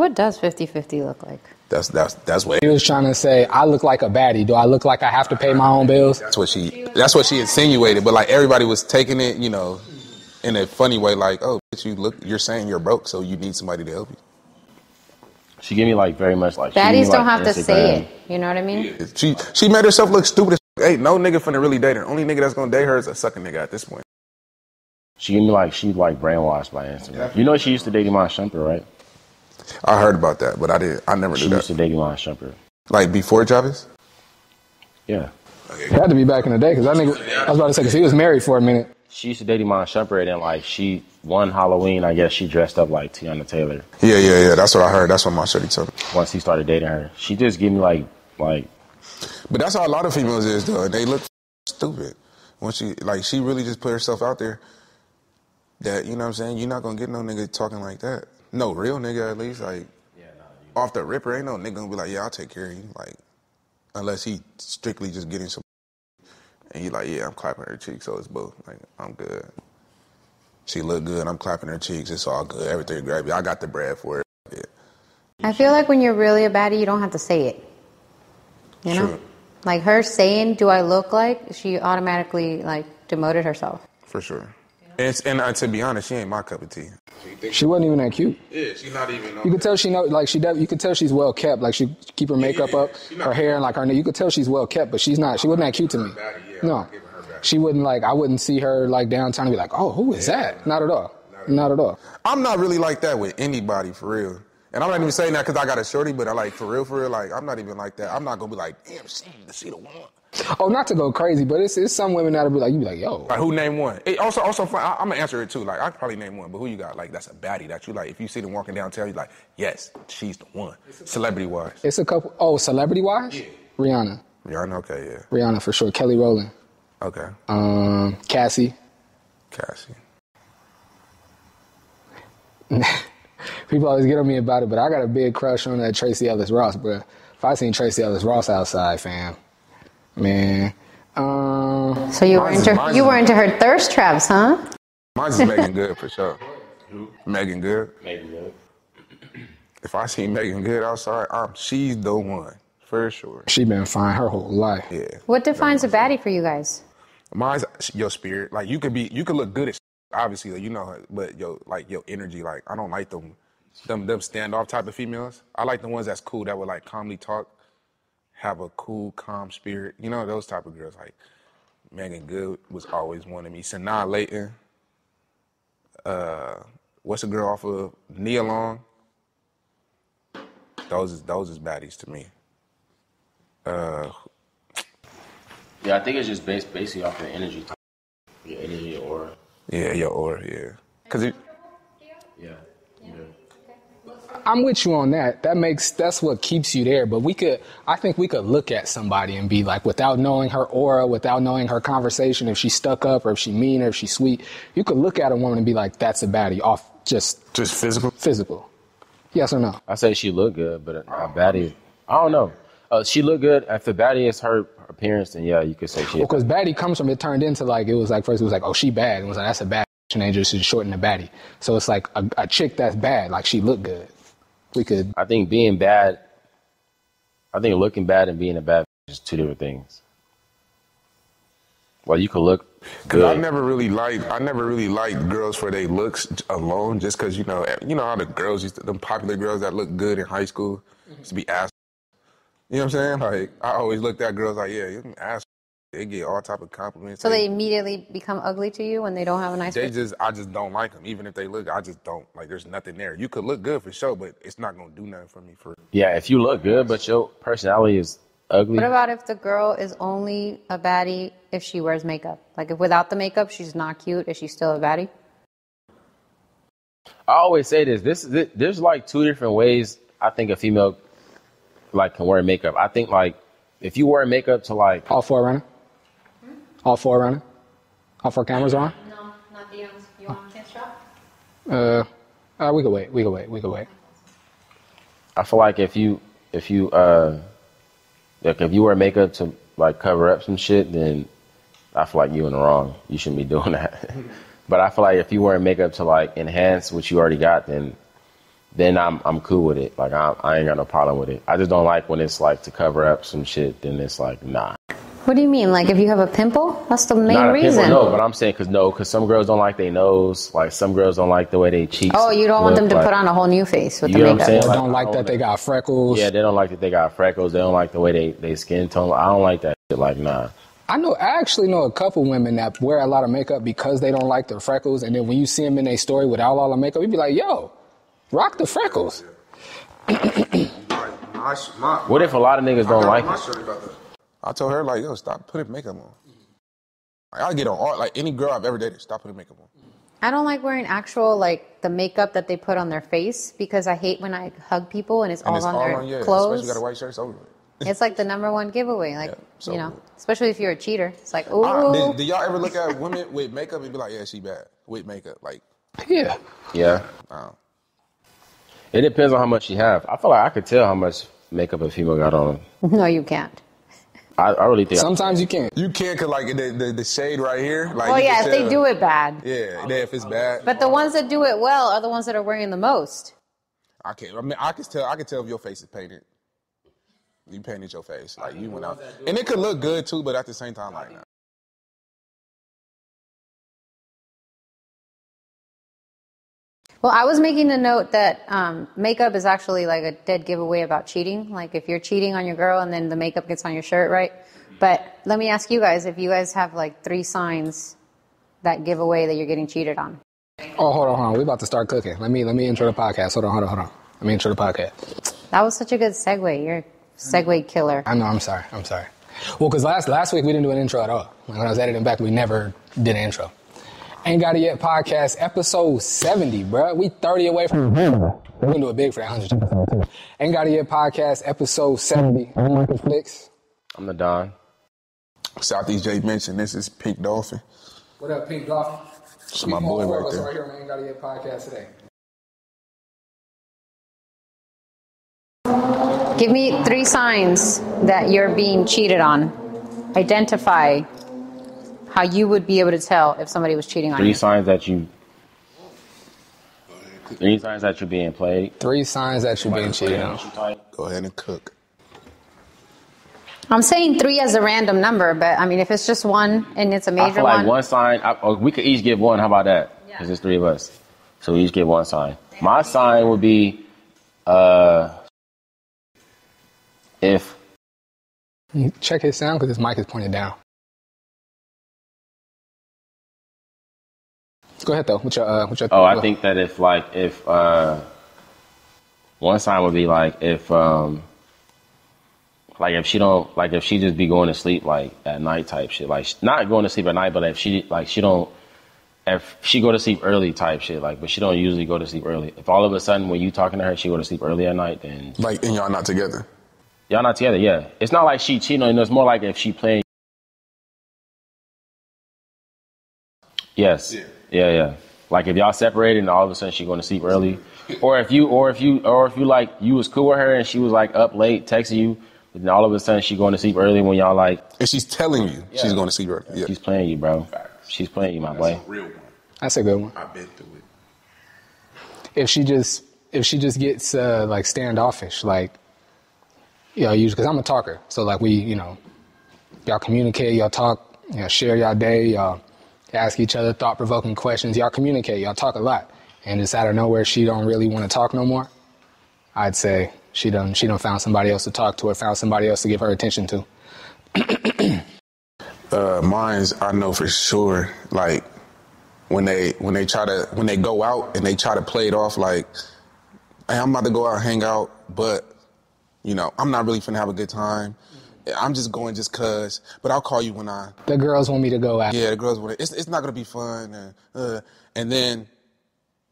What does 50-50 look like? That's what he was trying to say. I look like a baddie. Do I look like I have to pay my own bills? That's what she insinuated. But like everybody was taking it, you know, in a funny way. Like, oh, bitch, you're saying you're broke, so you need somebody to help you. She gave me like very much like. Baddies don't like have to say it. You know what I mean? Yeah. She made herself look stupid. Ain't no nigga finna really date her. Only nigga that's gonna date her is a sucking nigga at this point. She gave me like she like brainwashed by Instagram. You know she used to date Iman Shumpert, right? I heard about that, but I never knew that. She used to date Iman Shumpert. Like before Travis? Yeah. It had to be back in the day, because I was about to say, because he was married for a minute. She used to date Iman Shumpert, and like one Halloween, I guess she dressed up like Tiana Taylor. Yeah. That's what I heard. That's what my shorty told me. Once he started dating her, she just gave me like. But that's how a lot of females is though. They look stupid when she really just put herself out there. That, you know what I'm saying? You're not gonna get no nigga talking like that. No real nigga, at least, like, off the ripper, ain't no nigga gonna be like, yeah, I'll take care of you, like, unless he strictly just getting some, and you like, yeah, I'm clapping her cheeks, so it's both, like, I'm good. She look good, I'm clapping her cheeks, it's all good, everything great, I got the bread for it. Yeah. I feel like when you're really a baddie, you don't have to say it. You know? True. Like her saying, do I look like, she automatically, like, demoted herself. For sure. And to be honest, she ain't my cup of tea. She wasn't even that cute. Yeah, she's not even. You could tell you could tell she's well kept. Like she keep her makeup up, her hair, and like her. You could tell she's well kept, but she's not. She wasn't that cute to me. No, she wouldn't like. I wouldn't see her like downtown and be like, oh, who is that? Not at all. Not at all. I'm not really like that with anybody for real. And I'm not even saying that because I got a shorty, but I like for real, like I'm not even like that. I'm not gonna be like, damn, she the one. Oh, not to go crazy, but it's some women that'll be like, you be like, yo. Like, who name one? Also, I'm gonna answer it too. Like, I could probably name one, but who you got? Like, that's a baddie that you like. If you see them walking downtown, you like, yes, she's the one. Celebrity wise. It's a couple. Oh, celebrity wise? Yeah. Rihanna, okay, yeah. Rihanna for sure. Kelly Rowland. Okay. Cassie. People always get on me about it, but I got a big crush on that Tracy Ellis Ross, bro. If I seen Tracy Ellis Ross outside, fam. Man. So you were into her thirst traps, huh? Mine's is Megan Good for sure. Megan Good. If I see Megan Good outside, she's the one for sure. She been fine her whole life. Yeah. What defines a baddie for you guys? Mine's your spirit. Like you could look good as obviously, like, you know, but your energy. Like I don't like them standoff type of females. I like the ones that's cool that would like calmly talk. Have a cool, calm spirit. You know, those type of girls. Like, Megan Good was always one of me. Sanaa Lathan. What's the girl off of Nia Long? Those is baddies to me. Yeah, I think it's just basically off your energy. Your energy, your aura. Yeah, your aura, yeah. Yeah. I'm with you on that. That's what keeps you there. But I think we could look at somebody and be like, without knowing her aura, without knowing her conversation, if she's stuck up or if she's mean or if she's sweet, you could look at a woman and be like, that's a baddie off just physical? Physical. Yes or no? I say she look good, but a baddie, I don't know. She look good. If the baddie is her appearance, then yeah, you could say she. Well, because baddie comes from, it turned into like, it was like, first it was like, oh, she bad. And it was like, that's a bad teenager, she's shorten the baddie. So it's like a chick that's bad, like she look good. I think looking bad and being a bad is two different things. Well, you could look good. I never really liked girls for their looks alone, just because you know how the girls them popular girls that look good in high school used to be ass. You know what I'm saying? Like I always looked at girls like, yeah, you're an ass. They get all type of compliments. So they immediately become ugly to you when they don't have a nice face? I just don't like them. Even if they look, I just don't. Like, there's nothing there. You could look good for sure, but it's not going to do nothing for me. Yeah, if you look good, but your personality is ugly. What about if the girl is only a baddie if she wears makeup? Like, if without the makeup, she's not cute, is she still a baddie? I always say this. There's like two different ways I think a female like can wear makeup. I think like if you wear makeup to like... All four running? All four running? All four cameras on? No, not the ones. You want to shot? We could wait. I feel like if you wear makeup to like cover up some shit, then I feel like you're in the wrong. You shouldn't be doing that. But I feel like if you wear makeup to like enhance what you already got, then then I'm cool with it. Like I ain't got no problem with it. I just don't like when it's like to cover up some shit. Then it's like nah. What do you mean? Like if you have a pimple? That's the main Not a reason. pimple, no, but I'm saying because some girls don't like their nose. Like some girls don't like the way they cheeks. Oh, you don't want them to put on a whole new face with the makeup. They don't like that they got freckles. Yeah, they don't like that they got freckles. They don't like the way they skin tone. I don't like that shit. Like nah. I actually know a couple women that wear a lot of makeup because they don't like their freckles, and then when you see them in their story without all the makeup, you be like, yo, rock the freckles. What if a lot of niggas don't like it? I told her, like, yo, stop putting makeup on. Like, I get on art, like, any girl I've ever dated, stop putting makeup on. I don't like wearing actual, like, the makeup that they put on their face because I hate when I hug people and it's all on their clothes. Especially got a white shirt, it's over. It's like the #1 giveaway, like, you know, especially if you're a cheater. It's like, ooh. Did y'all ever look at women with makeup and be like, yeah, she bad with makeup? Like, yeah. Yeah. It depends on how much you have. I feel like I could tell how much makeup a female got on. No, you can't. I really think. Sometimes you can't. You can't, cause like the shade right here. Like, well, yeah, if they do it bad. Yeah, if it's bad. But the ones that do it well are the ones that are wearing the most. I can't. I mean, I can tell if your face is painted. You painted your face, like you went out, and it could look good too, but at the same time, like, nah. Well, I was making the note that makeup is actually like a dead giveaway about cheating. Like if you're cheating on your girl and then the makeup gets on your shirt, right? But let me ask you guys, if you guys have like 3 signs that give away that you're getting cheated on. Oh, hold on. We're about to start cooking. Let me intro the podcast. Hold on. Let me intro the podcast. That was such a good segue. You're a segue killer. I know. I'm sorry. Well, because last week we didn't do an intro at all. When I was editing back, we never did an intro. Ain't Got It Yet podcast, episode 70, bro. We 30 away from the 100. We're going to do it big for that 100th episode, too. Ain't Got It Yet podcast, episode 70. I'm Marcus Flicks. I'm the Don. Southeast J mentioned this is Pink Dolphin. What up, Pink Dolphin? It's my boy right there. Right here on Ain't Got It Yet podcast today. Give me 3 signs that you're being cheated on. Identify how you would be able to tell if somebody was cheating on you. 3 signs that you're being played. 3 signs that you're being cheated on. Go ahead and cook. I'm saying 3 as a random number, but I mean, if it's just one and it's a major I feel like one sign, we could each give one. How about that? Because there's 3 of us. So we each give one sign. My sign would be if... Check his sound because his mic is pointed down. Go ahead though. What's your I think that if one sign would be like if she just be going to sleep like at night type shit, like not going to sleep at night, but if she go to sleep early type shit, like, but she don't usually go to sleep early. If all of a sudden when you talking to her she go to sleep early at night, then like, and y'all not together. Y'all not together, yeah. It's not like she cheating on you. It's more like if she playing. Yes. Yeah. Like if y'all separated and all of a sudden she going to sleep early, or if you like you was cool with her and she was like up late texting you, but then all of a sudden she going to sleep early when y'all like. And she's telling you she's going to sleep early. Yeah. She's playing you, bro. She's playing you, my boy. That's a real one. That's a good one. I've been through it. If she just gets like standoffish, like, you know, because I'm a talker, so like we, you know, y'all communicate, y'all talk, you know, share y'all day, y'all ask each other thought-provoking questions, y'all communicate, y'all talk a lot, and just out of nowhere she don't really want to talk no more. I'd say she done found somebody else to talk to or found somebody else to give her attention to. Mine's, I know for sure, like when they go out and they try to play it off like, hey, I'm about to go out and hang out, but you know, I'm not really finna have a good time. I'm just going just cause, but I'll call you when the girls want me to go out. Yeah, the girls want it's not gonna be fun, and then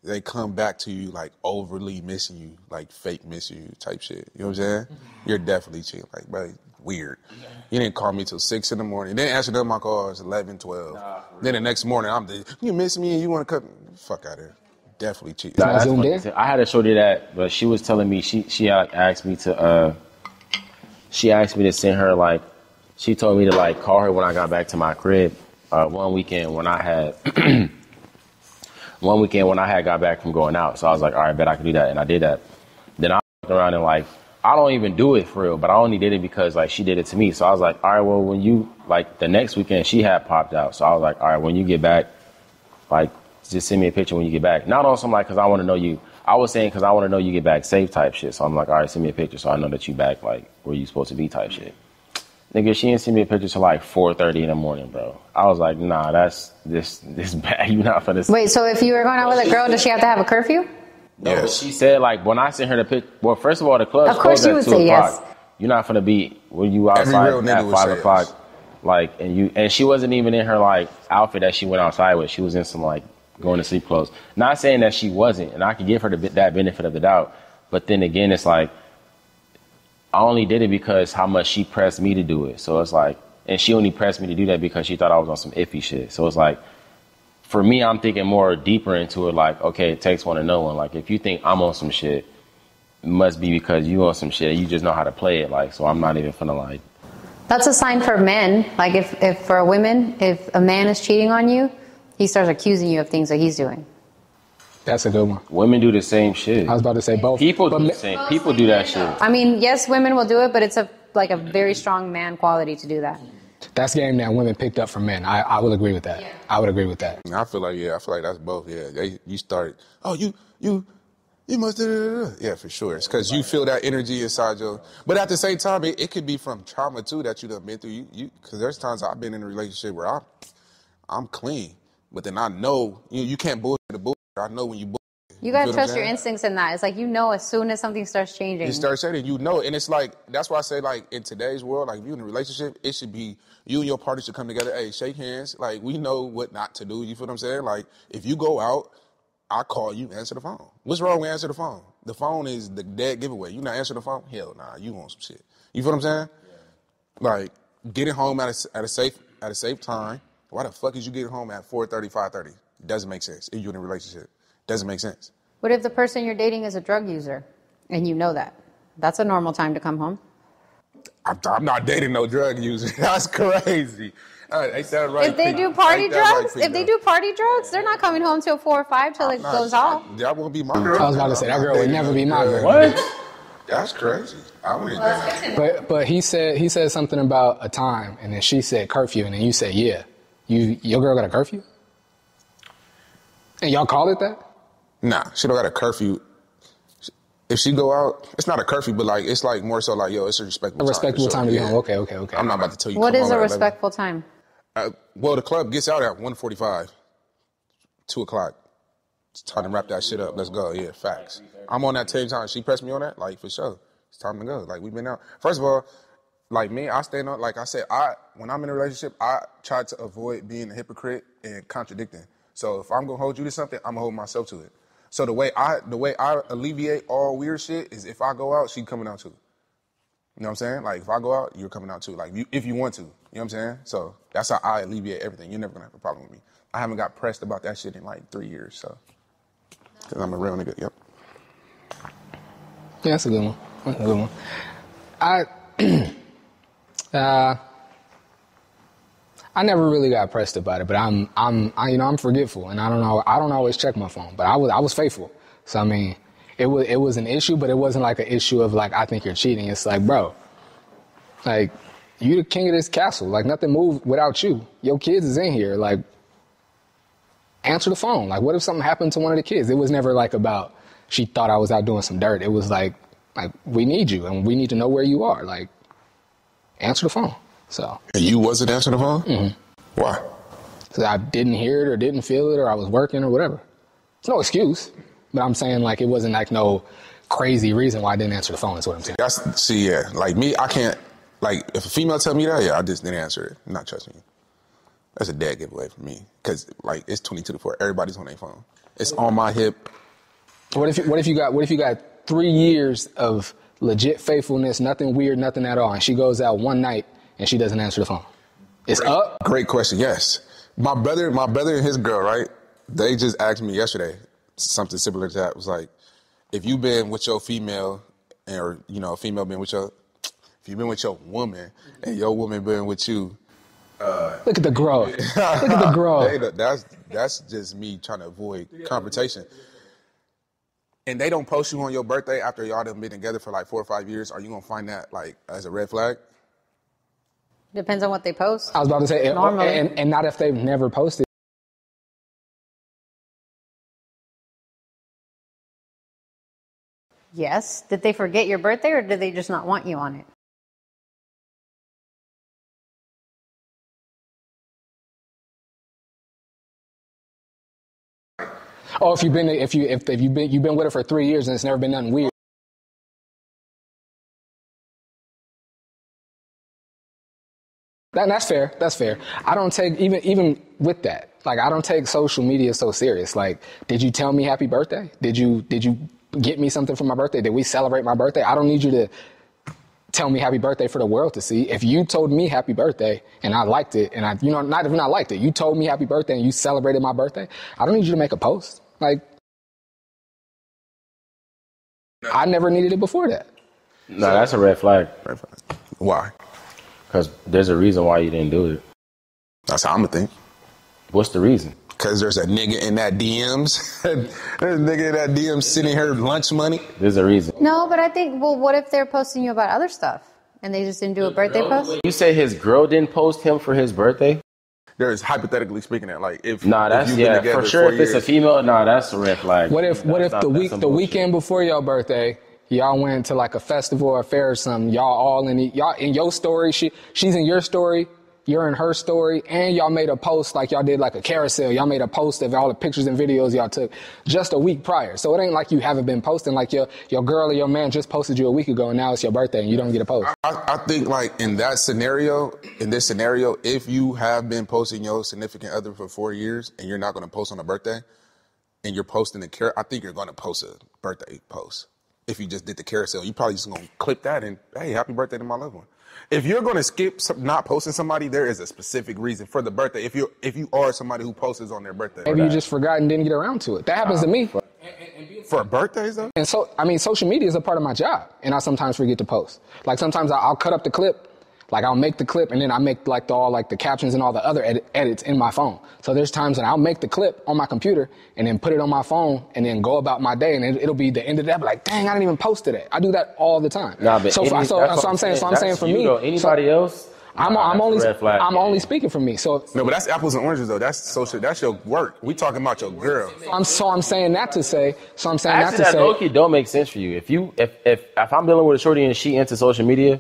they come back to you like overly missing you, like fake miss you type shit. You know what I'm saying? Mm-hmm. You're definitely cheating. Like, bro, weird. Yeah. You didn't call me till 6 in the morning. Then answer them my calls 11, 12. Then the next morning you miss me and you want to cut fuck out of here. Definitely cheating. I had a shorty that, but she was telling me she asked me to send her, like, she told me to like call her when I got back to my crib one weekend when I had one weekend when I had got back from going out. So I was like, all right, bet I can do that. And I did that. Then I looked around and like, I don't even do it for real, but I only did it because like she did it to me. So I was like, all right, well, when you, like the next weekend she had popped out. So I was like, all right, when you get back, like just send me a picture when you get back. Not on some like, cause I want to know you. I was saying cause I want to know you get back safe type shit. So I'm like, all right, send me a picture so I know that you back like where you supposed to be type shit. Nigga, she didn't send me a picture till like 4:30 in the morning, bro. I was like, nah, that's this bad. You not finna. Wait, so if you were going out with a girl, does she have to have a curfew? No, but she said like when I sent her the picture. Well, first of all, the club's of course closed you would at 2 say o'clock. yes. You're not finna be when you outside at 5 o'clock. Yes. Like and she wasn't even in her like outfit that she went outside with. She was in some like going to sleep clothes. Not saying that she wasn't, and I could give her that benefit of the doubt. But then again, it's like. I only did it because how much she pressed me to do it. So it's like, and she only pressed me to do that because she thought I was on some iffy shit. So it's like, for me, I'm thinking more deeper into it. Like, okay, it takes one to know one. Like, if you think I'm on some shit, it must be because you on some shit. You just know how to play it. Like, so I'm not even finna like. That's a sign for men. Like if for women, if a man is cheating on you, he starts accusing you of things that he's doing. That's a good one. Women do the same shit. I was about to say both. People do the same. People do that shit. I mean, yes, women will do it, but it's a very strong man quality to do that. That's game that women picked up from men. I would agree with that. Yeah. I would agree with that. I feel like that's both. Yeah, you start. Oh, you must. Yeah, for sure. It's because you feel that energy inside you. But at the same time, it could be from trauma too that you done been through. You because there's times I've been in a relationship where I'm clean, but then I know you can't bullshit the bullshit. I know when you bullshit. You gotta trust your instincts in that. It's like as soon as something starts changing. You start saying and it's like that's why I say like in today's world, like if you're in a relationship, it should be you and your partner should come together. Hey, shake hands. Like we know what not to do. You feel what I'm saying? Like if you go out, I call you, answer the phone. What's wrong with answer the phone? The phone is the dead giveaway. You not answer the phone? Hell nah, you want some shit. You feel what I'm saying? Yeah. Like getting home at a safe time. Why the fuck is you getting home at 4:30, 5:30? Doesn't make sense. If you're in a relationship, doesn't make sense. What if the person you're dating is a drug user and you know that? That's a normal time to come home. I'm not dating no drug user. That's crazy. Ain't that right? If they do party drugs, they're not coming home till 4 or 5 till it goes off. That won't be my girl. I was about to say that girl would never be my girl. What? That's crazy. I wouldn't do that. But he said something about a time, and then she said curfew, and then you said yeah. Your girl got a curfew? And y'all call it that? Nah, she don't got a curfew. If she go out, it's not a curfew, but like it's like more so like, yo, it's a respectable time. A respectable time to be home. Okay. I'm not about to tell you. What is a respectful time? Well, the club gets out at 1:45, 2 o'clock. It's time to wrap that shit up. Let's go. Yeah, facts. I'm on that same time. She pressed me on that, like for sure. It's time to go. Like we've been out. First of all, like me, I stand on. Like I said, when I'm in a relationship, I try to avoid being a hypocrite and contradicting. So if I'm gonna hold you to something, I'm gonna hold myself to it. So the way I alleviate all weird shit is if I go out, she coming out too. You know what I'm saying? Like if I go out, you're coming out too. Like if you want to, you know what I'm saying? So that's how I alleviate everything. You're never gonna have a problem with me. I haven't got pressed about that shit in like 3 years. So because I'm a real nigga. Yep. Yeah, that's a good one. That's a good one. I never really got pressed about it, but I'm forgetful, and I don't always check my phone, but I was faithful. So I mean, it was an issue, but it wasn't like an issue of like I think you're cheating. It's like, bro, like you the king of this castle. Like nothing moves without you. Your kids is in here. Like answer the phone. Like what if something happened to one of the kids? It was never like about she thought I was out doing some dirt. It was like we need you and we need to know where you are. Like answer the phone. So. And you wasn't answering the phone? Mm-hmm. Why? Because I didn't hear it or didn't feel it or I was working or whatever. It's no excuse. But I'm saying like it wasn't like no crazy reason why I didn't answer the phone is what I'm saying. Like me, I can't, like if a female tell me that, I just didn't answer it. I'm not trusting you. That's a dead giveaway for me. Because like it's 22 to 4. Everybody's on their phone. It's on my hip. What if you got 3 years of legit faithfulness, nothing weird, nothing at all, and she goes out one night and she doesn't answer the phone? It's up? Great question, yes. My brother and his girl, right? They just asked me yesterday something similar to that. It was like, if you've been with your female, or, you know, a female been with your, if you've been with your woman and your woman been with you, Look at the growth. Look at the growth. Hey, that's just me trying to avoid confrontation. And they don't post you on your birthday after y'all done been together for like 4 or 5 years. Are you gonna find that like as a red flag? Depends on what they post. I was about to say, Normally. and not if they've never posted. Yes. Did they forget your birthday or did they just not want you on it? Oh, if you've been with her for 3 years and it's never been nothing weird. That's fair. That's fair. I don't take even with that. Like, I don't take social media so serious. Like, did you tell me happy birthday? Did you get me something for my birthday? Did we celebrate my birthday? I don't need you to tell me happy birthday for the world to see. If you told me happy birthday and I liked it, and not even I liked it, you told me happy birthday and you celebrated my birthday, I don't need you to make a post. Like, I never needed it before that. No, that's a red flag. Why? Because there's a reason why you didn't do it. That's how I'm gonna think. What's the reason? Because there's a nigga in that DMs. There's a nigga in that DMs sending her lunch money. There's a reason. No, but I think, well, what if they're posting you about other stuff and they just didn't do a birthday post? You say his girl didn't post him for his birthday? There's hypothetically speaking that like if that's if you've been together for sure. If years, it's a female, that's a red flag. What if the weekend before your birthday, y'all went to like a festival or fair or something, y'all all in your story, she's in your story, you're in her story, and y'all made a post like y'all did like a carousel. Y'all made a post of all the pictures and videos y'all took just a week prior. So it ain't like you haven't been posting, like your girl or your man just posted you a week ago and now it's your birthday and you don't get a post. I think like in this scenario, if you have been posting your significant other for 4 years and you're not going to post on a birthday and you're posting I think you're going to post a birthday post. If you just did the carousel, you probably just going to clip that and, hey, happy birthday to my loved one. If you're going to skip not posting somebody, there is a specific reason for the birthday. If you are somebody who posts on their birthday. Maybe you just forgot and didn't get around to it. That happens to me. For birthdays, though? And so, I mean, social media is a part of my job, and I sometimes forget to post. Like, sometimes I'll cut up the clip. Like, I'll make the clip, and then I make like all the captions and all the other edits in my phone. So there's times when I'll make the clip on my computer and then put it on my phone and then go about my day, and it'll be the end of the day. I'll be like, dang, I didn't even post today. I do that all the time. Nah, but I'm saying for me, anybody else? I'm only speaking for me. So no, but that's apples and oranges though. That's social. That's your work. We talking about your girl. I'm saying that to say. That low-key don't make sense for you. If I'm dealing with a shorty and she into social media,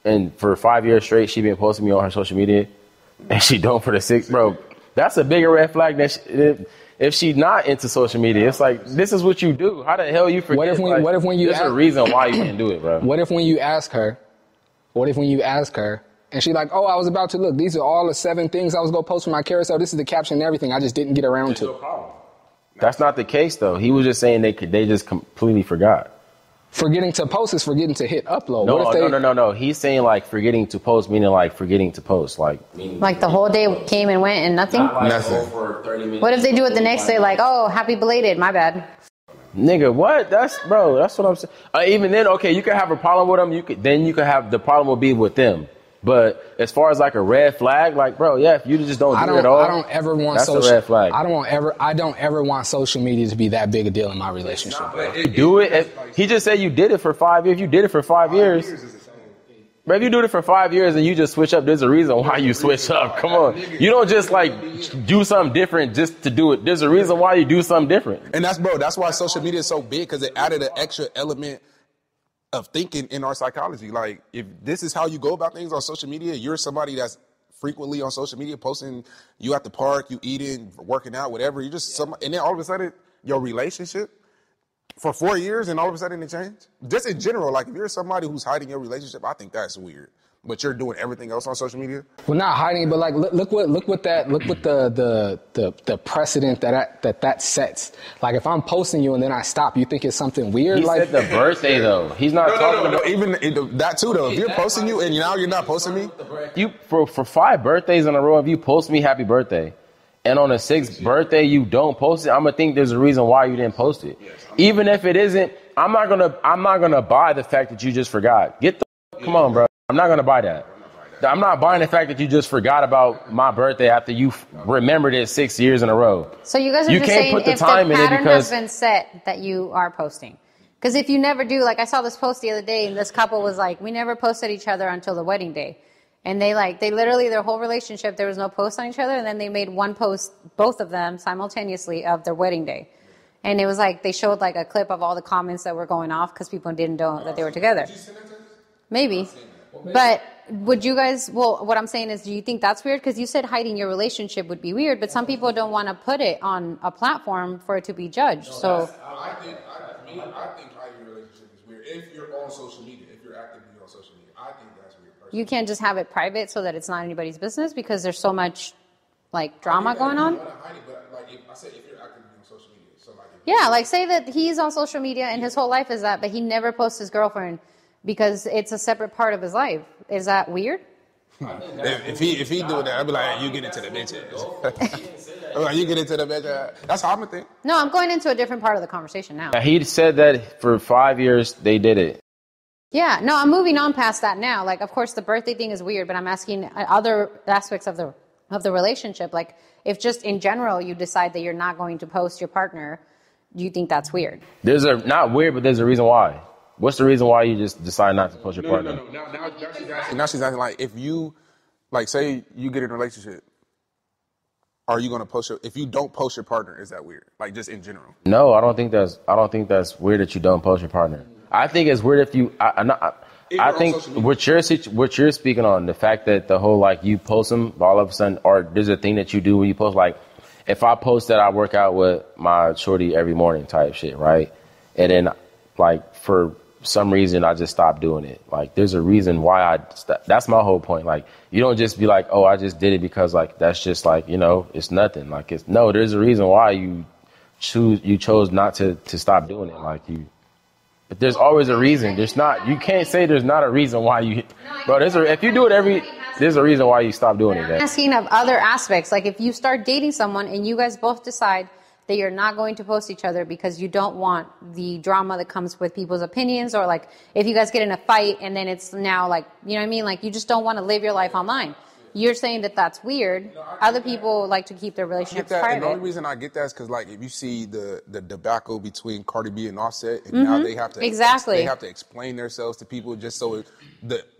and for 5 years straight she been posting me on her social media, and she don't for the 6, bro, that's a bigger red flag than if she's not into social media. It's like, this is what you do. How the hell you forget? What if when you there's a reason why you didn't do it, bro? What if when you ask her, and she's like, oh, I was about to look. These are all the 7 things I was going to post for my carousel. This is the caption and everything. I just didn't get around to it. That's not the case, though. He was just saying they just completely forgot. Forgetting to post is forgetting to hit upload. No. He's saying like forgetting to post, meaning like forgetting to post. Like the whole day came and went and nothing? Nothing. For 30 minutes. What if they do it the next day like, oh, happy belated, my bad. Nigga, what? That's what I'm saying. Even then, okay, you can have a problem with them. You could have the problem will be with them. But as far as like a red flag, like, bro, yeah, if you just don't do it at all, I don't ever want that's a red flag. I don't ever want social media to be that big a deal in my relationship. Bro. Do it. He just said you did it for 5 years. If you did it for 5 years, bro, if you do it for 5 years and you just switch up, there's a reason why you switch up. Come on, you don't just like do something different just to do it. There's a reason why you do something different. And that's why social media is so big, because it added an extra element of thinking in our psychology. Like, if this is how you go about things on social media, you're somebody that's frequently on social media posting you at the park, you eating, working out, whatever. You just somebody, and then all of a sudden your relationship for 4 years and all of a sudden it changed. Just in general, like if you're somebody who's hiding your relationship, I think that's weird. But you're doing everything else on social media. Well, not hiding, but like look what the precedent that sets. Like if I'm posting you and then I stop, you think it's something weird? He said the birthday though. He's not talking about even that too though. If you're posting you and now you're not posting me, you for 5 birthdays in a row, if you post me happy birthday, and on the 6th birthday you don't post it, I'm gonna think there's a reason why you didn't post it. Even if it isn't, I'm not gonna buy the fact that you just forgot. Come on, bro. I'm not going to buy that. I'm not buying the fact that you just forgot about my birthday after you remembered it 6 years in a row. So you guys are You just can't saying put the if the time in it pattern because- has been set that you are posting. Because if you never do, like I saw this post the other day, and this couple was like, we never posted each other until the wedding day. And they literally, their whole relationship, there was no post on each other, and then they made one post, both of them, simultaneously of their wedding day. And it was like, they showed like a clip of all the comments that were going off because people didn't know that they were together. Maybe. But would you guys, well, what I'm saying is, do you think that's weird? Because you said hiding your relationship would be weird, but some people don't want to put it on a platform for it to be judged. So I think hiding your relationship is weird. If you're on social media, if you're actively on social media, I think that's weird. you can't just have it private so that it's not anybody's business because there's so much like drama going on. Yeah, like say that he's on social media and his whole life is that, but he never posts his girlfriend because it's a separate part of his life. Is that weird? If he doing that, I'd be like, hey, you get into the bitches. I'm like, you get into the bitch. That's how I'm gonna think. No, I'm going into a different part of the conversation now. He said that for 5 years they did it. Yeah, no, I'm moving on past that now. Like, of course, the birthday thing is weird, but I'm asking other aspects of the relationship. Like, if just in general you decide that you're not going to post your partner, do you think that's weird? Not weird, but there's a reason why. What's the reason why you just decide not to post your partner? No. Now she's asking like, if you, like, say you get in a relationship, are you going to post if you don't post your partner, is that weird? Like, just in general? No, I don't think that's weird that you don't post your partner. I think it's weird if you. I think what you're speaking on, the fact that the whole like you post them all of a sudden, or there's a thing that you do when you post, like if I post that I work out with my shorty every morning type shit, right? And then like for some reason I just stopped doing it. Like there's a reason why that's my whole point. Like you don't just be like, oh, I just did it because like that's just like, you know, it's nothing. Like there's a reason why you chose not to stop doing it. Like but there's always a reason. You can't say there's not a reason why you, bro. If you do it there's a reason why you stop doing it. I'm asking of other aspects. Like if you start dating someone and you guys both decide that you're not going to post each other because you don't want the drama that comes with people's opinions, or like if you guys get in a fight and then it's now like, you know what I mean? Like you just don't want to live your life online. You're saying that that's weird. Other people like to keep their relationships private. And the only reason I get that is because, like, if you see the debacle between Cardi B and Offset, and now they have to they have to explain themselves to people just so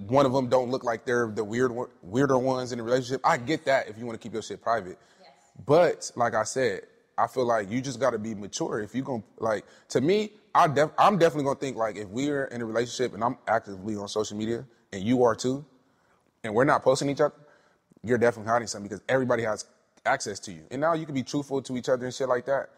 one of them don't look like they're the weirder ones in the relationship. I get that if you want to keep your shit private. Yes. But like I said, I feel like you just got to be mature. If you gonna like, to me, I'm definitely gonna think like if we're in a relationship and I'm actively on social media and you are too, and we're not posting each other, you're definitely hiding something because everybody has access to you. And now you can be truthful to each other and shit like that.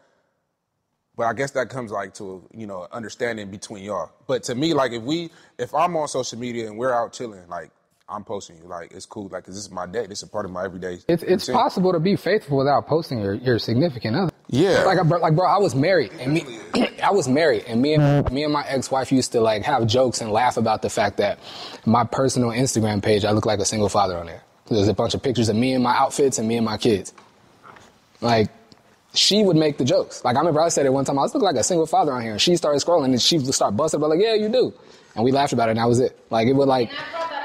But I guess that comes like to, you know, understanding between y'all. But to me, like if I'm on social media and we're out chilling, like I'm posting you, like it's cool, like 'cause this is my day. This is a part of my everyday. It's possible to be faithful without posting your significant other. Yeah. Like bro, I was married and me and my ex-wife used to like have jokes and laugh about the fact that my personal Instagram page, I look like a single father on there. There's a bunch of pictures of me and my outfits and me and my kids. Like, she would make the jokes. Like, I remember I said it one time, I was looking like a single father on here. And she started scrolling and she would start busting, but like, yeah, you do. And we laughed about it and that was it. Like, it would like,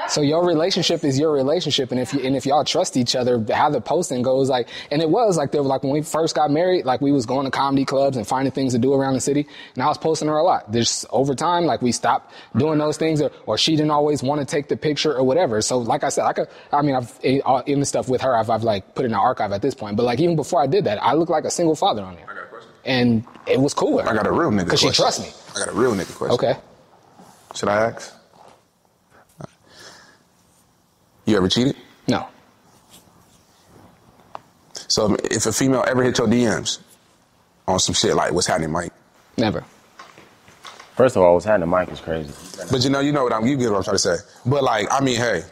so your relationship is your relationship. And if y'all trust each other, how the posting goes, like, and it was like, there was like, when we first got married, like we was going to comedy clubs and finding things to do around the city. And I was posting her a lot. There's over time, like we stopped doing those things or she didn't always want to take the picture or whatever. So like I said, I've in the stuff with her, I've like put in an archive at this point. But like, even before I did that, I look like a single father on there. I got a question. And it was cool with her. I got a real nigga question. Because she trusts me. I got a real nigga question. Okay. Should I ask? You ever cheated? No. So if a female ever hit your DMs on some shit like, what's happening, Mike? Never. First of all, what's happening, Mike, is crazy. But you know what you get what I'm trying to say. But like, I mean, hey.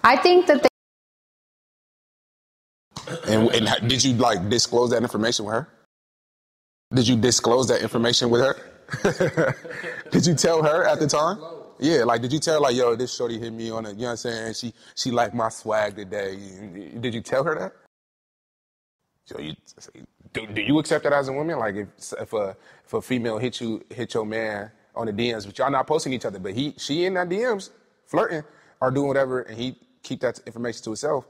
I think that And did you like disclose that information with her? Did you disclose that information with her? Did you tell her at the time? Yeah, like, did you tell her, like, yo, this shorty hit me on it, you know what I'm saying? She liked my swag today. Did you tell her that? So do you accept that as a woman? Like, if a female hit your man on the DMs, but y'all not posting each other, but she in that DMs flirting or doing whatever, and he keep that information to herself.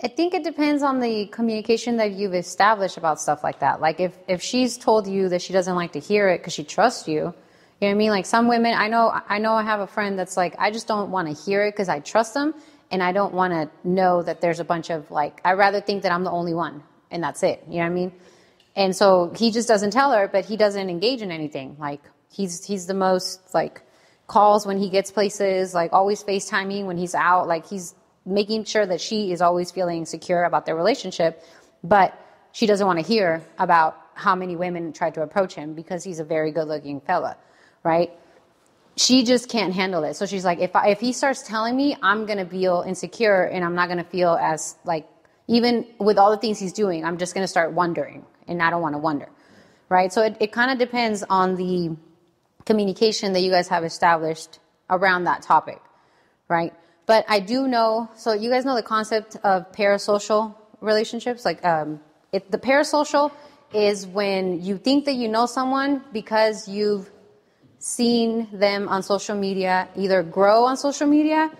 I think it depends on the communication that you've established about stuff like that. Like if she's told you that she doesn't like to hear it because she trusts you, you know what I mean? Like some women, I know I have a friend that's like, I just don't want to hear it because I trust them, and I don't want to know that there's a bunch of like, I'd rather think that I'm the only one and that's it. You know what I mean? And so he just doesn't tell her, but he doesn't engage in anything. Like he's the most like calls when he gets places, like always FaceTiming when he's out, like he's making sure that she is always feeling secure about their relationship, but she doesn't want to hear about how many women tried to approach him because he's a very good-looking fella, right? She just can't handle it. So she's like, if he starts telling me, I'm going to feel insecure, and I'm not going to feel as, like, even with all the things he's doing, I'm just going to start wondering, and I don't want to wonder, right? So it kind of depends on the communication that you guys have established around that topic, right? But I do know, so you guys know the concept of parasocial relationships? Like the parasocial is when you think that you know someone because you've seen them on social media, either grow on social media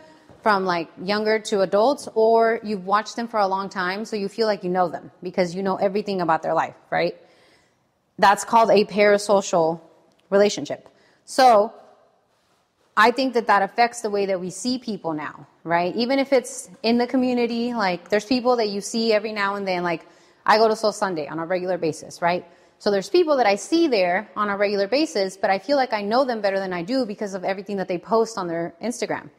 from like younger to adults, or you've watched them for a long time, so you feel like you know them because you know everything about their life, right? That's called a parasocial relationship. So I think that affects the way that we see people now, right? Even if it's in the community, like there's people that you see every now and then, like I go to Soul Sunday on a regular basis, right? So there's people that I see there on a regular basis, but I feel like I know them better than I do because of everything that they post on their Instagram.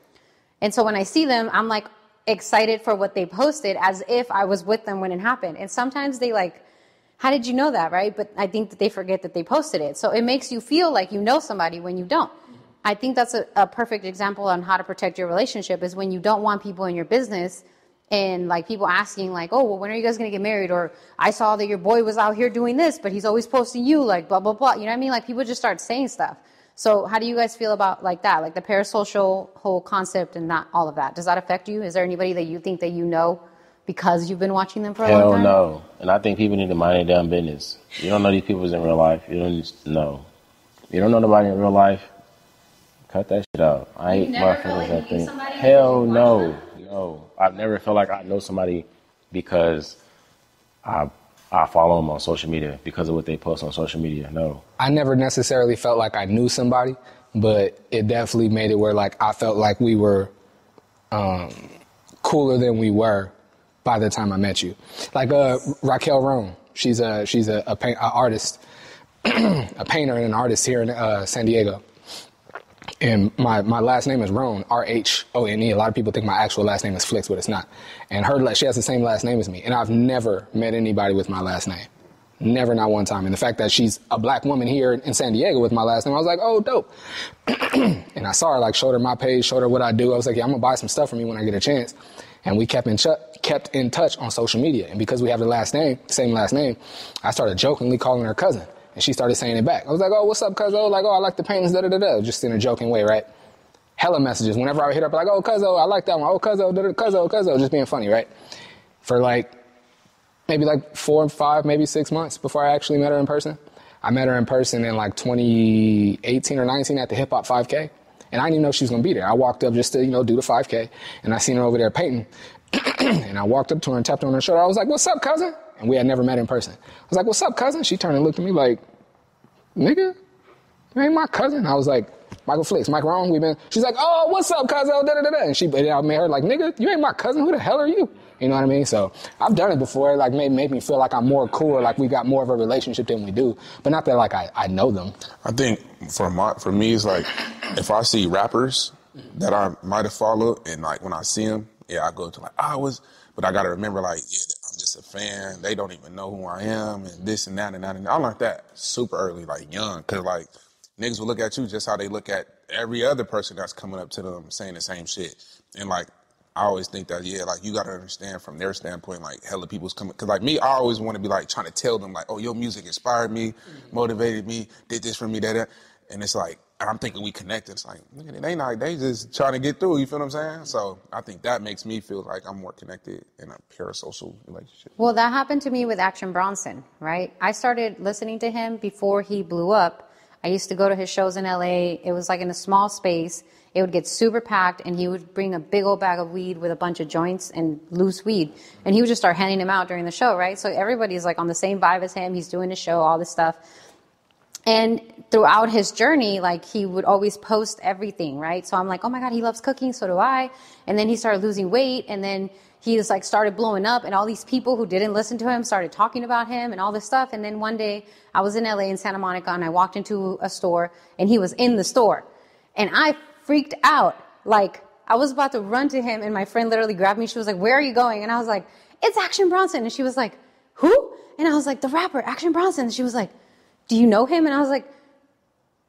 And so when I see them, I'm like excited for what they posted as if I was with them when it happened. And sometimes they like, how did you know that, right? But I think that they forget that they posted it. So it makes you feel like you know somebody when you don't. I think that's a perfect example on how to protect your relationship is when you don't want people in your business and like people asking like, oh, well, when are you guys going to get married? Or I saw that your boy was out here doing this, but he's always posting you like blah, blah, blah. You know what I mean? Like people just start saying stuff. So how do you guys feel about like that? Like the parasocial whole concept and not all of that. Does that affect you? Is there anybody that you think that you know because you've been watching them for a long time? Hell no. And I think people need to mind their damn business. You don't know these people in real life. You don't know. You don't know nobody in real life. Cut that shit out. I ain't motherfuckers that thing. Hell no. No. I've never felt like I know somebody because I follow them on social media because of what they post on social media. No. I never necessarily felt like I knew somebody, but it definitely made it where like I felt like we were cooler than we were by the time I met you. Like Raquel Roan, she's a artist, a painter and an artist here in San Diego. And my last name is Roan, R-H-O-N-E. A lot of people think my actual last name is Flicks, but it's not. And she has the same last name as me. And I've never met anybody with my last name. Never, not one time. And the fact that she's a black woman here in San Diego with my last name, I was like, oh, dope. And I saw her, like, showed her my page, showed her what I do. I was like, yeah, I'm going to buy some stuff from you when I get a chance. And we kept in touch on social media. And because we have the same last name, I started jokingly calling her cousin. And she started saying it back. I was like, oh, what's up, cuzzo? Like, oh, I like the paintings, da-da-da-da. Just in a joking way, right? Hella messages. Whenever I would hit her up, like, oh, cuzzo, I like that one. Oh, cuzzo, da-da-da, cuzzo. Just being funny, right? For like, maybe like 4 or 5, maybe 6 months before I actually met her in person. I met her in person in like 2018 or 19 at the Hip Hop 5K. And I didn't even know she was going to be there. I walked up just to, do the 5K. And I seen her over there painting. And I walked up to her and tapped her on her shoulder. I was like, what's up, cousin? And we had never met in person. I was like, what's up, cousin? She turned and looked at me like, nigga, you ain't my cousin. I was like, Michael Flicks, Mike Wrong. She's like, oh, what's up, cousin? Da-da-da-da. And I made her like, nigga, you ain't my cousin. Who the hell are you? You know what I mean? So I've done it before. Like, made me feel like I'm more cool or like we got more of a relationship than we do. But not that like I know them. I think for me, it's like if I see rappers that I might have followed and like when I see them, I go to like, but I got to remember like, I'm just a fan. They don't even know who I am and this and that and that. And I learned that super early, like young, because like niggas will look at you just how they look at every other person that's coming up to them saying the same shit. And like, I always think that, like you got to understand from their standpoint, like hella people's coming. Because like me, I always want to be like trying to tell them like, oh, your music inspired me, motivated me, did this for me, that. And it's like, I'm thinking we connected. It's like, they just trying to get through, you feel what I'm saying? So I think that makes me feel like I'm more connected in a parasocial relationship. Well, that happened to me with Action Bronson, right? I started listening to him before he blew up. I used to go to his shows in LA. It was like in a small space. it would get super packed, and he would bring a big old bag of weed with a bunch of joints and loose weed, and he would just start handing them out during the show, right? So everybody's like on the same vibe as him. He's doing his show, all this stuff. And throughout his journey, like, he would always post everything, right? So I'm like, oh my God, he loves cooking, so do I. And then he started losing weight, and then he just like started blowing up, and all these people who didn't listen to him started talking about him and all this stuff. And then one day I was in LA in Santa Monica, and I walked into a store, and he was in the store, and I freaked out. Like, I was about to run to him, and my friend literally grabbed me. She was like, where are you going? And I was like, it's Action Bronson. And she was like, who? And I was like, the rapper Action Bronson. And she was like, do you know him? And I was like,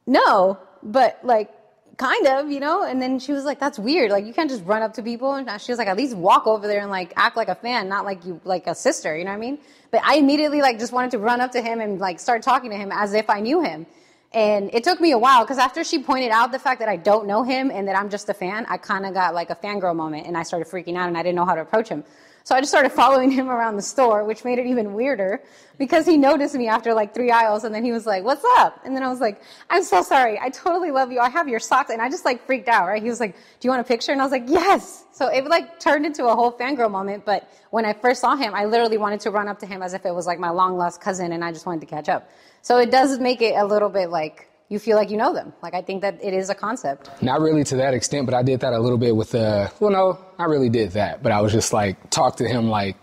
no, but like, kind of, you know? And then she was like, that's weird. Like, you can't just run up to people. And she was like, at least walk over there and like act like a fan, not like you, like a sister, you know what I mean? But I immediately like just wanted to run up to him and like start talking to him as if I knew him. And it took me a while, because after she pointed out the fact that I don't know him and that I'm just a fan, I kind of got like a fangirl moment, and I started freaking out, and I didn't know how to approach him. So I just started following him around the store, which made it even weirder, because he noticed me after like 3 aisles, and then he was like, what's up? And then I was like, I'm so sorry. I totally love you. I have your socks. And I just like freaked out, right? He was like, do you want a picture? And I was like, yes. So it like turned into a whole fangirl moment. But when I first saw him, I literally wanted to run up to him as if it was like my long lost cousin, and I just wanted to catch up. So it does make it a little bit like, you feel like you know them. Like, I think that it is a concept. Not really to that extent, but I did that a little bit with, well, no, I really did that. But I was just like, talk to him like,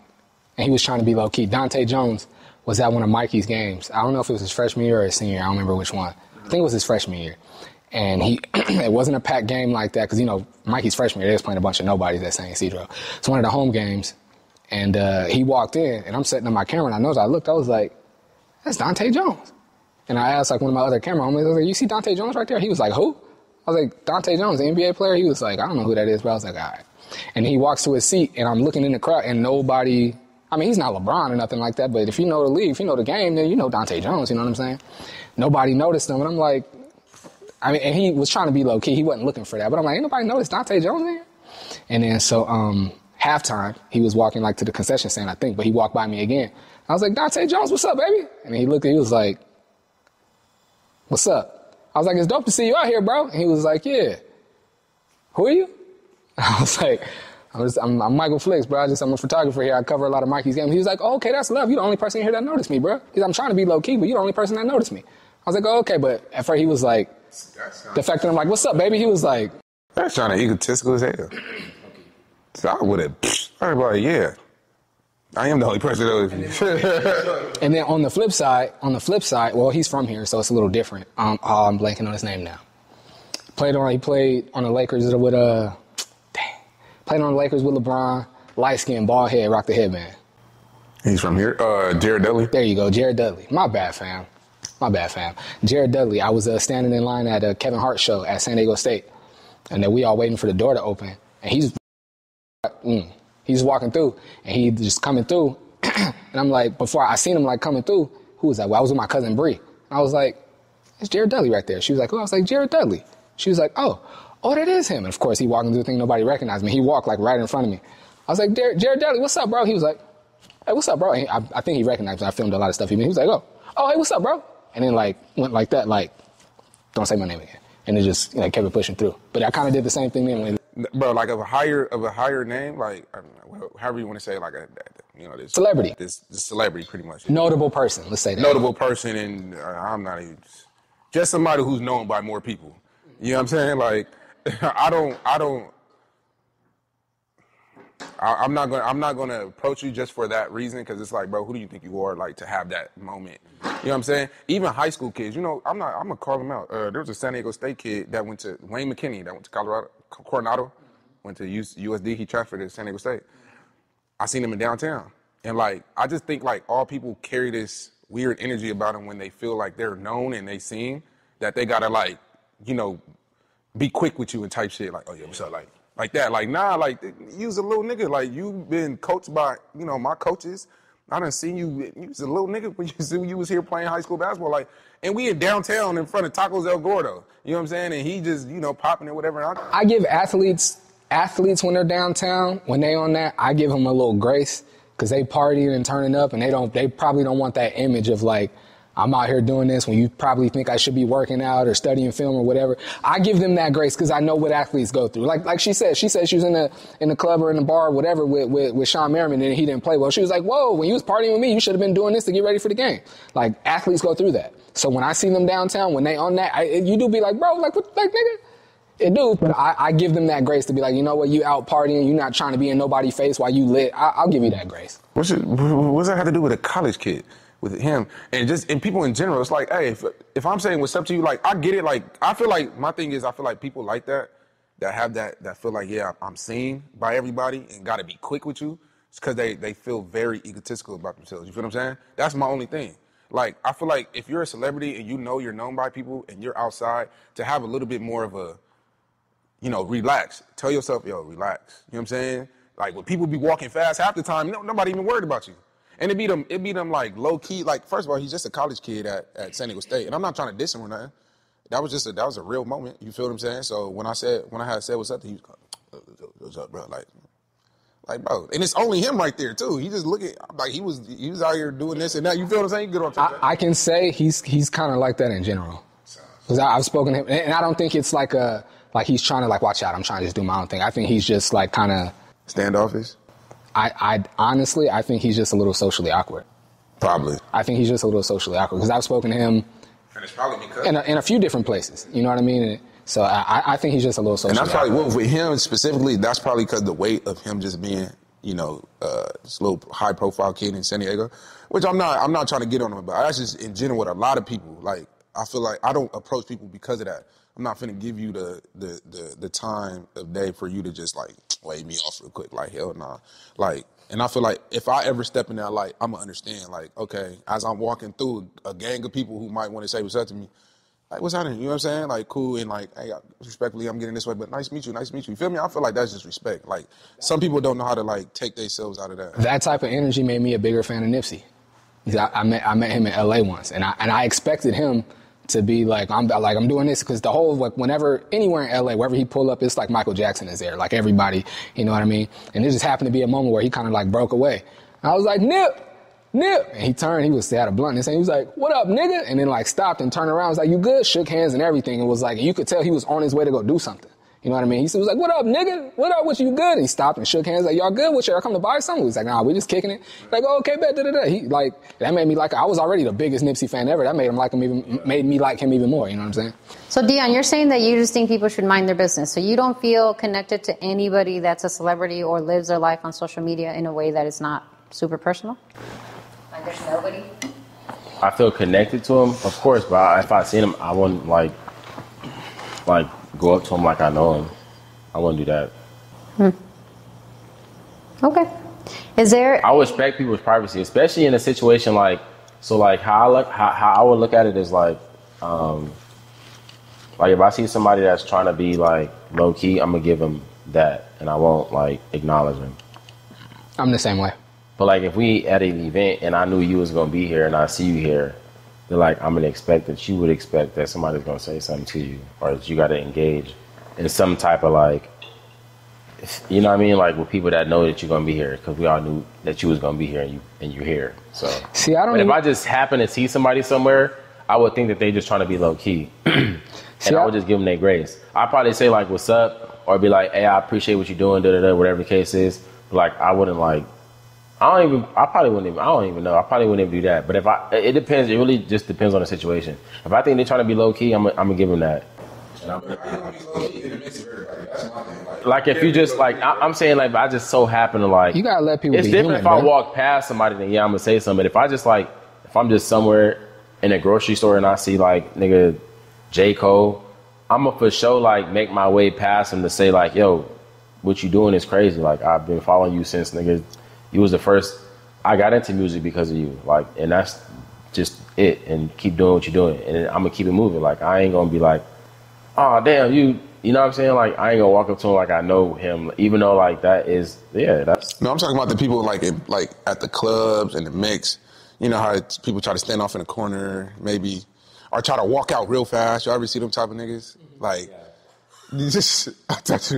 and he was trying to be low key. Dante Jones was at one of Mikey's games. I don't know if it was his freshman year or his senior year. I don't remember which one. I think it was his freshman year. And he, it wasn't a packed game like that, because, you know, Mikey's freshman year, they was playing a bunch of nobodies at San Ysidro. It's one of the home games. And he walked in, and I'm setting up my camera, and I looked, I was like, that's Dante Jones. And I asked like one of my other camera homies, I was like, you see Dante Jones right there? He was like, who? I was like, Dante Jones, the NBA player? He was like, I don't know who that is, but I was like, all right. And he walks to his seat, and I'm looking in the crowd, and nobody, I mean, he's not LeBron or nothing like that, but if you know the league, if you know the game, then you know Dante Jones, you know what I'm saying? Nobody noticed him, and I'm like, I mean, and he was trying to be low key, he wasn't looking for that, but I'm like, ain't nobody noticed Dante Jones here? And then so halftime, he was walking like to the concession stand, I think, but he walked by me again. I was like, Dante Jones, what's up, baby? And he looked, he was like, what's up? I was like, it's dope to see you out here, bro. And he was like, yeah. Who are you? I was like, I'm Michael Flicks, bro. I'm a photographer here. I cover a lot of Mikey's games. He was like, oh, okay, that's love. You're the only person here that noticed me, bro. He's, I'm trying to be low key, but you're the only person that noticed me. I was like, oh, okay. But at first he was like, the fact that I'm like, what's up, baby? He was like, that's trying to egotistical as hell. So I would have, I'd be like, yeah. I am the only person that And then on the flip side, well, he's from here, so it's a little different. I'm blanking on his name now. He played on the Lakers with played on the Lakers with LeBron, light skin, bald head, rock the headband. He's from here. Jared Dudley. There you go, Jared Dudley. My bad, fam. Jared Dudley. I was standing in line at a Kevin Hart show at San Diego State, and then we all waiting for the door to open, and he's walking through, and he just coming through, and I'm like, before I seen him like coming through, who was that? Well, I was with my cousin Bree. I was like, it's Jared Dudley right there. She was like, who? I was like, Jared Dudley. She was like, oh, that is him. And of course, he walking through the thing, nobody recognized me. He walked like right in front of me. I was like, Jared Dudley, what's up, bro? He was like, hey, what's up, bro? I think he recognized me. I filmed a lot of stuff. He was like, oh, hey, what's up, bro? And then like went like that, like, don't say my name again. And it just kept it pushing through. But I kind of did the same thing then when. Bro, like of a higher name, like I don't know, however you want to say, like this celebrity, this celebrity, pretty much notable person. Let's say that notable person, and I'm not even just somebody who's known by more people. You know what I'm saying? Like I'm not gonna approach you just for that reason, because it's like, bro, who do you think you are, like, to have that moment? You know what I'm saying? Even high school kids, I'm gonna call them out. There was a San Diego State kid that went to Wayne McKinney, that went to Coronado, went to USD. He transferred to San Diego State. I seen him in downtown, and like, I just think like all people carry this weird energy about them when they feel like they're known and they seen that they gotta like, be quick with you and type shit, like, oh yeah, what's up, like that. Like, nah, like, you's a little nigga. Like, you've been coached by, my coaches. I done seen you was a little nigga when you was here playing high school basketball. Like, and we in downtown in front of Tacos El Gordo. You know what I'm saying? And he just, popping it, whatever. I give athletes when they're downtown, when they on that, I give them a little grace, because they partying and turning up, and they probably don't want that image of like, I'm out here doing this when you probably think I should be working out or studying film or whatever. I give them that grace because I know what athletes go through. Like she said she was in the club or in the bar or whatever with Sean Merriman and he didn't play well. She was like, whoa, when you was partying with me, you should have been doing this to get ready for the game. Like, athletes go through that. So when I see them downtown, when they on that, you do be like, bro, like, what, like, nigga? It do, but I give them that grace to be like, you know what, you out partying, you not trying to be in nobody's face while you lit. I'll give you that grace. What's that have to do with a college kid? With him and people in general, it's like, hey, if I'm saying what's up to you, like, I get it. Like, I feel like my thing is, I feel like people like that have that feel like, yeah, I'm seen by everybody and got to be quick with you. It's because they feel very egotistical about themselves. You feel what I'm saying? That's my only thing. Like, I feel like if you're a celebrity and you know you're known by people and you're outside, to have a little bit more of a, relax. Tell yourself, yo, relax. You know what I'm saying? Like, when people be walking fast half the time, nobody even worried about you. And it be them like low key. Like, first of all, he's just a college kid at San Diego State, and I'm not trying to diss him or nothing. That was a real moment. You feel what I'm saying? So when I had said what's up to him, he was like, what's up, bro? Like, bro, and it's only him right there too. He just looking like he was out here doing this and that. You feel what I'm saying? You get on I can say he's kind of like that in general. Because I've spoken to him, and I don't think it's like he's trying to like watch out. I'm trying to just do my own thing. I think he's just like kind of standoffish. I honestly, I think he's just a little socially awkward. Probably. I think he's just a little socially awkward because I've spoken to him and it's probably because in a few different places. You know what I mean? And so I think he's just a little socially awkward. And that's probably, with him specifically, that's probably because the weight of him just being, this little high-profile kid in San Diego, which I'm not trying to get on him about. That's just in general with a lot of people. Like, I feel like I don't approach people because of that. I'm not finna give you the time of day for you to just like wave me off real quick. Like, hell nah. Like, and I feel like if I ever step in that light, I'm gonna understand. Like, okay, as I'm walking through a gang of people who might want to say what's up to me, like, what's happening? You know what I'm saying? Like, cool, and like, hey, respectfully, I'm getting this way, but nice to meet you. You feel me? I feel like that's just respect. Like, some people don't know how to like take themselves out of that. That type of energy made me a bigger fan of Nipsey. I met him in LA once, and I expected him to be like, I'm doing this because the whole, like, whenever, anywhere in LA, wherever he pull up, it's like Michael Jackson is there, like everybody, you know what I mean? And it just happened to be a moment where he kind of like broke away. And I was like, Nip! And he turned, he had a blunt in his hand, he was like, what up, nigga? And then like stopped and turned around, was like, you good? Shook hands and everything. It was like, you could tell he was on his way to go do something. You know what I mean? He was like, what up, nigga? What up, what you good? And he stopped and shook hands like, y'all good? What, y'all come to buy something? He was like, nah, we just kicking it. Like, oh, okay, bet, da-da-da. He, like, that made me like, I was already the biggest Nipsey fan ever. That made me like him even more, you know what I'm saying? So, Dion, you're saying that you just think people should mind their business. So you don't feel connected to anybody that's a celebrity or lives their life on social media in a way that is not super personal? Like, there's nobody? I feel connected to him, of course, but if I seen him, I wouldn't, like go up to him like I know him. I wouldn't do that. Okay. I respect people's privacy, especially in a situation like, so like how I would look at it is like if I see somebody that's trying to be like low key, I'm gonna give them that and I won't like acknowledge them. I'm the same way. But like if we at an event and I knew you was gonna be here and I see you here, then like I'm gonna expect that you would expect that somebody's gonna say something to you or that you gotta engage in some type of like, you know what I mean? Like with people that know that you're gonna be here because we all knew that you was gonna be here and you're here. So see, if I just happen to see somebody somewhere, I would think that they just trying to be low key, and I would just give them their grace. I'd probably say like, "What's up?" or be like, "Hey, I appreciate what you're doing," whatever the case is. But like, I wouldn't like. I don't even know. I probably wouldn't even do that. But it depends. It really just depends on the situation. If I think they're trying to be low key, I'm gonna give them that. Like if you just like, I'm saying like, I just so happen to like. You gotta let people. It's be different human, if I bro. walk past somebody, then yeah, I'm gonna say something. But if I just like, if I'm just somewhere in a grocery store and I see like nigga J. Cole, I'm gonna for sure like make my way past him to say like, yo, what you doing is crazy. Like I've been following you since nigga, you was the first. I got into music because of you. Like, and that's just it. And keep doing what you're doing, and I'm gonna keep it moving. Like I ain't gonna be like, oh damn, you know what I'm saying? Like I ain't gonna walk up to him like I know him, even though like that is that's. No, I'm talking about the people like at the clubs and the mix. You know how people try to stand off in a corner, maybe, or try to walk out real fast. You ever see them type of niggas? Like, you just touch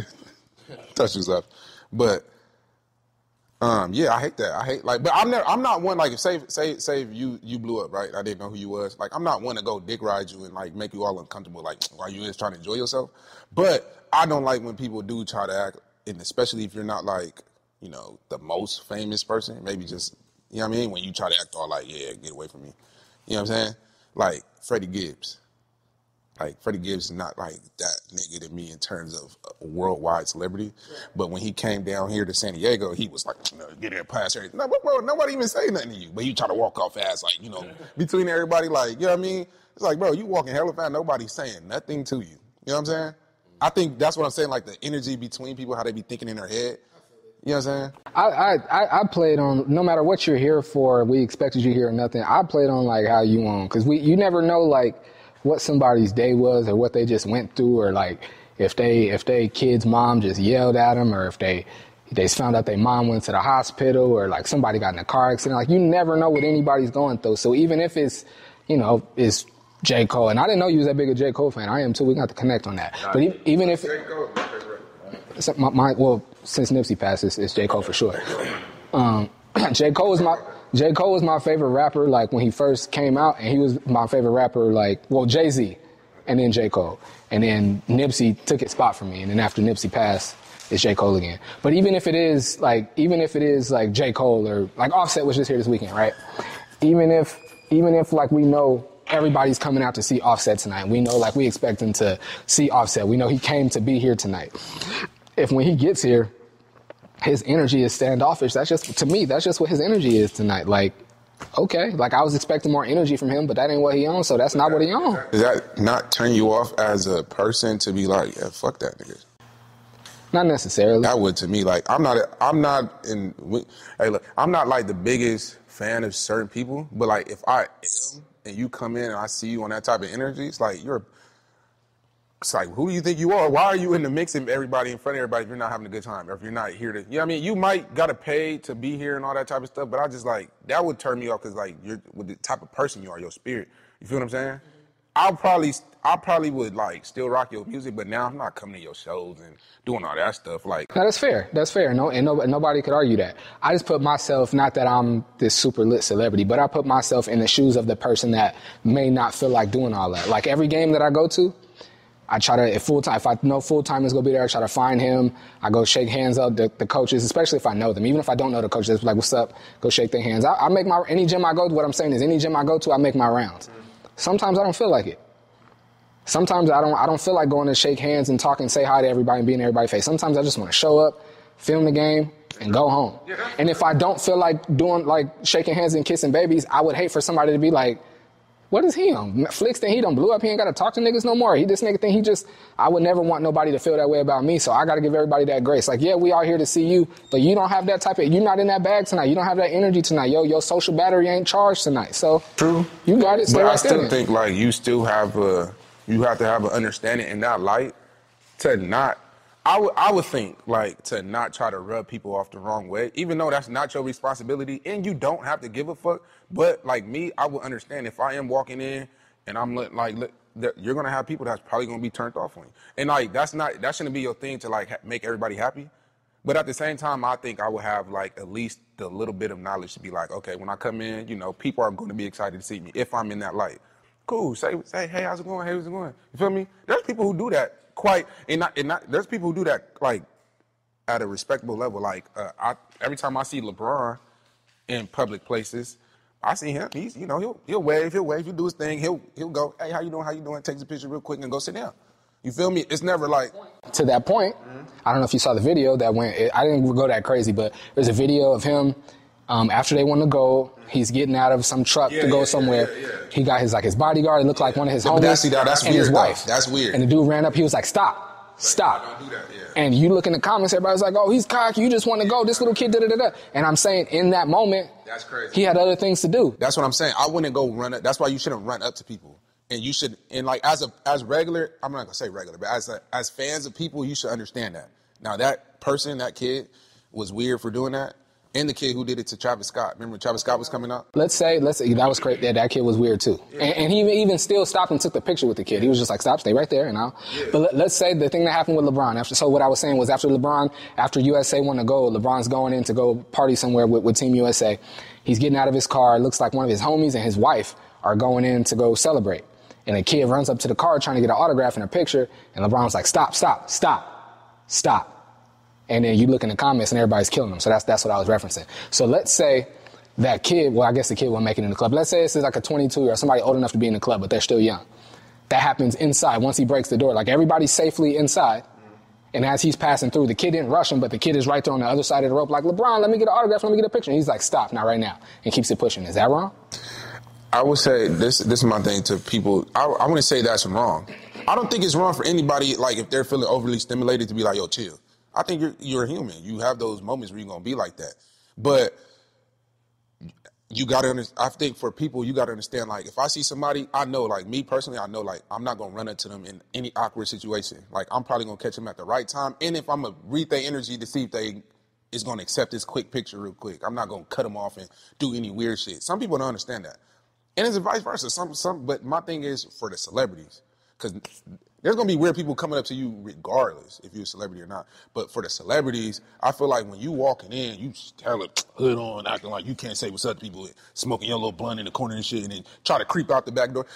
yourself. But Yeah, I hate that. I hate but I'm not one like if say if you blew up, right? I didn't know who you was. Like I'm not one to go dick ride you and like make you all uncomfortable. Like while you is trying to enjoy yourself. But I don't like when people do try to act, and especially if you're not like the most famous person. Maybe just what I mean when you try to act all like get away from me. You know what I'm saying? Like Freddie Gibbs. Like, Freddie Gibbs is not, like, that nigga to me in terms of a worldwide celebrity. Yeah. But when he came down here to San Diego, he was like, get in past everything. No, bro, nobody even say nothing to you. But you try to walk off fast, like, between everybody, like, you know what I mean? It's like, bro, you walking hella fast, nobody's saying nothing to you. You know what I'm saying? I think that's what I'm saying, like, the energy between people, how they be thinking in their head. You know what I'm saying? I played on, no matter what you're here for, we expected you here or nothing, I played on, like, how you on. Because you never know, like, what somebody's day was or what they just went through, or like if they kid's mom just yelled at them, or if they found out their mom went to the hospital, or like somebody got in a car accident. Like you never know what anybody's going through. So even if it's it's J. Cole, and I didn't know you was that big a J. Cole fan. I am too. We got to connect on that. But even if since Nipsey passed, it's J. Cole for sure. J. Cole was my favorite rapper, like, when he first came out, and he was my favorite rapper, like, Jay-Z, and then J. Cole. And then Nipsey took his spot from me, and then after Nipsey passed, it's J. Cole again. But even if it is, like, J. Cole, or, like, Offset was just here this weekend, right? Even if, like, we know everybody's coming out to see Offset tonight, we know, like, we expect them to see Offset, we know he came to be here tonight. If when he gets here, his energy is standoffish, that's just what his energy is tonight. Like, okay, like I was expecting more energy from him, but that ain't what he on, so that's not what he on. Does that not turn you off as a person to be like, yeah, fuck that nigga? Not necessarily. That would to me, like, I'm not like the biggest fan of certain people, but like if I am and you come in and I see you on that type of energy, it's like it's like, who do you think you are? Why are you in the mix of everybody, in front of everybody, if you're not having a good time, or if you're not here to, what I mean? You might got to pay to be here and all that type of stuff, but I just like, that would turn me off because like, you're with the type of person you are, your spirit. You feel what I'm saying? I probably would like still rock your music, but now I'm not coming to your shows and doing all that stuff. Like, no, that's fair. That's fair. No, and nobody could argue that. I just put myself, not that I'm this super lit celebrity, but I put myself in the shoes of the person that may not feel like doing all that. Like every game that I go to, I try to, if I know full-time is going to be there, I try to find him. I go shake hands up the coaches, especially if I know them. Even if I don't know the coaches, like, what's up? Go shake their hands. I make any gym I go to, what I'm saying is any gym I go to, I make my rounds. Sometimes I don't feel like it. Sometimes I don't feel like going to shake hands and talk and say hi to everybody and be in everybody's face. Sometimes I just want to show up, film the game, and go home. And if I don't feel like doing, like, shaking hands and kissing babies, I would hate for somebody to be like, what is he on? Flicks think he done blew up. He ain't got to talk to niggas no more. This nigga think I would never want nobody to feel that way about me. So I got to give everybody that grace. Like, yeah, we are here to see you, but you don't have that you're not in that bag tonight. You don't have that energy tonight. Your social battery ain't charged tonight. So true. You got it. But I still think like you have to have an understanding in that light to not, I would think like to not try to rub people off the wrong way, even though that's not your responsibility and you don't have to give a fuck. But like me, I would understand if I am walking in and I'm you're gonna have people that's probably gonna be turned off on you, and like that shouldn't be your thing to like make everybody happy. But at the same time, I think I would have like at least the little bit of knowledge to be like, okay, when I come in, people are going to be excited to see me if I'm in that light. Cool, say, hey, how's it going? Hey, how's it going? You feel me? There's people who do that there's people who do that like at a respectable level. Like every time I see LeBron in public places, I see him. He's he'll wave, he'll do his thing. He'll go, hey, how you doing? Takes a picture real quick and go sit down. You feel me? It's never like to that point. I don't know if you saw the video that went. I didn't go that crazy, but there's a video of him after they won the goal. He's getting out of some truck to go somewhere. He got his bodyguard. It looked like one of his homies that's and weird, his wife. That's weird. And the dude ran up. He was like, stop. Don't do that, yeah. And you look in the comments, everybody's like, oh, he's cocky. You just want to go. This little kid, da-da-da-da. And I'm saying in that moment, that's crazy. He had other things to do. That's what I'm saying. I wouldn't go run up. That's why you shouldn't run up to people. And you should, and like as regular, I'm not gonna say regular, but as fans of people, you should understand that. Now that person, that kid, was weird for doing that, And the kid who did it to Travis Scott. Remember when Travis Scott was coming out? Let's say that was crazy. That kid was weird too. And he even still stopped and took the picture with the kid. He was just like, stop, stay right there. But let's say the thing that happened with LeBron. So what I was saying was after USA won the gold, LeBron's going in to go party somewhere with Team USA. He's getting out of his car. It looks like one of his homies and his wife are going in to go celebrate. And a kid runs up to the car trying to get an autograph and a picture. And LeBron's like, stop. And then you look in the comments and everybody's killing him. So that's what I was referencing. So let's say that kid, well, I guess the kid won't make it in the club. Let's say this is like a 22 or somebody old enough to be in the club, but they're still young. That happens inside once he breaks the door. Like everybody's safely inside. And as he's passing through, the kid didn't rush him, but the kid is right there on the other side of the rope like, LeBron, let me get an autograph, let me get a picture. And he's like, stop, not right now. And keeps it pushing. Is that wrong? I would say this is my thing to people. I wouldn't say that's wrong. I don't think it's wrong for anybody, like if they're feeling overly stimulated, to be like, yo, chill. I think you're a human. You have those moments where you're going to be like that. But you got to I think for people, you got to understand, like, if I see somebody, I know, like, me personally, I know, like, I'm not going to run into them in any awkward situation. Like, I'm probably going to catch them at the right time. And if I'm going to read their energy to see if they is going to accept this quick picture real quick. I'm not going to cut them off and do any weird shit. Some people don't understand that. And it's vice versa. But my thing is for the celebrities, because there's going to be weird people coming up to you regardless if you're a celebrity or not. But for the celebrities, I feel like when you walking in, you tell it, hood on, acting like you can't say what's up to people, smoking your little blunt in the corner and shit, and then try to creep out the back door.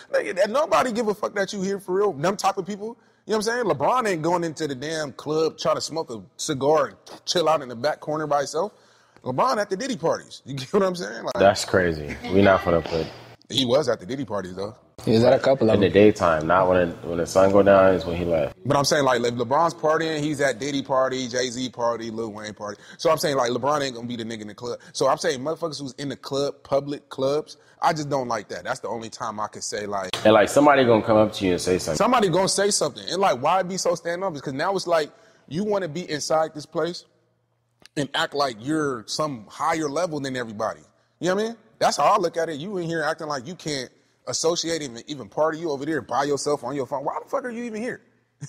Nobody give a fuck that you here for real. Them type of people. You know what I'm saying? LeBron ain't going into the damn club trying to smoke a cigar and chill out in the back corner by himself. LeBron at the Diddy parties. You get what I'm saying? Like, that's crazy. We not gonna put. He was at the Diddy parties though. He was at a couple of them. In the daytime, not when the sun go down is when he left. But I'm saying, like, if LeBron's partying, he's at Diddy party, Jay-Z party, Lil Wayne party. So I'm saying, like, LeBron ain't gonna be the nigga in the club. So I'm saying motherfuckers who's in the club, public clubs, I just don't like that. That's the only time I could say, like... And, like, somebody gonna come up to you and say something. Somebody gonna say something. And, like, why be so standoff? Because now it's like, you want to be inside this place and act like you're some higher level than everybody. You know what I mean? That's how I look at it. You in here acting like you can't associate even party. You over there by yourself on your phone. Why the fuck are you even here?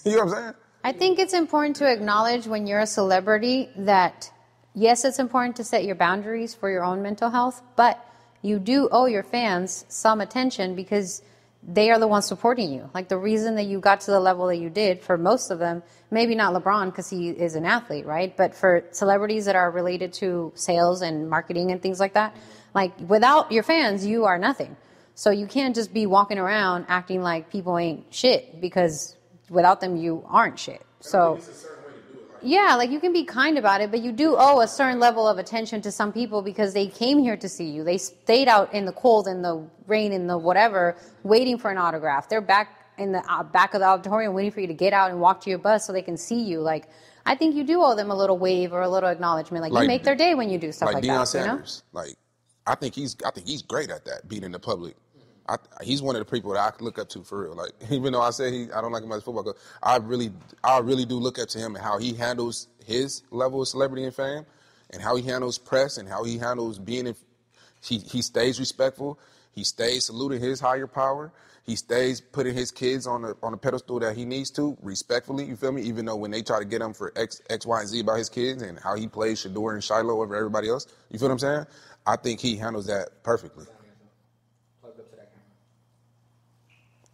You know what I'm saying? I think it's important to acknowledge when you're a celebrity that, yes, it's important to set your boundaries for your own mental health, but you do owe your fans some attention because they are the ones supporting you. Like the reason that you got to the level that you did, for most of them, maybe not LeBron because he is an athlete, right? But for celebrities that are related to sales and marketing and things like that, like without your fans, you are nothing. So you can't just be walking around acting like people ain't shit because without them, you aren't shit. So, yeah, like you can be kind about it, but you do owe a certain level of attention to some people because they came here to see you. They stayed out in the cold, in the rain, in the whatever, waiting for an autograph. They're back in the back of the auditorium waiting for you to get out and walk to your bus so they can see you. Like, I think you do owe them a little wave or a little acknowledgement. Like you make their day when you do stuff like Deion that. Sanders. You know? Like, I think he's great at that, being in the public. He's one of the people that I look up to for real. Like, even though I say I don't like him as a football coach, I really do look up to him and how he handles his level of celebrity and fame, and how he handles press, and how he handles being in. He stays respectful. He stays saluting his higher power. He stays putting his kids on a pedestal that he needs to, respectfully. You feel me? Even though when they try to get him for X, Y, and Z about his kids and how he plays Shador and Shiloh over everybody else. You feel what I'm saying? I think he handles that perfectly.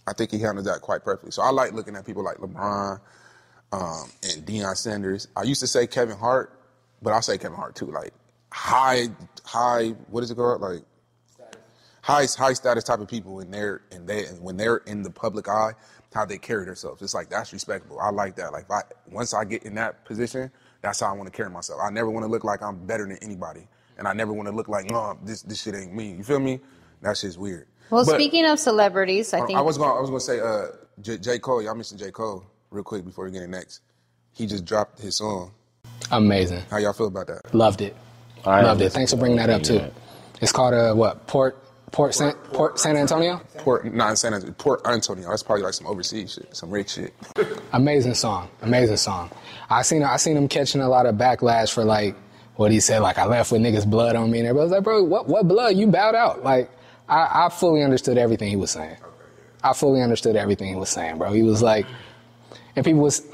I think he handles that quite perfectly. So I like looking at people like LeBron and Deion Sanders. I used to say Kevin Hart, but I say Kevin Hart too. Like high, what is it called? Like high status type of people when they're in the public eye, how they carry themselves. It's like that's respectable. I like that. Like once I get in that position, that's how I want to carry myself. I never want to look like I'm better than anybody, and I never want to look like no, this shit ain't me. You feel me? That shit's weird. Well, speaking of celebrities, I think... I was gonna say, J. Cole, y'all mentioned J. Cole real quick before we get in next. He just dropped his song. Amazing. How y'all feel about that? Loved it. Loved it. Thanks for bringing that up, too. It's called, Port San Antonio? Port Antonio. That's probably like some overseas shit, some rich shit. Amazing song. I seen him catching a lot of backlash for, like, what he said, like, I left with niggas' blood on me. And everybody was like, bro, what blood? You bowed out. Like... I fully understood everything he was saying. Bro. He was like, and people was...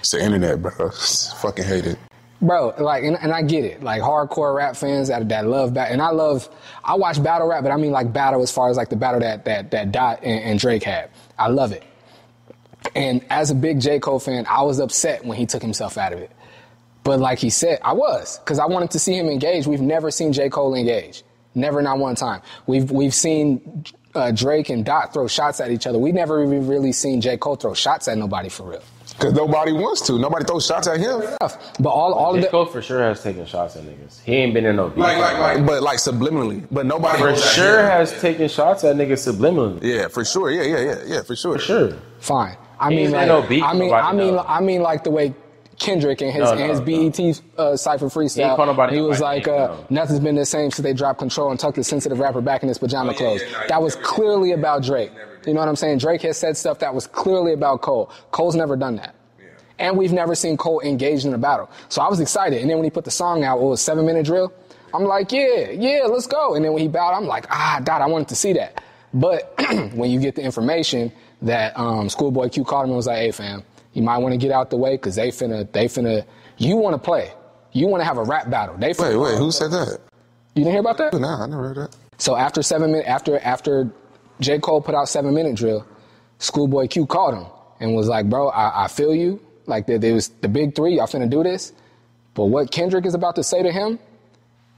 It's the internet, bro. Fucking hate it. Bro, like, and I get it. Like, hardcore rap fans that love battle. And I watch battle rap, but I mean, like, battle as far as, like, the battle that Dot and Drake had. I love it. And as a big J. Cole fan, I was upset when he took himself out of it. But like he said, I was, because I wanted to see him engage. We've never seen J. Cole engage. Never, not one time. We've seen Drake and Dot throw shots at each other. We never even really seen J. Cole throw shots at nobody for real. Because nobody wants to. Nobody throws shots at him. But all of J. the... Cole for sure has taken shots at niggas. He ain't been in no beef. But like subliminally. But nobody for sure has taken shots at niggas subliminally. Yeah, for sure. Yeah, for sure. For sure. Fine. I mean, like, no beef, I mean, like the way Kendrick and his BET Cypher freestyle, he was like, nothing's been the same since they dropped Control and tucked the sensitive rapper back in his pajama clothes. That was clearly about Drake. You know what I'm saying? Drake has said stuff that was clearly about Cole. Cole's never done that. And we've never seen Cole engaged in a battle. So I was excited. And then when he put the song out, what was 7-minute drill? I'm like, yeah, let's go. And then when he bowed, I'm like, Dot, I wanted to see that. But when you get the information that Schoolboy Q called him and was like, hey, fam, you might want to get out the way because they finna, you want to play. You want to have a rap battle. Wait, who said that? You didn't hear about that? Nah, I never heard that. So after after J. Cole put out 7-minute drill, Schoolboy Q called him and was like, bro, I feel you. Like, there was the big three, y'all finna do this. But what Kendrick is about to say to him,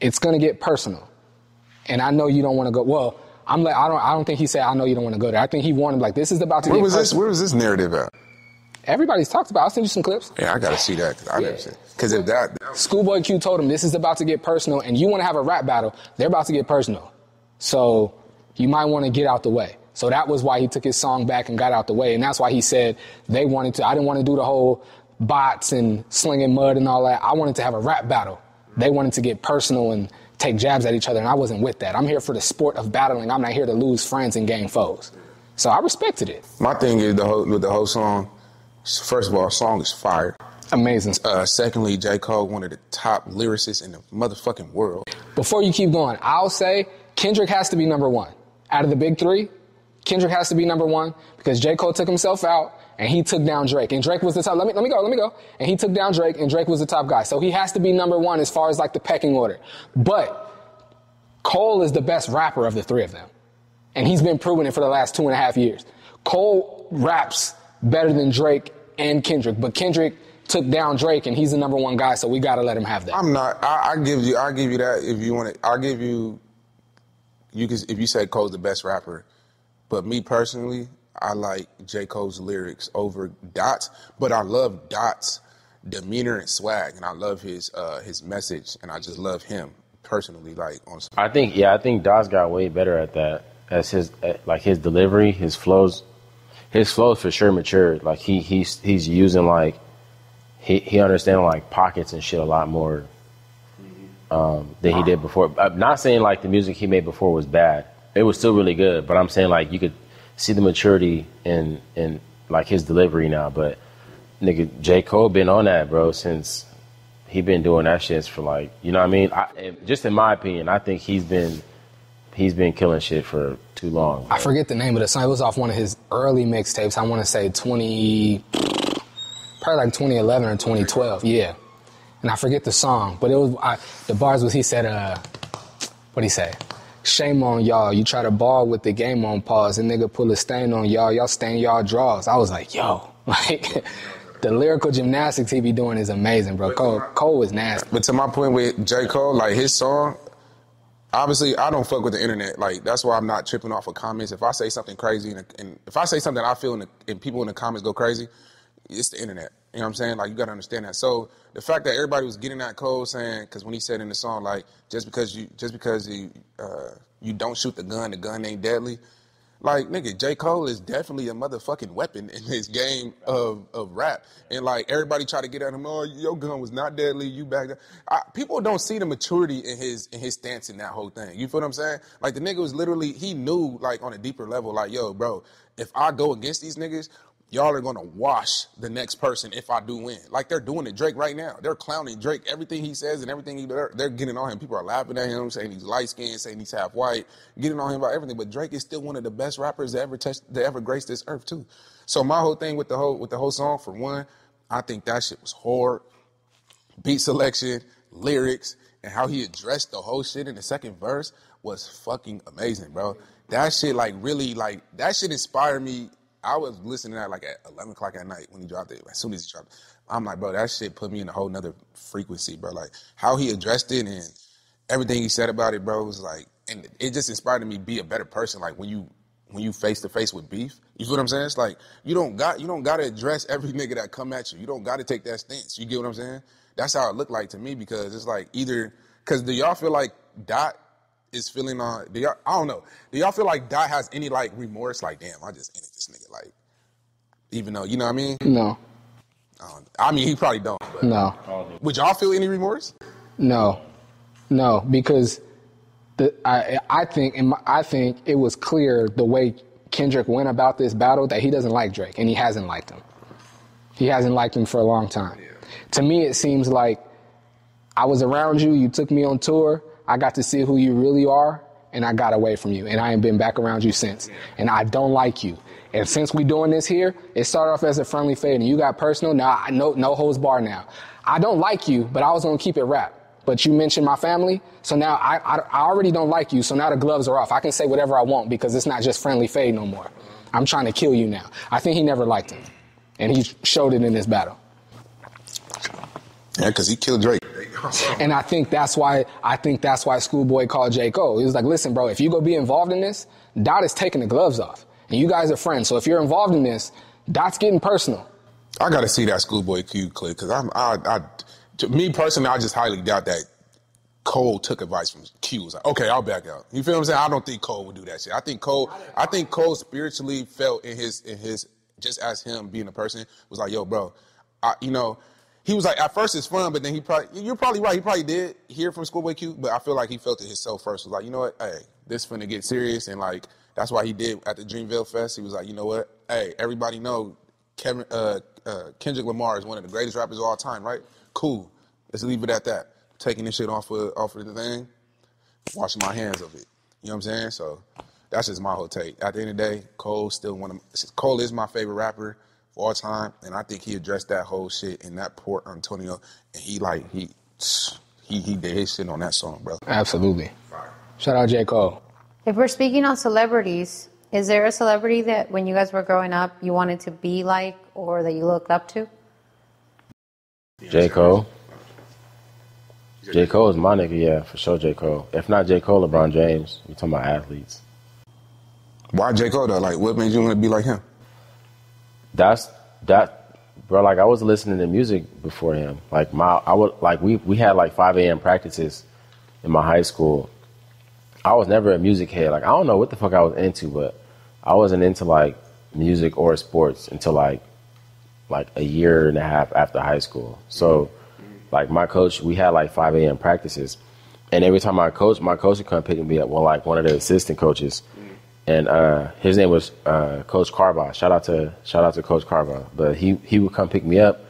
it's gonna get personal. And I know you don't want to go. Well, I don't think he said, I know you don't want to go there. I think he warned him, like, this is about to get personal. Where was this narrative at? Everybody's talked about it. I'll send you some clips. Yeah, I gotta see that, because I never seen it. Because if that... Schoolboy Q told him, this is about to get personal, and you want to have a rap battle, they're about to get personal. So you might want to get out the way. So that was why he took his song back and got out the way. And that's why he said I didn't want to do the whole bots and slinging mud and all that. I wanted to have a rap battle. They wanted to get personal and take jabs at each other, and I wasn't with that. I'm here for the sport of battling. I'm not here to lose friends and gain foes. So I respected it. My thing is with the whole song, first of all, the song is fire. Amazing. Secondly, J. Cole, one of the top lyricists in the motherfucking world. Before you keep going, I'll say Kendrick has to be number one. Out of the big three, Kendrick has to be number one because J. Cole took himself out and he took down Drake. And Drake was the top. Let me go. And he took down Drake and Drake was the top guy. So he has to be number one as far as like the pecking order. But Cole is the best rapper of the three of them. And he's been proving it for the last 2.5 years. Cole raps better than Drake and Kendrick. But Kendrick took down Drake and he's the number one guy. So we got to let him have that. I'll give you that if you want it. I'll give you, if you say Cole's the best rapper. But me personally, I like J. Cole's lyrics over Dot's, but I love Dot's demeanor and swag, and I love his message, and I just love him personally. I think Dot's got way better at that. As his delivery, his flows for sure matured. Like he's using like he understands like pockets and shit a lot more than he did before. I'm not saying like the music he made before was bad. It was still really good, but I'm saying like you could see the maturity in like his delivery now. But nigga, J. Cole been on that, bro, since he been doing that shit for like, you know what I mean? Just in my opinion, I think he's been killing shit for too long. Bro. I forget the name of the song. It was off one of his early mixtapes. I want to say probably like 2011 or 2012. Yeah, and I forget the song, but it was the bars was he said, what'd he say? Shame on y'all. You try to ball with the game on pause. And nigga pull a stain on y'all. Y'all stain y'all draws. I was like, yo, like the lyrical gymnastics he be doing is amazing, bro. Cole is nasty. But to my point with J. Cole, like his song, obviously I don't fuck with the internet. Like that's why I'm not tripping off of comments. If I say something crazy and if I say something I feel and people in the comments go crazy, it's the internet. You know what I'm saying? Like, you got to understand that. So the fact that everybody was getting at Cole saying, because when he said in the song, like, just because you don't shoot the gun ain't deadly. Like, nigga, J. Cole is definitely a motherfucking weapon in his game of rap. And, like, everybody try to get at him, oh, your gun was not deadly, you back there. People don't see the maturity in his stance in that whole thing. You feel what I'm saying? Like, the nigga was literally, he knew, like, on a deeper level, like, yo, bro, if I go against these niggas, y'all are going to wash the next person if I do win. Like they're doing it Drake right now. They're clowning Drake. Everything he says and everything they're getting on him. People are laughing at him, saying he's light-skinned, saying he's half white, getting on him about everything. But Drake is still one of the best rappers that ever graced this earth too. So my whole thing with the whole song, for one, I think that shit was hard. beat selection, lyrics, and how he addressed the whole shit in the second verse was fucking amazing, bro. That shit, like, really, like, that shit inspired me. I was listening to that, like, at 11 o'clock at night when he dropped it. As soon as he dropped it, I'm like, bro, that shit put me in a whole nother frequency, bro. Like, how he addressed it and everything he said about it, bro, was like, and it just inspired me to be a better person. Like, when you face to face with beef, you feel what I'm saying? It's like, you don't got to address every nigga that come at you. You don't got to take that stance. You get what I'm saying? That's how it looked like to me, because it's like because do y'all feel like Dot is feeling I don't know. Do y'all feel like Dot has any, like, remorse? Like, damn, I just ended this nigga, like, even though, you know what I mean? No. I mean, he probably don't. But No. Would y'all feel any remorse? No, because I think it was clear the way Kendrick went about this battle that he doesn't like Drake, and he hasn't liked him. He hasn't liked him for a long time. Yeah. To me, it seems like I was around you, you took me on tour, I got to see who you really are, and I got away from you, and I ain't been back around you since. And I don't like you. And since we doing this here, it started off as a friendly fade, and you got personal. Now, no holds bar now. I don't like you, but I was going to keep it rap. But you mentioned my family, so now I already don't like you, so now the gloves are off. I can say whatever I want because it's not just friendly fade no more. I'm trying to kill you now. I think he never liked him, and he showed it in this battle. Yeah, because he killed Drake. And I think that's why Schoolboy called J. Cole. He was like, listen, bro, if you go be involved in this, Dot is taking the gloves off. And you guys are friends. So if you're involved in this, Dot's getting personal. I got to see that Schoolboy Q clip, because to me personally, I just highly doubt that Cole took advice from Q. Was like, okay, I'll back out. You feel what I'm saying? I don't think Cole would do that shit. I think Cole spiritually felt in his just as him being a person, was like, yo, bro, he was like, at first it's fun, but then you're probably right. He probably did hear from Schoolboy Q, but I feel like he felt it himself first. Was like, you know what? Hey, this finna get serious. And, like, that's why he did at the Dreamville Fest. He was like, you know what? Hey, everybody know Kendrick Lamar is one of the greatest rappers of all time, right? Cool. Let's leave it at that. Taking this shit off of the thing, washing my hands of it. You know what I'm saying? So that's just my whole take. At the end of the day, Cole is my favorite rapper of all time, and I think he addressed that whole shit in that Port Antonio, and he did his shit on that song, bro. Absolutely. Fire. Shout out J. Cole. If we're speaking on celebrities, is there a celebrity that when you guys were growing up you wanted to be like or that you looked up to? J. Cole. J. Cole is my nigga, yeah, for sure J. Cole. If not J. Cole, LeBron James. We're talking about athletes. Why J. Cole, though? Like, what made you want to be like him? Bro, like, I was listening to music before him. Like, we had, like, 5 a.m. practices in my high school. I was never a music head. Like, I don't know what the fuck I was into, but I wasn't into, like, music or sports until, like a year and a half after high school. So, like, my coach, we had, like, 5 a.m. practices. And every time my coach would come pick me up, well, like, one of the assistant coaches. And his name was Coach Carva. Shout out to Coach Carva. But he would come pick me up,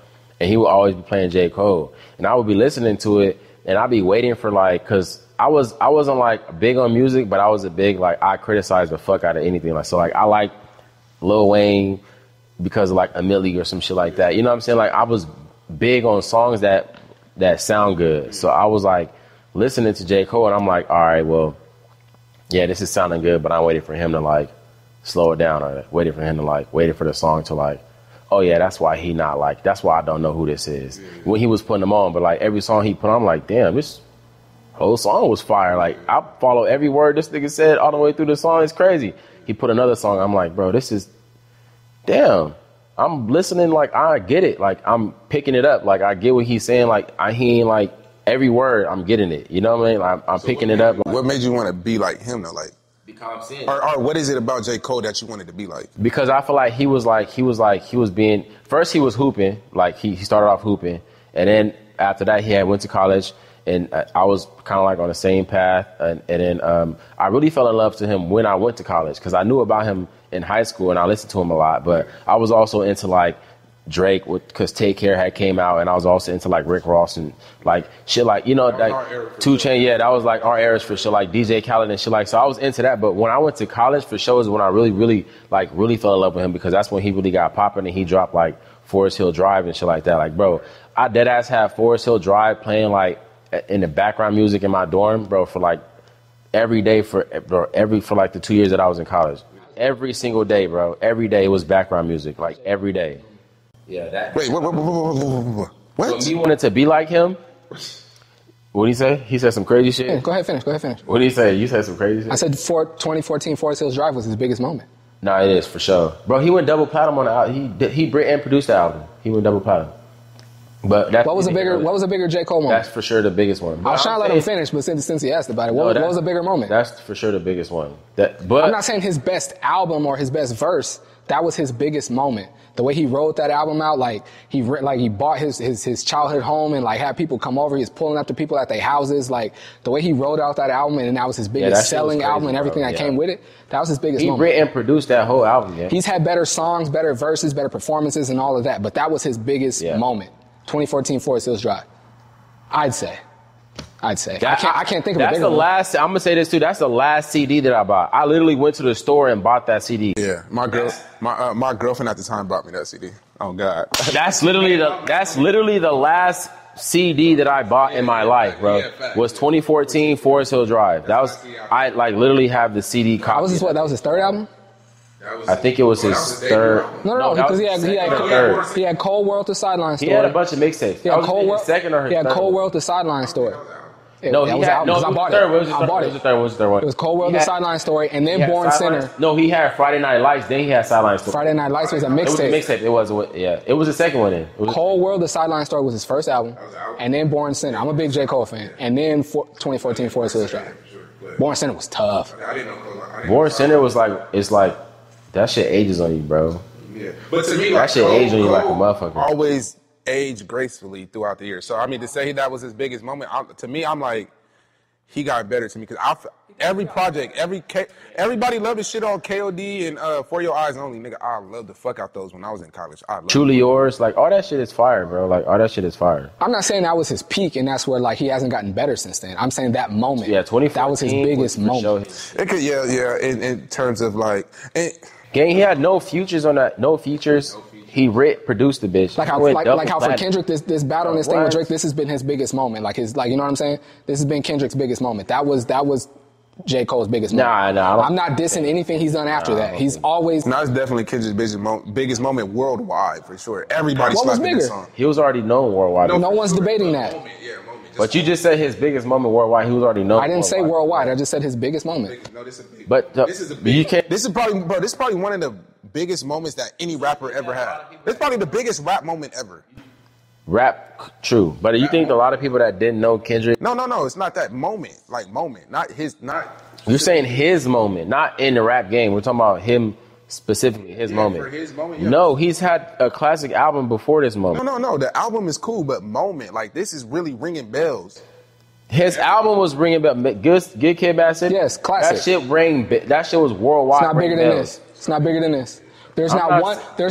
and he would always be playing J. Cole. And I would be listening to it, and I'd be waiting for, like, because I wasn't, like, big on music, but I was a big, like, I criticized the fuck out of anything. Like, so, like, I like Lil Wayne because of, like, a Millie or some shit like that. You know what I'm saying? Like, I was big on songs that sound good. So I was, like, listening to J. Cole, and I'm like, all right, well, yeah, this is sounding good, but I'm waiting for him to, like, slow it down, or waiting for the song to, like, oh, yeah, that's why I don't know who this is. When he was putting them on, but, like, every song he put on, I'm like, damn, this whole song was fire. Like, I follow every word this nigga said all the way through the song. It's crazy. He put another song, I'm like, bro, this is, damn. I'm listening, like, I get it. Like, I'm picking it up. Like, I get what he's saying. Like, he ain't, like, every word, I'm getting it. You know what I mean? Like, I'm picking it up. What made you want to be like him, though? Like, because I'm seeing or what is it about J. Cole that you wanted to be like? Because I feel like he was first he was hooping. Like, he started off hooping. And then after that, he had went to college. And I was kind of like on the same path. And then I really fell in love to him when I went to college, because I knew about him in high school and I listened to him a lot. But I was also into, like, Drake, because Take Care had came out, and I was also into, like, Rick Ross and, like, shit, like, you know, like 2 Chainz, yeah, that was, like, our eras for sure, like DJ Khaled and shit, like, so I was into that. But when I went to college, for sure, is when I really fell in love with him, because that's when he really got popping, and he dropped, like, Forest Hill Drive and shit like that. Like, bro, I dead ass had Forest Hill Drive playing like in the background music in my dorm, bro, for like every day for like the 2 years that I was in college. Every single day, bro. Every day it was background music, like every day. Yeah, that. Wait, what? So me wanted to be like him. What did he say? He said some crazy shit. Yeah, go ahead, finish. What did he say? You said some crazy shit. I said 2014 Forest Hills Drive was his biggest moment. Nah, it is for sure, bro. He went double platinum on the album. He wrote and produced the album. He went double platinum. But that's what was a bigger J. Cole moment? That's for sure the biggest one. I was trying to let him finish, but since he asked about it, what was a bigger moment? That's for sure the biggest one. But I'm not saying his best album or his best verse. That was his biggest moment. The way he wrote that album out, like he bought his childhood home and like had people come over. He was pulling up to people at their houses. Like the way he wrote out that album, and that was his biggest selling album and everything that came with it. That was his biggest moment. He wrote and produced that whole album. Yeah. He's had better songs, better verses, better performances, and all of that. But that was his biggest moment. 2014 Forest Hills Drive. I'd say. I can't think of a bigger one. I'm gonna say this too. That's the last CD that I bought. I literally went to the store and bought that CD. Yeah, my girlfriend at the time bought me that CD. Oh God. That's literally the last CD that I bought in my life, bro. Was 2014 Forest Hill Drive. I literally have the CD copy. That was his third album? I think it was his third. No, because he had Cold World to Sideline Story. He had a bunch of mixtapes. He had Cold World to Sideline Story. No, he had. No, I bought it. What was the third one? It was Cold World, the Sideline Story, and then Born Sinner. No, he had Friday Night Lights. Then he had Sideline Story. Friday Night Lights was a mixtape. It was a mixtape. It was the second one. Then Cold World, the Sideline Story was his first album, and then Born Sinner. I'm a big J. Cole fan, and then 2014 Forest Hills Drive. Born Sinner was tough. Born Sinner was like that shit ages on you, bro. Yeah, but to me, that shit ages on you like a motherfucker. Always age gracefully throughout the year. So I mean, to say that was his biggest moment, to me, I'm like. He got better to me because every project, everybody loved the shit on KOD and For Your Eyes Only, nigga. I loved the fuck out those when I was in college. Truly Yours, like all that shit is fire, bro. Like all that shit is fire. I'm not saying that was his peak and that's where like he hasn't gotten better since then. I'm saying that moment. Yeah, 2014. That was his biggest moment. It could, in terms of like, gang, he had no features on that. No features. He produced the bitch. Like how for Kendrick, this battle and this thing with Drake, this has been his biggest moment. Like you know what I'm saying? This has been Kendrick's biggest moment. That was J. Cole's biggest moment. Nah. I'm not dissing anything he's done after that. He's always. No, it's definitely Kendrick's biggest moment worldwide for sure. Everybody slapping this song. He was already known worldwide. No one's debating that. But you just said his biggest moment worldwide. He was already known. I didn't say worldwide. I just said his biggest moment. No, this is big. But this is probably one of the biggest moments that any rapper ever had. It's probably the biggest rap moment ever. Rap, true. But you think a lot of people that didn't know Kendrick? No. It's not that moment. Like moment, not. You're saying his moment, not in the rap game. We're talking about him specifically, his moment. For his moment, yeah. No, he's had a classic album before this moment. No. The album is cool, but moment, like this is really ringing bells. His album was ringing bells. Good Kid, Mad City. Yes, classic. That shit was worldwide. It's not bigger than this. It's not bigger than this. There's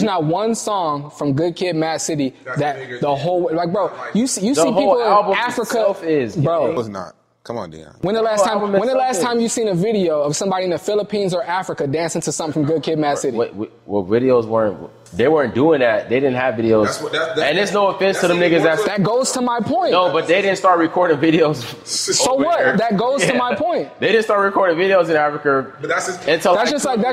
not one song from Good Kid, Mad City that the whole like, bro. You see people in Africa bro. It was not. Come on, Dion. When the last time you seen a video of somebody in the Philippines or Africa dancing to something from Good Kid, Mad City? Well, videos weren't doing that. They didn't have videos. And there's no offense to them niggas. That goes to my point. No, but they didn't start recording videos. So what? There. That goes to my point. They didn't start recording videos in Africa until that's just like I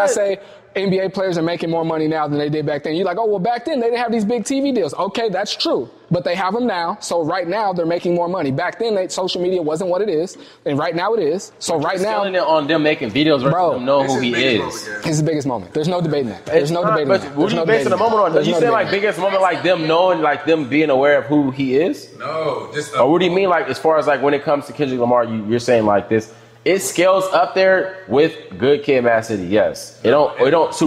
say NBA players are making more money now than they did back then. You're like, oh, well, back then they didn't have these big TV deals. Okay, that's true. But they have them now. So right now they're making more money. Back then, social media wasn't what it is. And right now it is. So right now. Selling it on them making videos versus them know who he is. It's his biggest moment. There's no debating that. There's no debating that. What are you basing the moment on? You saying like biggest moment like them knowing, like them being aware of who he is? No. Or what do you mean like as far as like when it comes to Kendrick Lamar, you're saying like this? It scales up there with Good Kid, Mad City. Yes, it don't.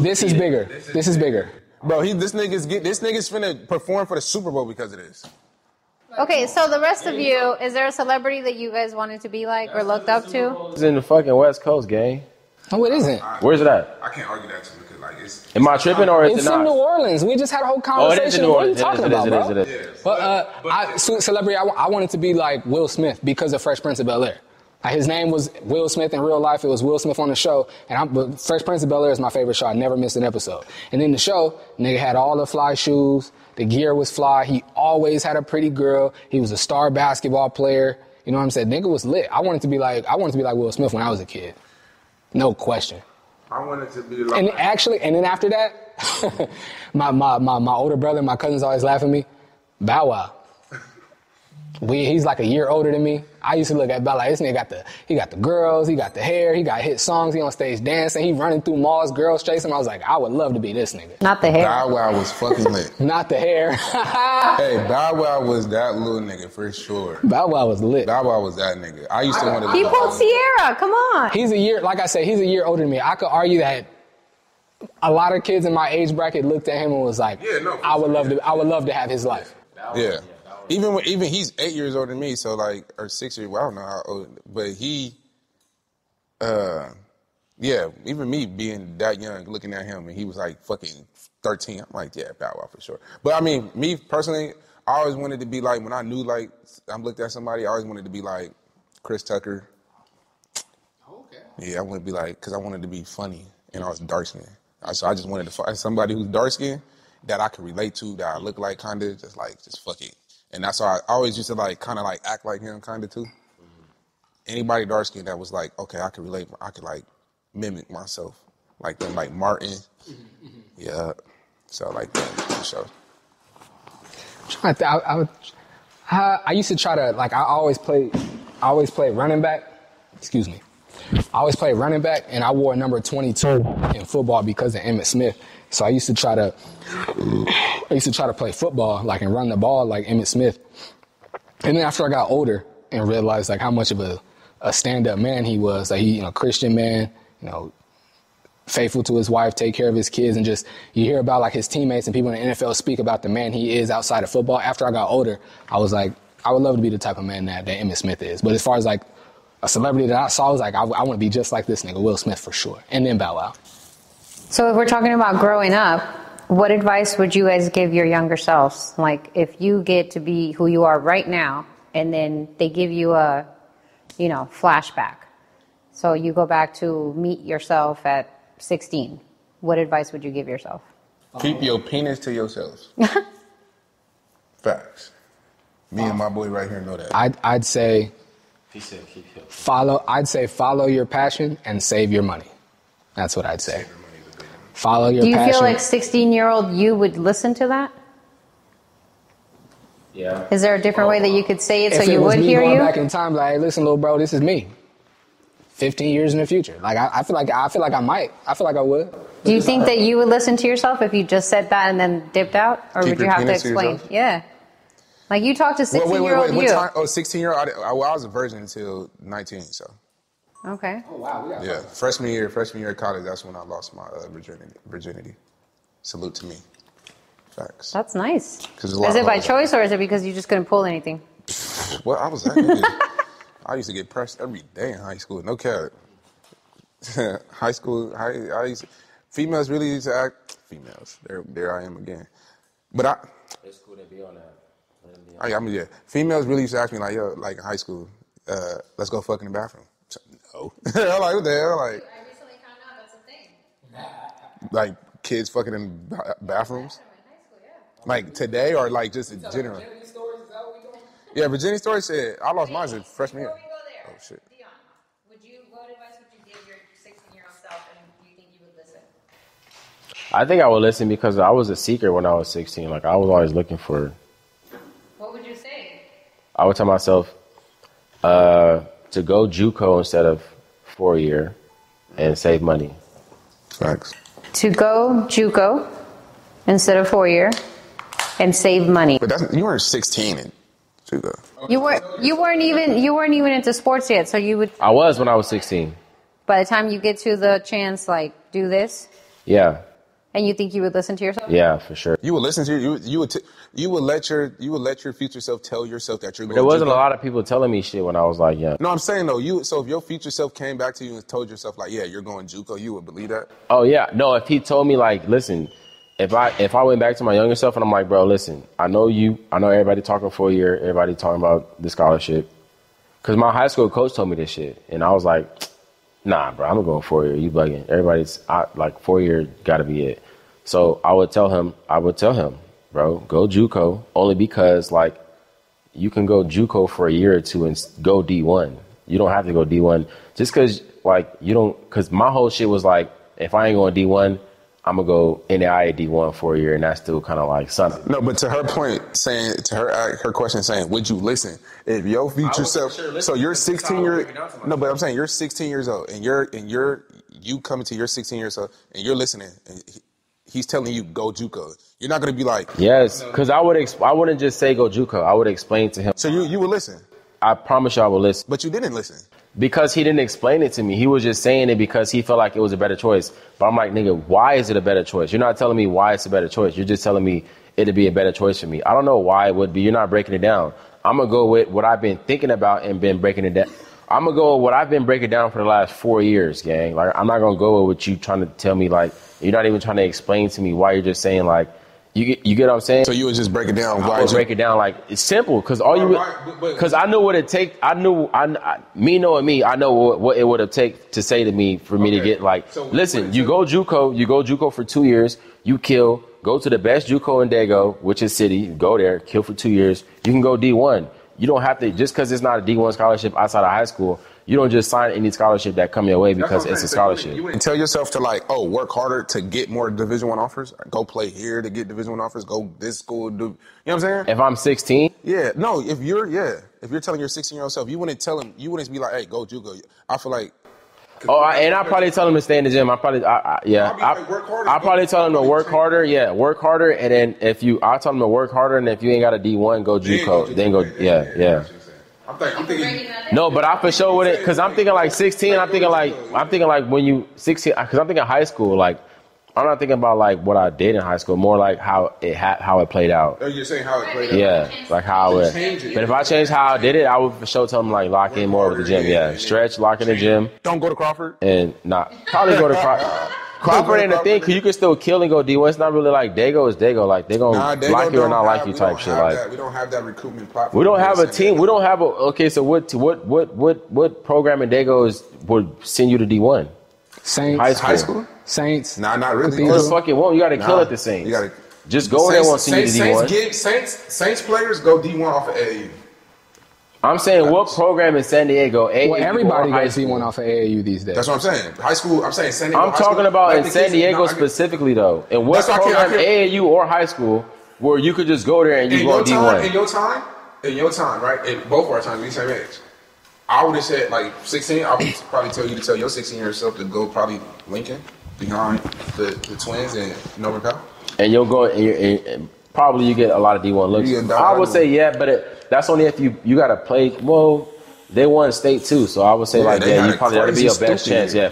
This is bigger. This is bigger, bro. This nigga's finna perform for the Super Bowl because of this. Okay, so the rest of you, is there a celebrity that you guys wanted to be like or looked up to? It's in the fucking West Coast, gang. No, it isn't. Where's it at? I can't argue that too because like it's. Am I tripping or is it not? It's in New Orleans. We just had a whole conversation. What are you talking about, bro? It is. But celebrity, I wanted to be like Will Smith because of Fresh Prince of Bel-Air. His name was Will Smith in real life. It was Will Smith on the show. And Fresh Prince of Bel-Air is my favorite show. I never missed an episode. And in the show, nigga had all the fly shoes. The gear was fly. He always had a pretty girl. He was a star basketball player. You know what I'm saying? Nigga was lit. I wanted to be like Will Smith when I was a kid. No question. I wanted to be like. And then after that, my older brother, my cousins always laugh at me. Bow Wow. He's like a year older than me. I used to look at Bow like this nigga he got the girls, he got the hair, he got hit songs, he on stage dancing, he running through malls, girls chasing him. I was like, I would love to be this nigga. Not the hair. Bow Wow was fucking lit. Not the hair. Hey, Bow Wow was that little nigga for sure. Bow Wow was lit. Bow Wow was that nigga. I used to want to. He pulled Sierra. Come on. He's a year older than me. I could argue that a lot of kids in my age bracket looked at him and was like, I would love to have his life. Yeah. Even he's 8 years older than me, so like, or 6 years, well, I don't know how old, but he, even me being that young, looking at him, and he was like fucking 13, I'm like, yeah, Bow Wow for sure. But I mean, me personally, I always wanted to be like, when I knew like, I looked at somebody, I always wanted to be like Chris Tucker. Okay. Yeah, I wanted to be like, because I wanted to be funny, and I was dark skinned. So I just wanted to find somebody who's dark skinned that I could relate to, that I look like kind of, just fucking. And that's why I always used to like kind of like act like him kind of too. Anybody dark skinned that was like, okay, I could relate, I could like mimic myself. Like them, like Martin. Yeah. So like that for sure. I used to try to, like, I always played running back. Excuse me. I always played running back, and I wore number 22 in football because of Emmitt Smith. So I used to try to play football, like, and run the ball like Emmitt Smith. And then after I got older and realized, like, how much of a stand-up man he was, like, he, Christian man, faithful to his wife, take care of his kids, and just, you hear about, like, his teammates and people in the NFL speak about the man he is outside of football. After I got older, I was like, I would love to be the type of man that Emmitt Smith is. But as far as, like, a celebrity that I saw, I was like, I want to be just like this nigga, Will Smith, for sure. And then Bow Wow. So if we're talking about growing up, what advice would you guys give your younger selves? Like, if you get to be who you are right now, and then they give you a, flashback. So you go back to meet yourself at 16. What advice would you give yourself? Keep your penis to yourself. Facts. Me and my boy right here know that. I'd say follow your passion and save your money. That's what I'd say. Follow your passion. Do you feel like 16-year-old you would listen to that? Yeah. Is there a different way that you could say it so you would hear you? Going back in time, like, hey, listen, little bro, this is me. 15 years in the future. Like, I feel like I might. I feel like I would. Do you think that you would listen to yourself if you just said that and then dipped out? Or would you have to explain? Yeah. Like, you talk to 16-year-old you. What time? Oh, 16-year-old? I was a virgin until 19, so. Okay. Oh, wow. Yeah. Freshman year of college, that's when I lost my virginity. Salute to me. Facts. That's nice. Is it by choice, or is it because you just couldn't pull anything? Well, I was that nigga. I used to get pressed every day in high school. No cap. High school, females really used to act. Females. There I am again. But it's cool to be on that. Yeah. Females really used to ask me, like, yo, like in high school, let's go fuck in the bathroom. So, no. I'm like, what the hell? Like, I recently found out that's a thing. Like, kids fucking in bathrooms? Like, today, or like just in general? Virginity stories, is that what we doing? Yeah, virginity story said, I lost mine as freshman year. Before we go there, Oh, shit. Dion, what advice would you give your 16-year-old self, and do you think you would listen? I think I would listen because I was a seeker when I was 16. Like, I was always looking for. What would you say? I would tell myself to go JUCO instead of 4-year and save money. Facts. To go JUCO instead of 4-year and save money. But you weren't 16 in JUCO. You weren't even into sports yet, so you would. I was when I was 16. By the time you get to the chance, like, do this. Yeah. And you think you would listen to yourself? Yeah, for sure. You would listen to you would let your future self tell yourself that you're going. There wasn't a lot of people telling me shit when I was like young. No, I'm saying though, so if your future self came back to you and told yourself like, yeah, you're going JUCO, you would believe that? Oh yeah, no. If he told me like, listen, if I went back to my younger self and I'm like, bro, listen, I know everybody talking 4-year, everybody talking about the scholarship, Because my high school coach told me this shit. And I was like, nah, bro, I'm going 4 year. You bugging. Everybody's like 4 year got to be it. So I would tell him, bro, go JUCO only because like you can go JUCO for a year or two and go D1. You don't have to go D1 just because like you don't, because my whole shit was like, if I ain't going D1, I'm going to go NAIA D1 for a year, and that's still kind of like something. No, but to her point, saying, to her question saying, would you listen? If your future self, sure so you're 16 years, no, but I'm saying you're 16 years old, and you coming to your 16 years old, and you're listening, and he's telling you go JUCO. You're not going to be like, yes, because I wouldn't just say go JUCO. I would explain to him. So you would listen. I promise you I would listen. But you didn't listen. Because he didn't explain it to me. He was just saying it because he felt like it was a better choice. But I'm like, nigga, why is it a better choice? You're not telling me why it's a better choice. You're just telling me it'd be a better choice for me. I don't know why it would be. You're not breaking it down. I'm going to go with what I've been thinking about and been breaking it down. I'm going to go with what I've been breaking down for the last 4 years, gang. Like, I'm not going to go with what you trying to tell me. Like, you're not even trying to explain to me why you're just saying, like, you get what I'm saying? So you would just break it down. I would break it down like it's simple because all you because I knew what it take. I know what it would have take to say to me for me to get like. So listen, you go JUCO for 2 years. You kill. Go to the best JUCO in Dago, which is City. Go there, kill for 2 years. You can go D1. You don't have to just because it's not a D1 scholarship outside of high school. You don't just sign any scholarship that come your way because it's a scholarship. You wouldn't tell yourself to like, oh, work harder to get more Division I offers. Go play here to get Division I offers. Go this school. Do you know what I'm saying? If I'm 16, yeah, no. If you're telling your 16-year-old self, you wouldn't tell him. You wouldn't be like, hey, go JUCO. I feel like. And I probably tell him to stay in the gym. I probably tell him to work harder. Yeah, work harder. And then I tell him to work harder. And if you ain't got a D1, go JUCO. Then go. Yeah. I'm thinking. No, but I for sure with it because I'm thinking like 16. I'm thinking like when you 16 because I'm thinking high school. Like I'm not thinking about like what I did in high school. More like how it played out. Oh, you're saying how it played out. Yeah, like how it. But if I changed how I did it, I would for sure tell them like lock in more with the gym. Yeah, stretch, lock in the gym. Don't go to Crawford. And probably go to Crawford. Crawford ain't a thing because you can still kill and go D1. It's not really like Dago is Dago. Like they gonna like you or not like you type shit. Like we don't have that recruitment platform. We don't have a team. We don't have a. Okay, so what program in Dago would send you to D1? Saints. High school? Saints. Nah, not really. What the fuck it won't? You got to kill at the Saints. You got to just go there. Won't send you to D1. Saints players go D1 off of AAU. I'm saying what program in San Diego? AAU well, everybody goes D1 off of AAU these days. That's what I'm saying. High school. I'm saying San Diego. I'm talking about in San Diego specifically though. And what program AAU or high school where you could just go there and you go D1? In your time, right? In both of our times, we same age. I would have said like 16. I would probably tell you to tell your 16-year-old self to go probably Lincoln behind the Twins and Northern Cal. And you'll go and probably you get a lot of D1 looks. I would say yeah, but that's only if you got to play. Well, they won state too, so I would say you probably got to be your best chance. Yeah,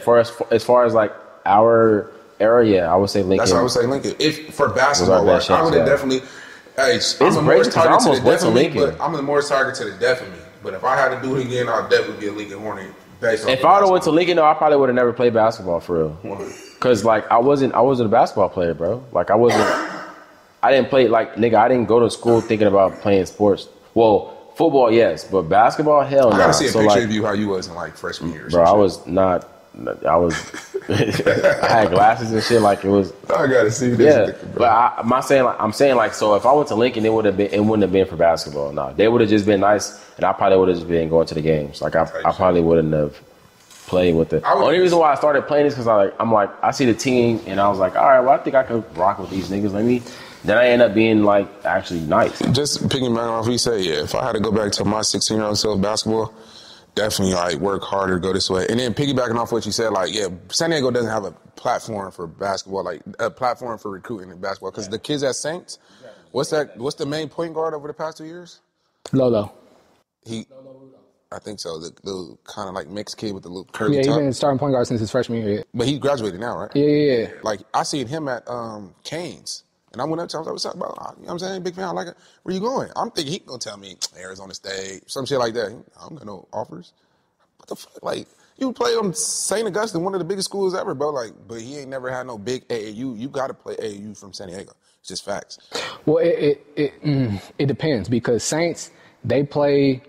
as far as like our area, I would say Lincoln. That's what I would say Lincoln. If for basketball, I would definitely. Hey, I'm the more target to the death of me, but I'm the more target to the death of me. But if I had to do it again, I'd definitely be a Lincoln Hornet. If I would have went to Lincoln, though, I probably would have never played basketball for real. Cause like I wasn't a basketball player, bro. Like I didn't play like nigga. I didn't go to school thinking about playing sports. Well, football yes, but basketball hell no. I gotta see a picture of you how you was in like freshman year. Bro, I was not. I was. I had glasses and shit. Like it was. I gotta see this. Yeah, but I'm saying like so. If I went to Lincoln, it wouldn't have been for basketball. No, they would have just been nice, and I probably would have just been going to the games. Like I probably wouldn't have played with it. Only reason why I started playing is because I see the team, and I was like, all right, well I think I could rock with these niggas. Then I end up being like actually nice. Just piggybacking off what you said, yeah. If I had to go back to my 16-year-old self basketball. Definitely, like, work harder, go this way. And then piggybacking off what you said, like, yeah, San Diego doesn't have a platform for basketball, like, a platform for recruiting in basketball. Because the kids at Saints, what's the main point guard over the past 2 years? Lolo. I think so. The little kind of, like, mixed kid with the little curly top. Yeah, he's been starting point guard since his freshman year. But he graduated now, right? Yeah. Like, I seen him at Canes. And I went up to him, I was like, what's up, bro? You know what I'm saying? Big fan, I like it. Where you going? I'm thinking he going to tell me Arizona State, some shit like that. I don't got no offers. What the fuck? Like, you play on St. Augustine, one of the biggest schools ever, bro. Like, but he ain't never had no big AAU. You got to play AAU from San Diego. It's just facts. Well, it depends because Saints, they play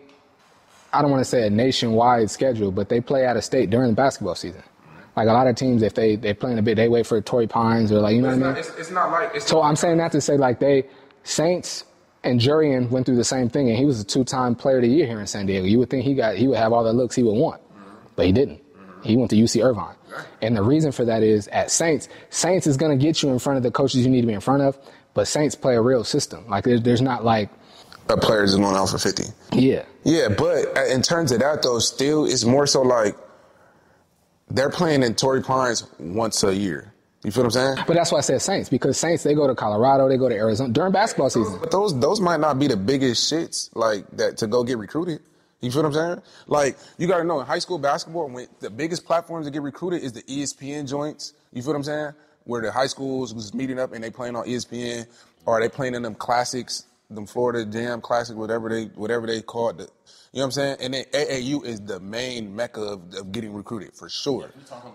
I don't want to say a nationwide schedule, but they play out of state during the basketball season. Like a lot of teams, if they playing a bit, they wait for Torrey Pines or like, you know what I mean? It's not like... So I'm saying that to say like Saints and Jurian went through the same thing, and he was a 2-time player of the year here in San Diego. You would think he would have all the looks he would want, but he didn't. He went to UC Irvine. And the reason for that is at Saints is going to get you in front of the coaches you need to be in front of, but Saints play a real system. Like there's not like a player is going out for 50. Yeah. Yeah, but in terms of that though, still it's more so like they're playing in Torrey Pines once a year. You feel what I'm saying? But that's why I said Saints, because Saints, they go to Colorado, they go to Arizona during basketball season. But those might not be the biggest shits like that to go get recruited. You feel what I'm saying? Like, you got to know, in high school basketball, when the biggest platforms to get recruited is the ESPN joints. You feel what I'm saying? Where the high schools was meeting up and they playing on ESPN, or they playing in them classics, them Florida Jam Classic, whatever they call it. You know what I'm saying? And then AAU is the main mecca of getting recruited, for sure.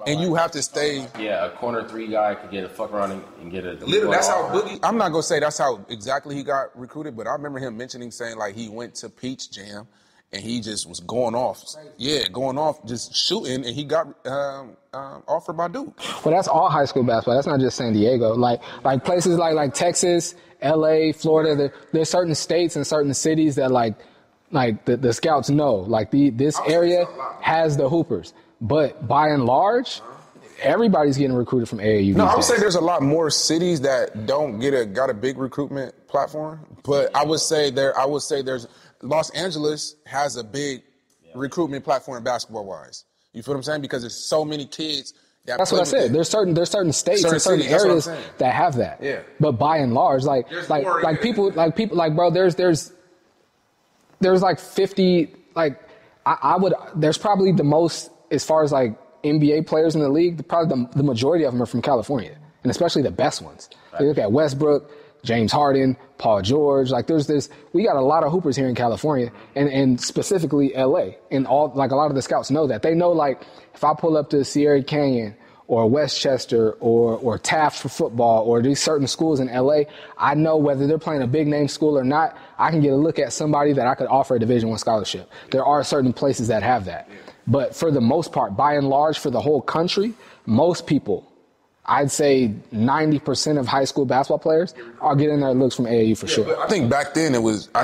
And you have to stay... Yeah, a corner 3 guy could get a fuck around and get a... Literally, that's how Boogie... I'm not going to say that's how exactly he got recruited, but I remember him mentioning, saying, like, he went to Peach Jam, and he just was going off. Yeah, going off, just shooting, and he got offered by Duke. Well, that's all high school basketball. That's not just San Diego. Like places like Texas, LA, Florida, there's certain states and certain cities that like the scouts know. Like this area has the hoopers. But by and large, everybody's getting recruited from AAU. No, I would say there's a lot more cities that don't got a big recruitment platform. But I would say there's Los Angeles has a big recruitment platform basketball-wise. You feel what I'm saying? Because there's so many kids that... That's what I said. There's certain states and certain areas that have that. Yeah. But by and large, people, bro, there's like 50, like there's probably the most, as far as like NBA players in the league, probably the majority of them are from California, and especially the best ones. Right. So you look at Westbrook, James Harden, Paul George, like we got a lot of hoopers here in California and specifically LA. And a lot of the scouts know that. They know, like, if I pull up to Sierra Canyon or Westchester or Taft for football or these certain schools in LA, I know whether they're playing a big name school or not, I can get a look at somebody that I could offer a Division I scholarship. There are certain places that have that. But for the most part, by and large, for the whole country, most people, I'd say 90% of high school basketball players are getting their looks from AAU for sure. But I think back then it was. Think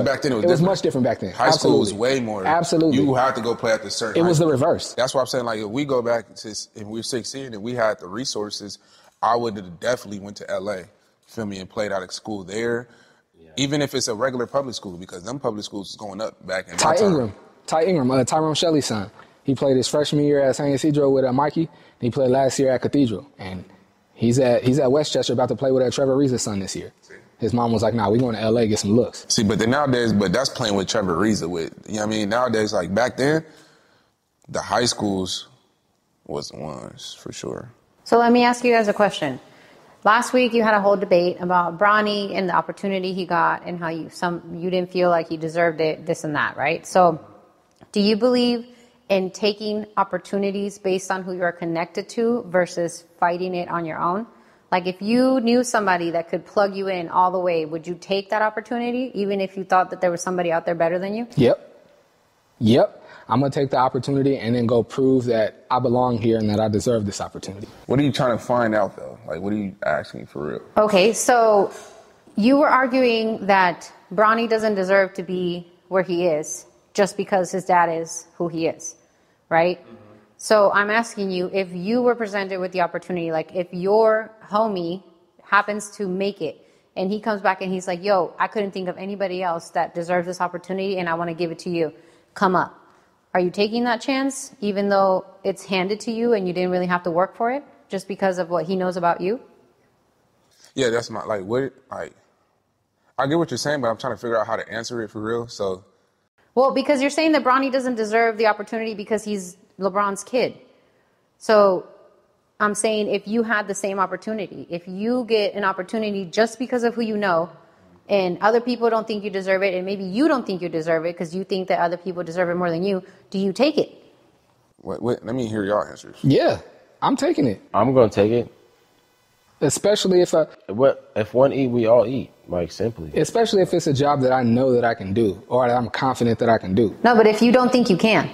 back then it was. It was much different back then. High school was way more. Absolutely. You had to go play at the certain. It was the reverse. That's why I'm saying, like, if we go back to if we were 16 and we had the resources, I would have definitely went to LA, feel me, and played out of school there, even if it's a regular public school, because them public schools is going up back in Ty my time. Ingram, Tyrone Shelley's son. He played his freshman year at San Ysidro with Mikey. And he played last year at Cathedral, and he's at Westchester about to play with Trevor Ariza's son this year. His mom was like, "Nah, we going to LA, get some looks." See, but then nowadays, that's playing with Trevor Ariza. You know what I mean? Nowadays, like back then, the high schools was the ones for sure. So let me ask you guys a question. Last week you had a whole debate about Bronny and the opportunity he got and how you didn't feel like he deserved it, this and that, right? So do you believe in taking opportunities based on who you are connected to versus fighting it on your own? Like, if you knew somebody that could plug you in all the way, would you take that opportunity even if you thought that there was somebody out there better than you? Yep. I'm going to take the opportunity and then go prove that I belong here and that I deserve this opportunity. What are you trying to find out, though? Like, what are you asking for real? Okay, so you were arguing that Bronny doesn't deserve to be where he is just because his dad is who he is, right? Mm-hmm. So I'm asking you, if you were presented with the opportunity, like if your homie happens to make it and he comes back and he's like, yo, I couldn't think of anybody else that deserves this opportunity and I want to give it to you, come up. Are you taking that chance even though it's handed to you and you didn't really have to work for it just because of what he knows about you? Yeah, that's my, I get what you're saying, but I'm trying to figure out how to answer it for real, so. Well, because you're saying that Bronny doesn't deserve the opportunity because he's LeBron's kid. So I'm saying if you had the same opportunity, if you get an opportunity just because of who you know and other people don't think you deserve it and maybe you don't think you deserve it because you think that other people deserve it more than you, do you take it? Wait, let me hear y'all answers. Yeah, I'm taking it. I'm going to take it. Especially if one eat, we all eat. like simply. Especially if it's a job that I know that I can do or that I'm confident that I can do. No, but if you don't think you can.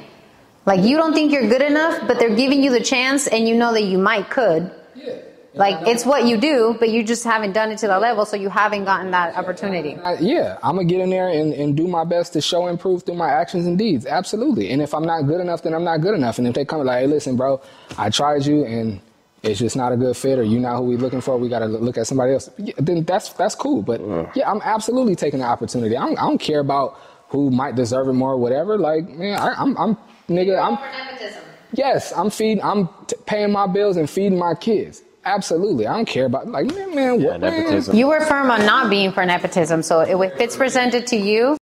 Like, you don't think you're good enough, but they're giving you the chance and you know that you might could. Yeah. Like, it's what you do, but you just haven't done it to that level, so you haven't gotten that opportunity. I'm going to get in there and do my best to show and prove through my actions and deeds. Absolutely. And if I'm not good enough, then I'm not good enough. And if they come like, hey, listen, bro, I tried you and it's just not a good fit, or you're not who we're looking for, we got to look at somebody else, then that's cool. But yeah, I'm absolutely taking the opportunity. I don't care about who might deserve it more or whatever. Like, man, I'm nigga, I'm for nepotism. Yes, I'm paying my bills and feeding my kids. Absolutely. I don't care about, like, man, what, nepotism. You were firm on not being for nepotism, so if it's presented to you.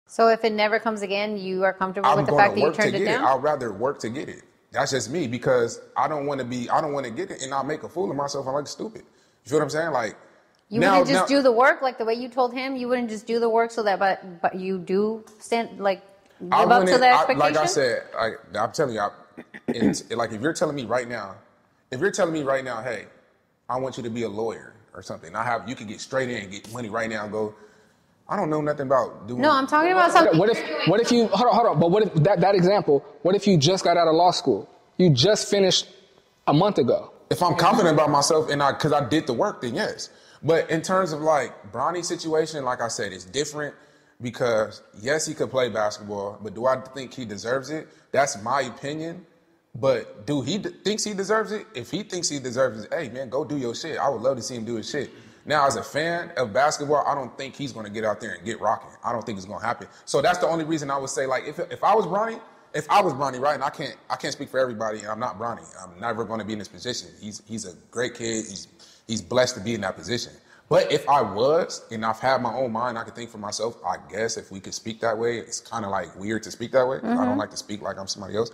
So if it never comes again, you are comfortable with the fact that you turned it down? I'd rather work to get it. That's just me, because I don't want to get it and I'll make a fool of myself. I look stupid. You feel what I'm saying? Like, you wouldn't just do the work like the way you told him? You wouldn't just do the work so that, but you do stand, like, give up to the expectation? Like I said, I'm telling you, like, if you're telling me right now, hey, I want you to be a lawyer or something, you can get straight in and get money right now and go, I don't know nothing about doing. No, I'm talking about something. What if you hold on? But what if that example? What if you just got out of law school? You just finished a month ago. If I'm confident about myself and because I did the work, then yes. But in terms of like Bronny's situation, like I said, it's different because yes, he could play basketball, but do I think he deserves it? That's my opinion. But do he thinks he deserves it? If he thinks he deserves it, hey man, go do your shit. I would love to see him do his shit. Now, as a fan of basketball, I don't think he's going to get out there and get rocking. I don't think it's going to happen. So that's the only reason I would say, like, if I was Bronny, right, and I can't speak for everybody, and I'm not Bronny. I'm never going to be in this position. He's a great kid. He's blessed to be in that position. But if I was, and I've had my own mind, I could think for myself, I guess if we could speak that way, it's kind of like weird to speak that way. Mm-hmm. I don't like to speak like I'm somebody else.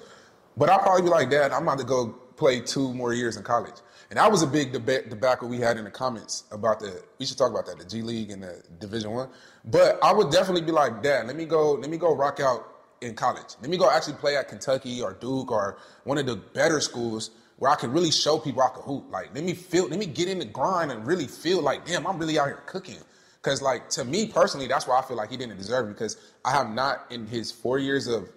But I'll probably be like, Dad, I'm about to go play 2 more years in college. And that was a big debacle we had in the comments about we should talk about that, the G League and the Division I. But I would definitely be like, Dad, let me go rock out in college. Let me go actually play at Kentucky or Duke or one of the better schools where I can really show people I can hoop. Like, let me get in the grind and really feel like, damn, I'm really out here cooking. Because, like, to me personally, that's why I feel like he didn't deserve it, because I have not, in his 4 years of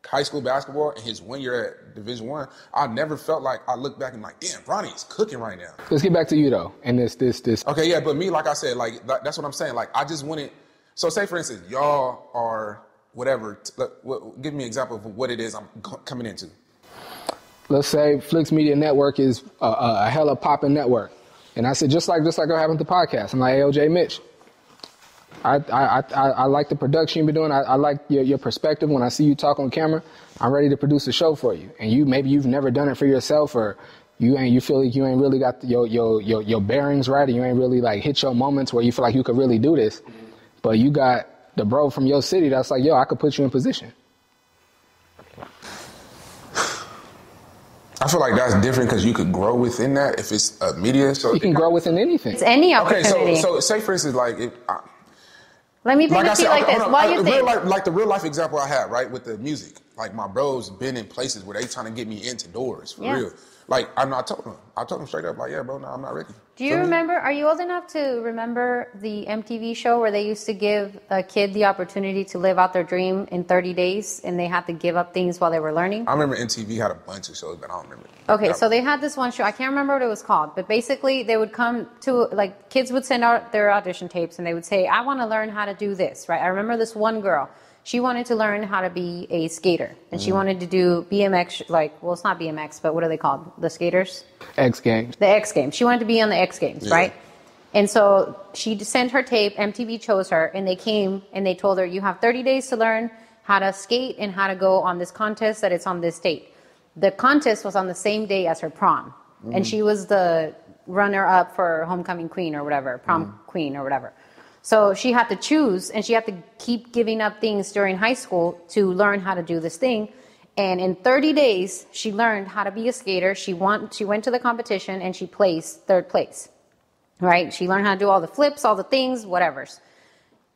high school basketball and his 1 year at Division I never felt like I look back and like, damn, Bronny is cooking right now. Let's get back to you though, and this. Okay, yeah, but me, like I said, like that's what I'm saying. Like, I just wanted. So, say for instance, y'all are whatever. Give me an example of what it is I'm coming into. Let's say Flix Media Network is a hella popping network, and I said just like what happened with the podcast. I'm like, hey, OJ Mitch, I like the production you've been doing. I like your perspective. When I see you talk on camera, I'm ready to produce a show for you. And maybe you've never done it for yourself, or you feel like you ain't really got your bearings right, and you ain't really like hit your moments where you feel like you could really do this. But you got the bro from your city that's like, yo, I could put you in position. I feel like that's different because you could grow within that if it's a media. So you can grow within anything. It's any opportunity. Okay, so say for instance, like let me think of you like this. While you think, like the real life example I had, right, with the music. Like, my bros been in places where they trying to get me into doors for real. Like, I told them straight up, like, yeah, bro, no, I'm not ready. Do you remember? Are you old enough to remember the MTV show where they used to give a kid the opportunity to live out their dream in 30 days, and they had to give up things while they were learning? I remember MTV had a bunch of shows, but I don't remember. Okay, so they had this one show. I can't remember what it was called, but basically they would come to, like, kids would send out their audition tapes, and they would say, I want to learn how to do this, right? I remember this one girl. She wanted to learn how to be a skater, and she wanted to do BMX, well, it's not BMX, but what are they called? The skaters? X Games. The X Games. She wanted to be on the X Games, right? And so she sent her tape, MTV chose her, and they came and they told her, you have 30 days to learn how to skate and how to go on this contest that it's on this date. The contest was on the same day as her prom. And she was the runner-up for homecoming queen or whatever, prom queen or whatever. So she had to choose, and she had to keep giving up things during high school to learn how to do this thing. And in 30 days, she learned how to be a skater. She went to the competition, and she placed 3rd place. Right? She learned how to do all the flips, all the things, whatevers.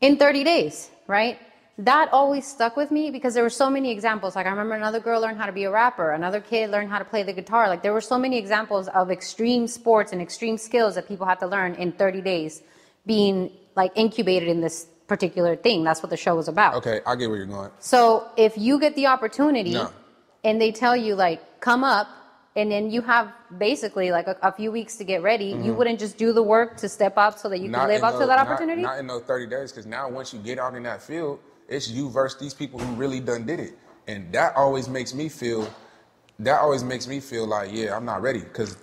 In 30 days, right? That always stuck with me because there were so many examples. Like I remember another girl learned how to be a rapper. Another kid learned how to play the guitar. Like there were so many examples of extreme sports and extreme skills that people had to learn in 30 days being like incubated in this particular thing. That's what the show was about. Okay, I get where you're going. So if you get the opportunity and they tell you like, come up, and then you have basically like a few weeks to get ready, you wouldn't just do the work to step up so that you can live up to that opportunity? Not in those 30 days, because now once you get out in that field, it's you versus these people who really done did it. And that always makes me feel like, yeah, I'm not ready. Because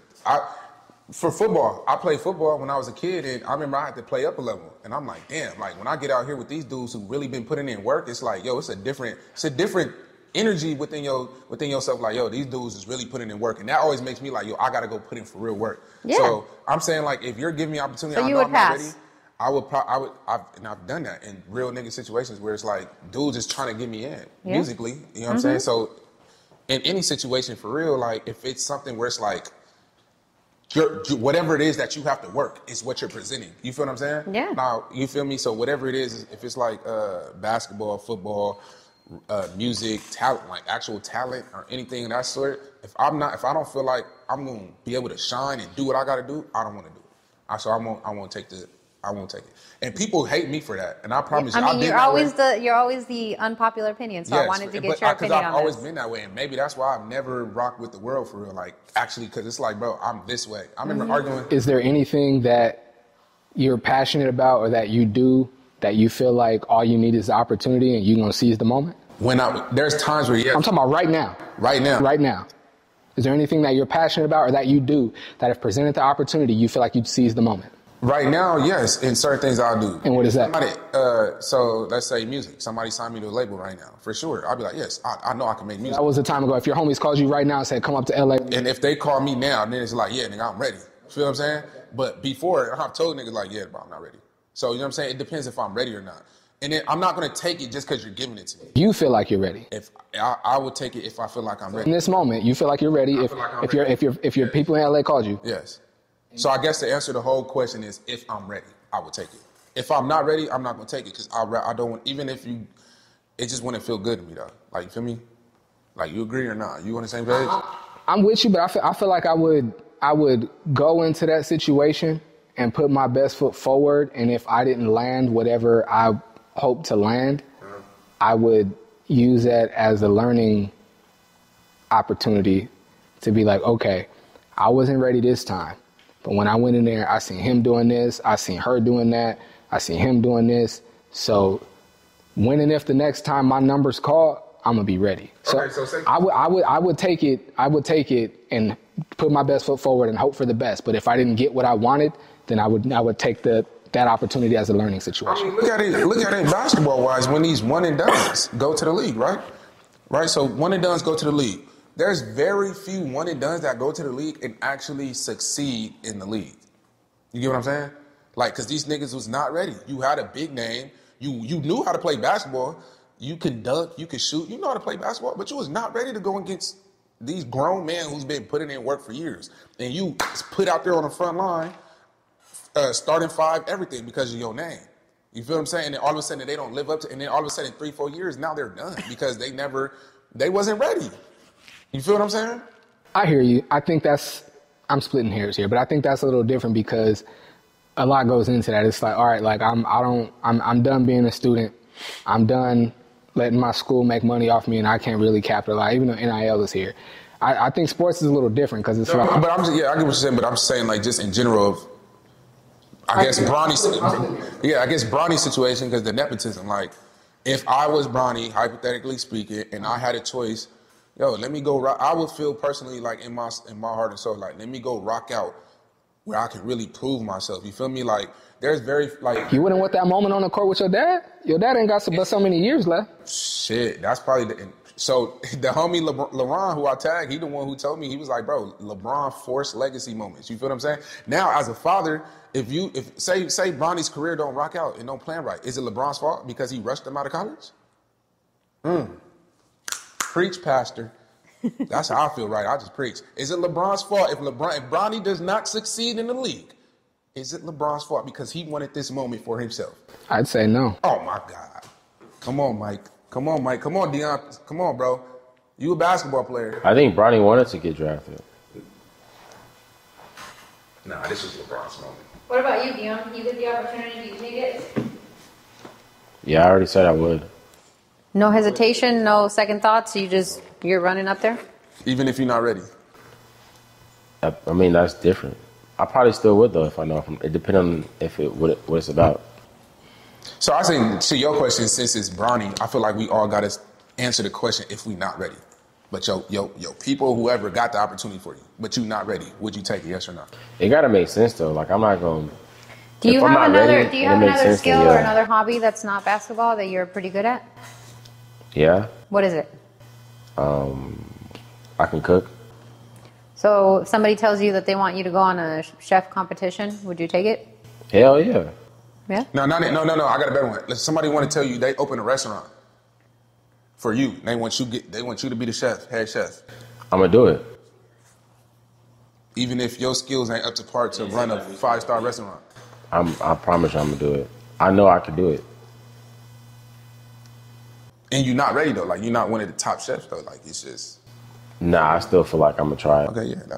for football, I played football when I was a kid, and I remember I had to play up a level. And I'm like, damn, like when I get out here with these dudes who really been putting in work, it's like, yo, it's a different energy within yourself, like, yo, these dudes is really putting in work. And that always makes me like, yo, I gotta go put in for real work. Yeah. So I'm saying, like, if you're giving me opportunity, so I know I'm not ready, I've done that in real nigga situations where it's like, dudes is trying to get me in musically, you know what I'm saying? So in any situation for real, like, if it's something where it's like, whatever it is that you have to work is what you're presenting. You feel what I'm saying? Yeah. Now, you feel me? So whatever it is, if it's like basketball, football, music, talent, like actual talent or anything of that sort, if I don't feel like I'm gonna be able to shine and do what I gotta do, I don't want to do it. So I won't take it. And people hate me for that. And I promise you, you're always the unpopular opinion. So yes, I wanted to get your opinion on this. Because I've always been that way, and maybe that's why I've never rocked with the world for real. Like actually, because it's like, bro, I'm this way. I remember arguing. Is there anything that you're passionate about or that you do that you feel like all you need is the opportunity and you're gonna seize the moment? There's times where I'm talking about right now. Right now. Is there anything that you're passionate about or that you do that if presented the opportunity, you feel like you'd seize the moment? Right now, yes, in certain things I'll do. And what is that? So let's say music. Somebody signed me to a label right now. For sure. I'll be like, yes, I know I can make music. That was a time ago. If your homies called you right now and said, come up to LA. And if they call me now, then it's like, yeah, nigga, I'm ready. Feel what I'm saying? But before, I've told niggas like, yeah, bro, I'm not ready. So, you know what I'm saying? It depends if I'm ready or not. And then I'm not going to take it just because you're giving it to me. You feel like you're ready. If I would take it if I feel like I'm ready. In this moment, you feel like you're ready. If your people in LA called you. Yes. So I guess to answer the whole question is, if I'm ready, I would take it. If I'm not ready, I'm not going to take it because I don't want, even if it just wouldn't feel good to me though. Like, you feel me? Like, you agree or not? You on the same page? I'm with you, but I feel like I would go into that situation and put my best foot forward. And if I didn't land whatever I hope to land, I would use that as a learning opportunity to be like, okay, I wasn't ready this time. But when I went in there, I seen him doing this, I seen her doing that, I seen him doing this. So when and if the next time my number's called, I'm gonna be ready. So, okay, so I would take it and put my best foot forward and hope for the best. But if I didn't get what I wanted, then I would take that opportunity as a learning situation. I mean, look at it basketball wise. When these one and dones go to the league, right? So one and dones go to the league. There's very few one and dones that go to the league and actually succeed in the league. You get what I'm saying? Like, cause these niggas was not ready. You had a big name. You knew how to play basketball. You can dunk. You can shoot. You know how to play basketball, but you was not ready to go against these grown men who's been putting in work for years. And you put out there on the front line, starting five, everything because of your name. You feel what I'm saying? And then all of a sudden they don't live up to, and then all of a sudden 3-4 years, now they're done because they wasn't ready. You feel what I'm saying? I hear you. I think I'm splitting hairs here, but I think that's a little different because a lot goes into that. It's like, all right, like I'm done being a student. I'm done letting my school make money off me and I can't really capitalize, even though NIL is here. I think sports is a little different because it's like. But I get what you're saying, but I'm saying like just in general of, I guess Bronny's situation because the nepotism. Like, if I was Bronny, hypothetically speaking, and I had a choice, let me go rock. I would feel personally like in my heart and soul, like, let me go rock out where I can really prove myself. You feel me? Like, there's very, like... You wouldn't want that moment on the court with your dad? Your dad ain't got so many years left. Shit, that's probably... So, the homie LeBron, who I tagged, he the one who told me, he was like, bro, LeBron forced legacy moments. You feel what I'm saying? Now, as a father, if say Bronny's career don't rock out and don't plan right, is it LeBron's fault because he rushed him out of college? Preach, pastor. That's how I feel, right? I just preach. Is it LeBron's fault if Bronny does not succeed in the league? Is it LeBron's fault because he wanted this moment for himself? I'd say no. Oh, my God. Come on, Mike. Come on, Mike. Come on, Dion. Come on, bro. You a basketball player. I think Bronny wanted to get drafted. Nah, this was LeBron's moment. What about you, Dion? You get the opportunity, do you take it? Yeah, I already said I would. No hesitation, no second thoughts. You're running up there. Even if you're not ready. I mean, that's different. I probably still would though if I know. It depends on what it's about. So I think to your question, since it's Bronny, I feel like we all got to answer the question if we not ready. But yo, people, whoever got the opportunity for you, but you not ready, would you take it? Yes or no? It gotta make sense though. Like I'm not going. Do you have another skill then, or another hobby that's not basketball that you're pretty good at? Yeah. What is it? I can cook. So if somebody tells you that they want you to go on a chef competition, would you take it? Hell yeah. Yeah? No. I got a better one. If somebody want to tell you they open a restaurant for you, they want you to be the chef, head chef. I'm gonna do it. Even if your skills ain't up to par to run a 5-star restaurant. I promise you I'm gonna do it. I know I can do it. And you're not ready though. Like you're not one of the top chefs though. Like it's just. Nah, I still feel like I'm gonna try it. Okay, yeah,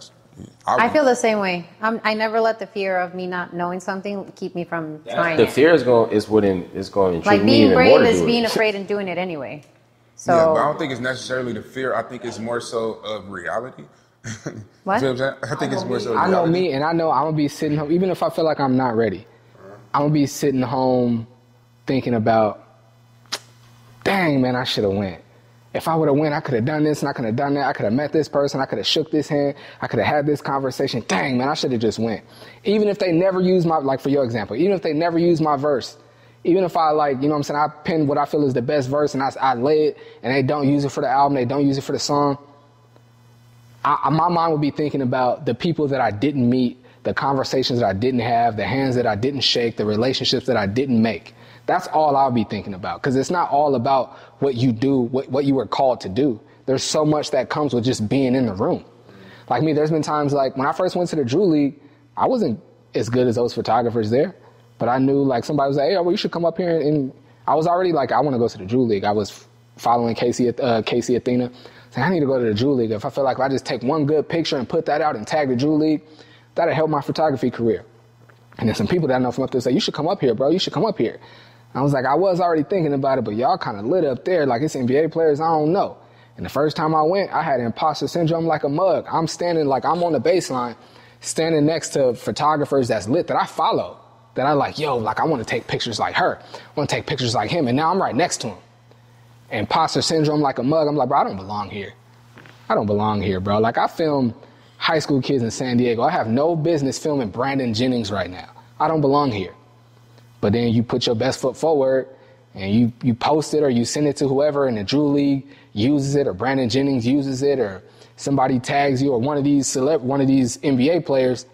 I feel the same way. I never let the fear of me not knowing something keep me from trying the it. fear is going to like being brave is being afraid and doing it anyway. So yeah, but I don't think it's necessarily the fear. I think it's more so of reality. What? You know what I'm saying? I think it's more so. I know me, and I know I'm gonna be sitting home, even if I feel like I'm not ready. I'm gonna be sitting home thinking about, dang man, I should have went. If I would have went, I could have done this and I could have done that. I could have met this person. I could have shook this hand. I could have had this conversation. Dang, man, I should have just went. Even if they never use like for your example, even if they never use my verse, even if I you know what I'm saying, I pin what I feel is the best verse and I lay it and they don't use it for the album, they don't use it for the song, my mind would be thinking about the people that I didn't meet, the conversations that I didn't have, the hands that I didn't shake, the relationships that I didn't make. That's all I'll be thinking about, because it's not all about what you do, what you were called to do. There's so much that comes with just being in the room. Like me, there's been times like when I first went to the Drew League, I wasn't as good as those photographers there, but I knew like somebody was like, hey, well, you should come up here. And I was already like, I want to go to the Drew League. I was following Casey Athena. Saying, I need to go to the Drew League. If I feel like if I just take one good picture and put that out and tag the Drew League, that'll help my photography career. And then some people that I know from up there say, you should come up here, bro. You should come up here. I was like, I was already thinking about it, but y'all kind of lit up there. Like, it's NBA players, I don't know. And the first time I went, I had imposter syndrome like a mug. I'm standing, like, I'm on the baseline, standing next to photographers that's lit, that I follow, that I like, yo, like, I want to take pictures like her. I want to take pictures like him. And now I'm right next to him. Imposter syndrome like a mug. I'm like, bro, I don't belong here. I don't belong here, bro. Like, I film high school kids in San Diego. I have no business filming Brandon Jennings right now. I don't belong here. But then you put your best foot forward and you post it or you send it to whoever in the Drew League uses it, or Brandon Jennings uses it, or somebody tags you, or one of these NBA players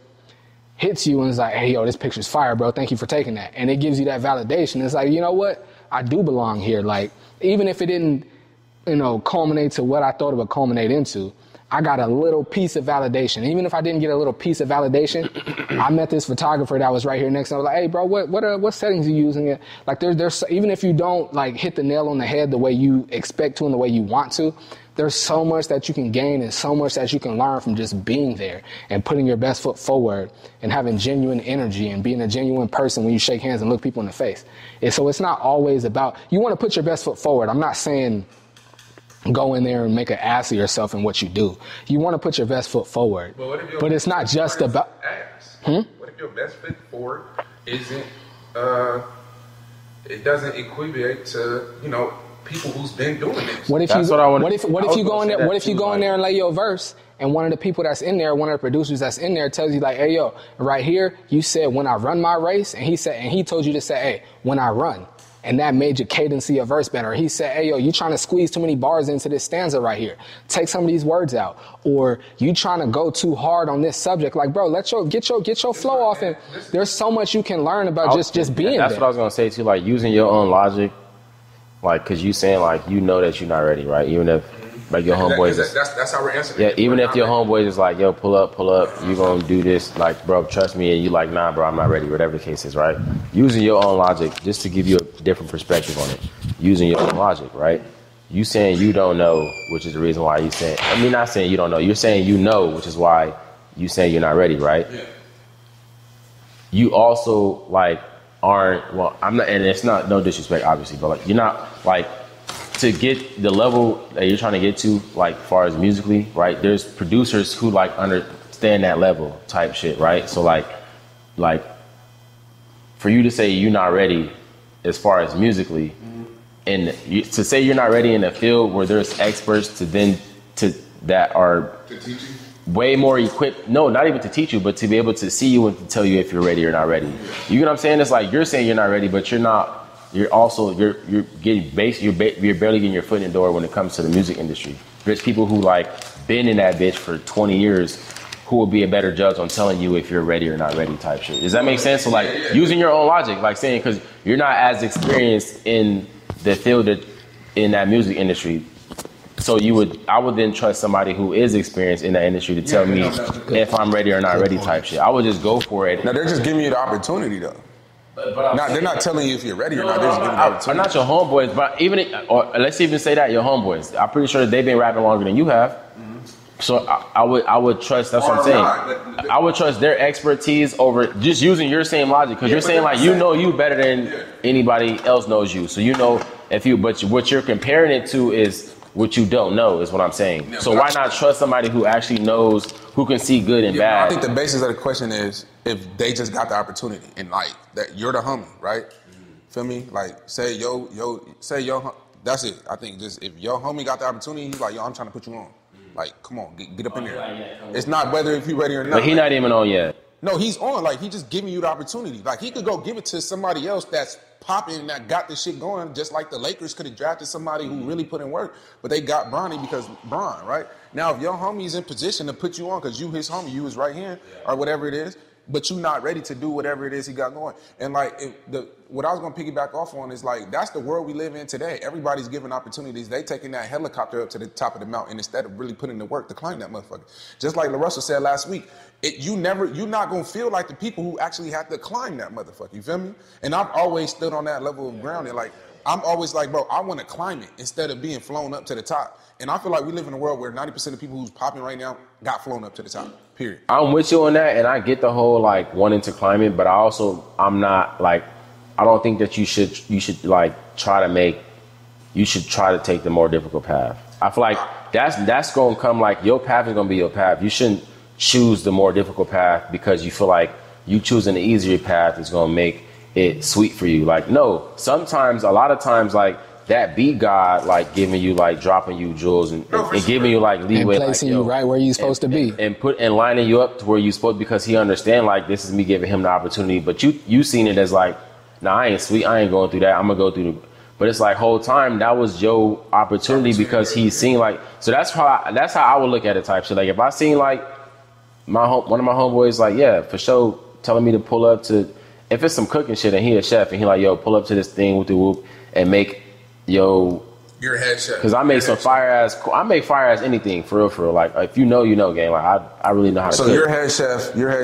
hits you and is like, hey, yo, this picture's fire, bro. Thank you for taking that. And it gives you that validation. It's like, you know what? I do belong here. Like, even if it didn't, culminate to what I thought it would culminate into, I got a little piece of validation. Even if I didn't get a little piece of validation, I met this photographer that was right here next to me. I was like, hey, bro, what settings are you using? Like, there's even if you don't like hit the nail on the head the way you expect to and the way you want to, there's so much that you can gain and so much that you can learn from just being there and putting your best foot forward and having genuine energy and being a genuine person when you shake hands and look people in the face. And so it's not always about, you want to put your best foot forward. I'm not saying go in there and make an ass of yourself in what you do. You want to put your best foot forward. But it's not just about ass. What if your best foot forward isn't it doesn't equate to, people who's been doing this. What if That's you what I wanna- what if I was you go gonna in say there? What that if you too, go in like- there and lay your verse, and one of the people that's in there, one of the producers that's in there, tells you like, "Hey, yo, right here, you said when I run my race," and he told you to say, "Hey, when I run." And that made your cadence of your verse better. He said, "Hey, yo, you trying to squeeze too many bars into this stanza right here. Take some of these words out." Or you trying to go too hard on this subject. Like, bro, get your flow off. And there's so much you can learn about just being That's there. what I was gonna say too. Like using your own logic, like because you saying like you know that you're not ready, right? Even if like your homeboys, That's how we're answering. yeah. Even if your homeboys is like, yo, pull up, you gonna do this, like, bro, trust me, and you like, nah, bro, I'm not ready. Whatever the case is, right? Using your own logic just to give you a different perspective on it. Using your own logic, right? You saying you don't know, which is the reason why you saying. I mean, not saying you don't know. You're saying you know, which is why you saying you're not ready, right? Yeah. You also like aren't. Well, I'm not, and it's not no disrespect, obviously, but like you're not like to get the level that you're trying to get to, like far as musically, right? There's producers who like understand that level type shit, right? So like for you to say you're not ready as far as musically, and to say you're not ready in a field where there's experts that are To teach you? way more equipped, no, not even to teach you, but to be able to see you and to tell you if you're ready or not ready. You get what I'm saying? It's like you're saying you're not ready, but you're not. You're also you're getting you're barely getting your foot in the door when it comes to the music industry. There's people who like been in that bitch for 20 years who will be a better judge on telling you if you're ready or not ready type shit. Does that make sense? So like using your own logic, like saying because you're not as experienced in the field in that music industry. So I would then trust somebody who is experienced in that industry to tell me if I'm ready or not ready type shit. I would just go for it. Now they're just giving you the opportunity though. They're not telling you if you're ready or not. They're just giving you the I'm opportunity. not your homeboys, but or let's even say that your homeboys. I'm pretty sure they've been rapping longer than you have. So I would trust. That's what I'm saying. I would trust their expertise over just using your same logic because you're saying like you know you better than anybody else knows you. So you know but what you're comparing it to is what you don't know is what I'm saying. Yeah, so why not trust somebody who actually knows, who can see good and bad? I think the basis of the question is if they just got the opportunity and like that you're the homie, right? Feel me? Like say that's it. I think just if your homie got the opportunity, he's like, yo, I'm trying to put you on. Like, come on, get up in there. It's not whether if you ready or not. But he's not even on yet. No, he's on. Like, he just giving you the opportunity. Like, he could go give it to somebody else that's popping and that got this shit going, just like the Lakers could have drafted somebody who really put in work, but they got Bronny because Bron, right? Now, if your homie's in position to put you on because you his homie, you his right hand or whatever it is, but you not ready to do whatever it is he got going. And like, what I was going to piggyback off on is like, that's the world we live in today. Everybody's given opportunities. They taking that helicopter up to the top of the mountain instead of really putting the work to climb that motherfucker. Just like LaRussell said last week, you're not going to feel like the people who actually have to climb that motherfucker. You feel me? And I've always stood on that level of ground. And like, I'm always like, bro, I want to climb it instead of being flown up to the top. And I feel like we live in a world where 90% of people who's popping right now got flown up to the top, period. I'm with you on that, and I get the whole, like, wanting to climb it, but I'm not, like, I don't think that you should like, you should try to take the more difficult path. I feel like that's going to come, like, your path is going to be your path. You shouldn't choose the more difficult path because you feel like you choosing the easier path is going to make it sweet for you. Like, no, a lot of times, like, that be God, like, giving you, like, dropping you jewels and giving you, like, leeway. And placing like, you right where you're supposed to be. And lining you up to where you're supposed, because he understand, like, this is me giving him the opportunity. But you seen it as, like, nah, I ain't sweet. I ain't going through that. I'm going to go through but it's like whole time that was your opportunity because he's seen, like, so that's how I would look at it type shit. Like, if I seen, like, one of my homeboys, like, yeah, for sure, telling me to pull up to, if it's some cooking shit and he a chef and he like, yo, pull up to this thing with the whoop and make, yo, you're a head chef. Because I make fire ass anything for real. Like, if you know, gang. Like, I really know how to cook. So you're head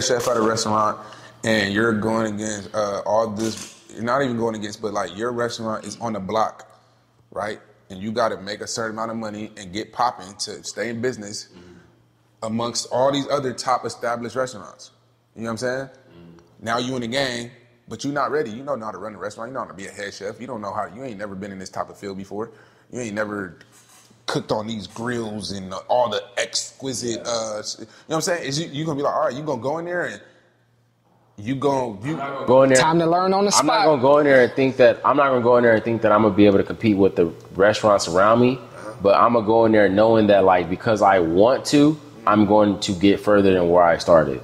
chef at a restaurant, and you're going against all this. You're not even going against, but like your restaurant is on the block, right? And you got to make a certain amount of money and get popping to stay in business amongst all these other top established restaurants. You know what I'm saying? Now you in the game, but you're not ready. You don't know how to run a restaurant. You don't know how to be a head chef. You don't know how. You ain't never been in this type of field before. You ain't never cooked on these grills and all the exquisite. You know what I'm saying? You gonna be like, all right, you gonna go in there and you go Go in there. Time to learn on the spot. I'm not gonna go in there and think that I'm gonna be able to compete with the restaurants around me, but I'm gonna go in there knowing that like because I want to, I'm going to get further than where I started.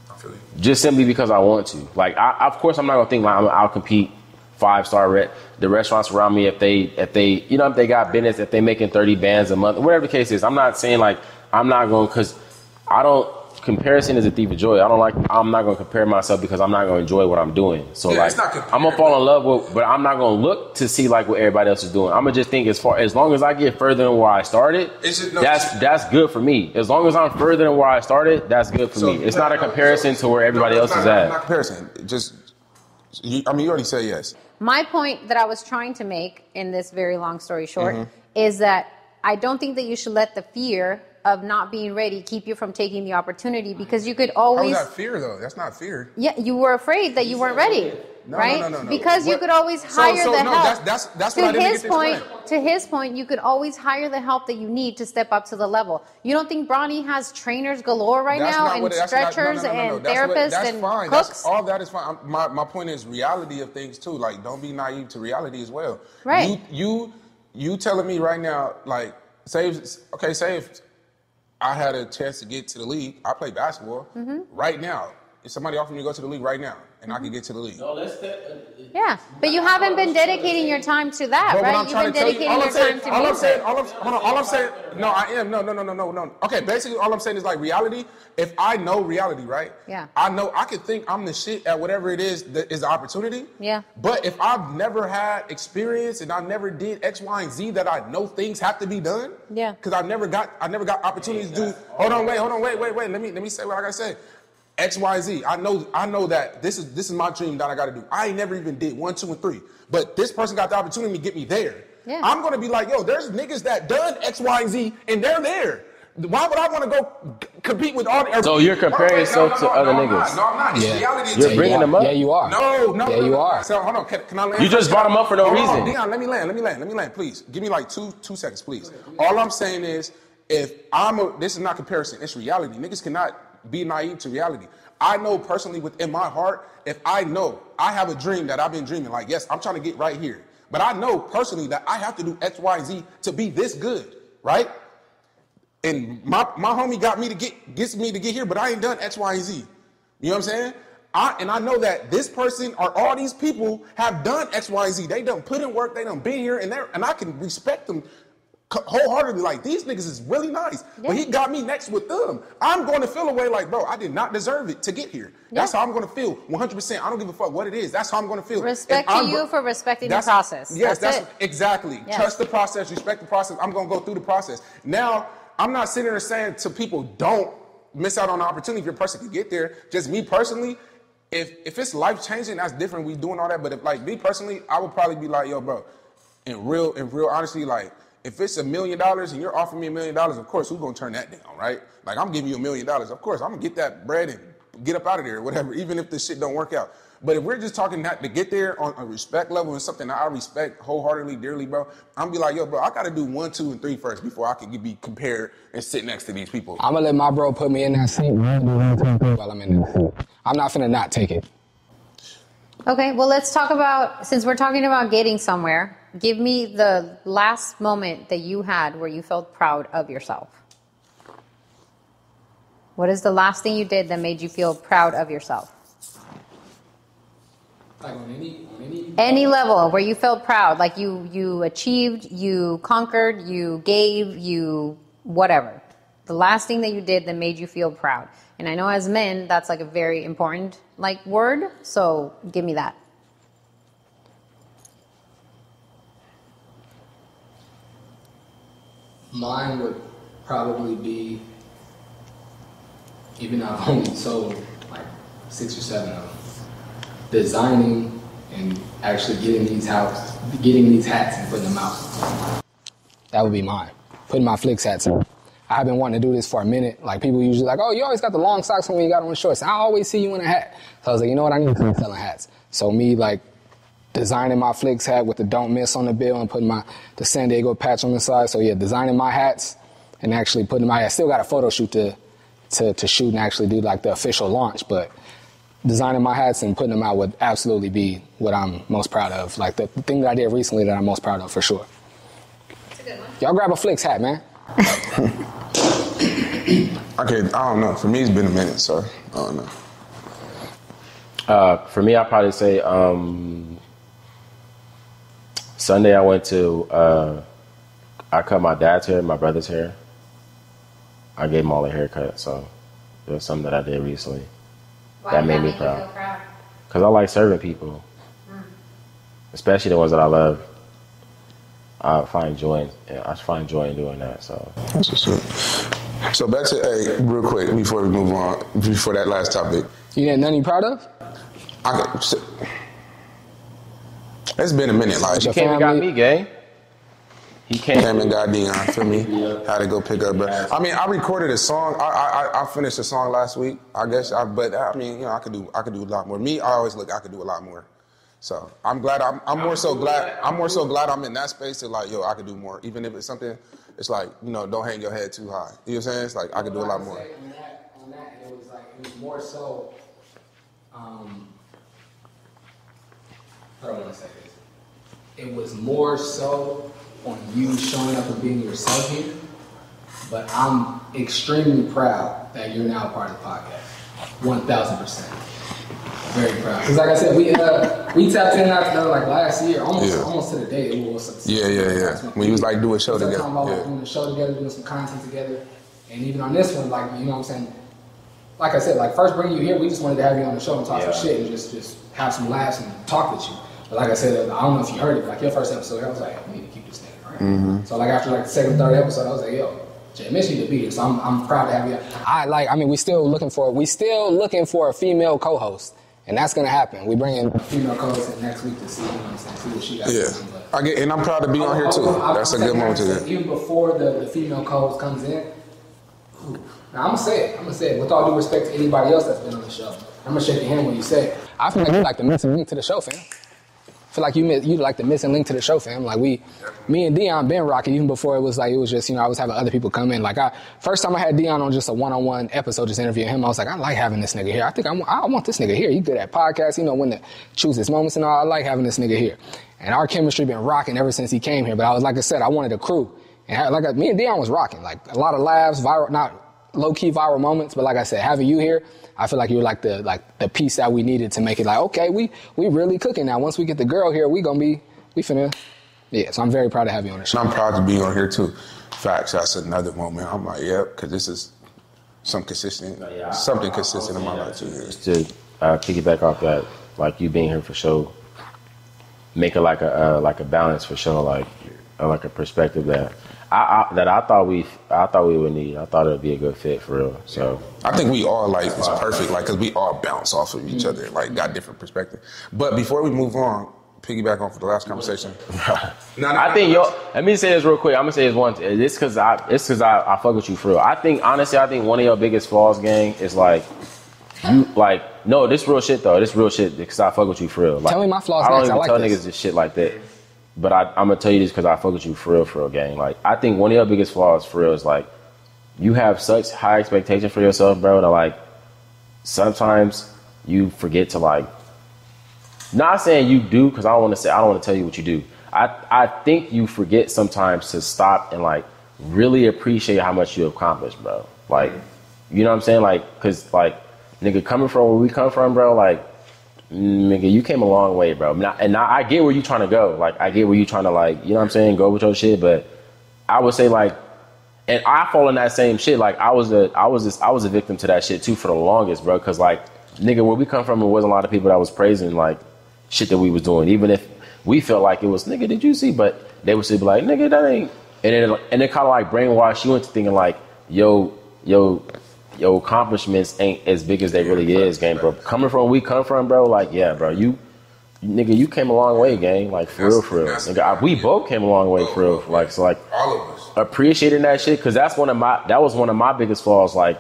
I feel you. Just simply because I want to. Like of course I'm not gonna think like I'll compete 5-star the restaurants around me if they if they got business, if they making 30 bands a month, whatever the case is. I'm not saying like I'm not going because comparison is a thief of joy. I'm not going to compare myself because I'm not going to enjoy what I'm doing. So like I'm going to fall in love with, but I'm not going to look to see like what everybody else is doing. I'm going to just think as long as I get further than where I started, that's good for me. As long as I'm further than where I started, that's good for me. It's not a comparison to where everybody else is at. Not comparison. You already said yes. My point that I was trying to make in this very long story short is that I don't think that you should let the fear of not being ready keep you from taking the opportunity, because you could always... How is that fear, though? That's not fear. Yeah, you were afraid that you weren't ready, right? No. Because you could always hire the help. That's what I didn't get to explain. To his point, you could always hire the help that you need to step up to the level. You don't think Bronny has trainers galore now, and stretchers and therapists and cooks? All that is fine. My point is reality of things, too. Like, don't be naive to reality as well. Right. You telling me right now, like, say if I had a chance to get to the league, I play basketball right now. If somebody offered me to go to the league right now, and I could get to the league. No, yeah, but you haven't been dedicating your time to that, right? You've been dedicating your time to music. All I'm saying, no, I am. No. Okay, basically all I'm saying is like reality. If I know reality, right? Yeah. I know I could think I'm the shit at whatever it is that is the opportunity. Yeah. But if I've never had experience and I never did X, Y, and Z that I know things have to be done. Yeah. Because I never got opportunities to do. Hold on, wait. Let me say what I gotta say. X, Y, Z. I know that this is my dream that I got to do. I ain't never even did 1, 2, and 3, but this person got the opportunity to get me there. Yeah. I'm gonna be like, yo, there's niggas that done X, Y, and Z, and they're there. Why would I want to go compete with all? So you're comparing yourself to other niggas? No, I'm not. It's reality. You're bringing them up. Yeah, you are. No. Yeah, you are. So hold on. Can I land? You just brought them up for no reason. Dion, let me land. Please give me like two seconds, please. All I'm saying is, this is not comparison. It's reality. Niggas cannot be naive to reality. I know personally within my heart, if I know I have a dream that I've been dreaming, like, yes, I'm trying to get right here. But I know personally that I have to do X, Y, and Z to be this good, right? And my homie gets me to get here, but I ain't done X, Y, and Z. You know what I'm saying? I know that this person or all these people have done X, Y, and Z. They done put in work, they done been here, and I can respect them wholeheartedly. Like, these niggas is really nice, but he got me next with them. I'm going to feel a way like, bro, I did not deserve it to get here. That's how I'm going to feel 100%. I don't give a fuck what it is. That's how I'm going to feel. Respect to you for respecting the process. Yes, that's it. Exactly. Yes. Trust the process, respect the process. I'm going to go through the process. Now, I'm not sitting there saying to people, don't miss out on the opportunity if your person can get there. Just me personally, if it's life changing, that's different. We doing all that. But if, like, me personally, I would probably be like, yo, bro, in real honesty, like, if it's $1 million and you're offering me $1 million, of course, who's gonna turn that down, right? Like, I'm giving you $1 million. Of course, I'm gonna get that bread and get up out of there or whatever, even if this shit don't work out. But if we're just talking that to get there on a respect level and something that I respect wholeheartedly, dearly, bro, I'm gonna be like, yo, bro, I gotta do 1, 2, and 3 first before I can be compared and sit next to these people. I'm gonna let my bro put me in that seat while I'm in that seat. I'm not finna not take it. Okay, well, let's talk about, since we're talking about getting somewhere, give me the last moment that you had where you felt proud of yourself. What is the last thing you did that made you feel proud of yourself? Like on any level where you felt proud, like you achieved, you conquered, you gave, you whatever. The last thing that you did that made you feel proud. And I know as men, that's like a very important like word. So give me that. Mine would probably be, even though I've only sold like 6 or 7 of them, designing and actually getting these hats and putting them out. That would be mine. Putting my Flicks hats on. I've been wanting to do this for a minute. Like, people usually like, oh, you always got the long socks on when you got on the shorts. I always see you in a hat. So I was like, you know what? I need to start selling hats. So me, like, designing my Flicks hat with the Don't Miss on the bill and putting the San Diego patch on the side. So yeah, designing my hats and actually putting I still got a photo shoot to shoot and actually do like the official launch, but designing my hats and putting them out would absolutely be what I'm most proud of. Like the thing that I did recently that I'm most proud of for sure. That's a good one. Y'all grab a Flicks hat, man. I don't know. For me, it's been a minute, so I don't know. For me, I'd probably say Sunday I went to, I cut my dad's hair, my brother's hair. I gave them all a haircut, so it was something that I did recently. Why That did made me make you proud. feel proud? Because I like serving people, especially the ones that I love. I find joy in doing that, so. That's what's up. So back to, real quick, before we move on, before that last topic. You got nothing you proud of? It's been a minute, like. He came and got me, gang. He came and got Dion, feel me? Had to go pick up, bro. I mean, I recorded a song. I finished a song last week, I guess. But I mean, you know, I could do a lot more. Me, I always look, I could do a lot more. So I'm glad. I'm more so glad I'm in that space to like, yo, I could do more. Even if it's something, it's like, you know, don't hang your head too high. You know what I'm saying? It's like I could do a lot more. On that, it was more so. I don't want to say this. It was more so on you showing up and being yourself here, but I'm extremely proud that you're now a part of the podcast. 1,000%. Very proud. Because like I said, we tapped in out together like last year, almost to the day. It was Yeah. When you was like doing a show together. Talking about like doing a show together, doing some content together, and even on this one, like, you know what I'm saying. Like I said, like first bringing you here, we just wanted to have you on the show and talk some shit and just have some laughs and talk with you. But like I said, I don't know if you heard it, but like your first episode, I was like, we need to keep this nigga, right? Mm-hmm. So like after like the second, third episode, I was like, yo, Jay, miss you to be here. So I'm proud to have you. We still looking for a female co-host, and that's gonna happen. We bring in a female co-host in next week to see, you know what I'm saying, see what she got. Yeah, and I'm proud to be on here too. That's a good moment to do. Even before the female co-host comes in. Now, I'm gonna say it with all due respect to anybody else that's been on the show. I'm gonna shake your hand when you say it. I feel like you like the missing link to the show, fam. I feel like you like the missing link to the show, fam. Like me and Dion been rocking even before it was just, you know, I was having other people come in. Like first time I had Dion on just a one-on-one episode, just interviewing him, I was like, I like having this nigga here. I think I want this nigga here. He good at podcasts, you know, when to choose his moments and all. I like having this nigga here. And our chemistry been rocking ever since he came here. But I was, like I said, I wanted a crew. And me and Dion was rocking. Like a lot of laughs, not low-key viral moments, but like I said, having you here, I feel like you were like the piece that we needed to make it like, okay, we really cooking now. Once we get the girl here, so I'm very proud to have you on the show. I'm proud to be on here too. Facts, that's another moment. I'm like, yep, because this is something consistent in my life too. Just to piggyback off that, like you being here for show, make it like a balance for show, like a perspective that I thought we would need. I thought it would be a good fit for real. So I think we all like it's perfect, like because we all bounce off of each other, like got different perspective. But before we move on, piggyback on for the last conversation. I think let me say this real quick. I'm gonna say this once. It's because I fuck with you for real. I think one of your biggest flaws, gang, is like you like no. This real shit though. This real shit because I fuck with you for real. Like, tell me my flaws. I don't next. even I like tell this. niggas this shit like that. But I'm gonna tell you this because I fuck with you for real, gang. Like I think one of your biggest flaws for real is like you have such high expectations for yourself, bro. That like sometimes you forget to like. Not saying you do because I don't want to tell you what you do. I think you forget sometimes to stop and like really appreciate how much you accomplished, bro. Like, you know what I'm saying? Like, cause like nigga coming from where we come from, bro. Like. Nigga, you came a long way, bro. And I get where you trying to go. Like, I get where you trying to, like, you know what I'm saying, go with your shit. But I would say, like, and I fall in that same shit. Like, I was a victim to that shit too for the longest, bro. Cause like, nigga, where we come from, it wasn't a lot of people that was praising like shit that we was doing. Even if we felt like it was, nigga, did you see? But they would still be like, nigga, that ain't. And then kind of like brainwash you into thinking like, yo, accomplishments ain't as big as they really is, gang, bro. Coming from where we come from, bro, like, yeah, bro, you came a long way, gang, like, for real. Nigga, we both came a long way, for real. Like, so, like, all of us appreciating that shit, because that was one of my biggest flaws, like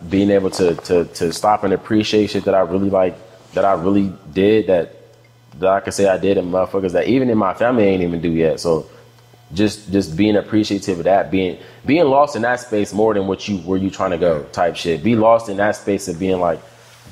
being able to stop and appreciate shit that I really, like, that I really did, that I could say I did, and motherfuckers that even in my family ain't even do yet, so just being appreciative of that, being lost in that space more than where you trying to go type shit. Be lost in that space of being like,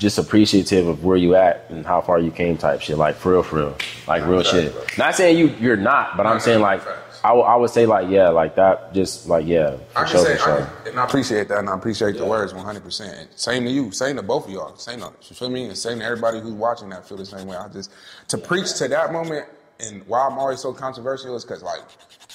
just appreciative of where you at and how far you came type shit. Like for real. Like real shit. Not saying you're not, but I'm saying like I would say like yeah, like that just like yeah, for sure. And I appreciate that and I appreciate the words 100%. Same to you, same to both of y'all. Same to you feel me? And same to everybody who's watching that feel the same way. I just to preach to that moment and why I'm always so controversial is because like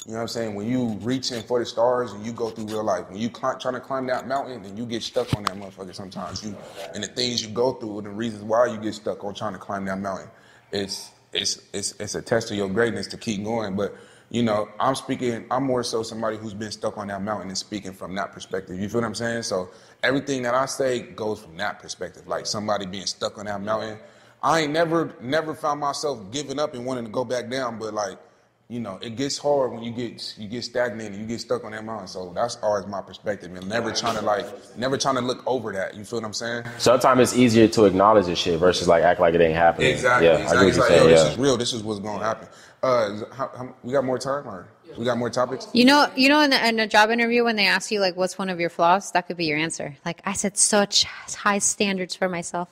you know what I'm saying? When you reaching for the stars and you go through real life, when you trying to climb that mountain and you get stuck on that motherfucker sometimes, and the things you go through and the reasons why you get stuck on trying to climb that mountain, it's a test of your greatness to keep going. But you know, I'm more so somebody who's been stuck on that mountain and speaking from that perspective. You feel what I'm saying? So everything that I say goes from that perspective, like somebody being stuck on that mountain. I ain't never found myself giving up and wanting to go back down, but like, you know, it gets hard when you get stagnated, you get stuck on that mountain. So that's always my perspective, and never trying to look over that. You feel what I'm saying? Sometimes it's easier to acknowledge this shit versus like act like it ain't happening. Exactly. Yeah, exactly. I get what you're saying. This is real. This is what's gonna happen. We got more time, or we got more topics? You know, in a job interview when they ask you like, "What's one of your flaws?" That could be your answer. Like, I set such high standards for myself.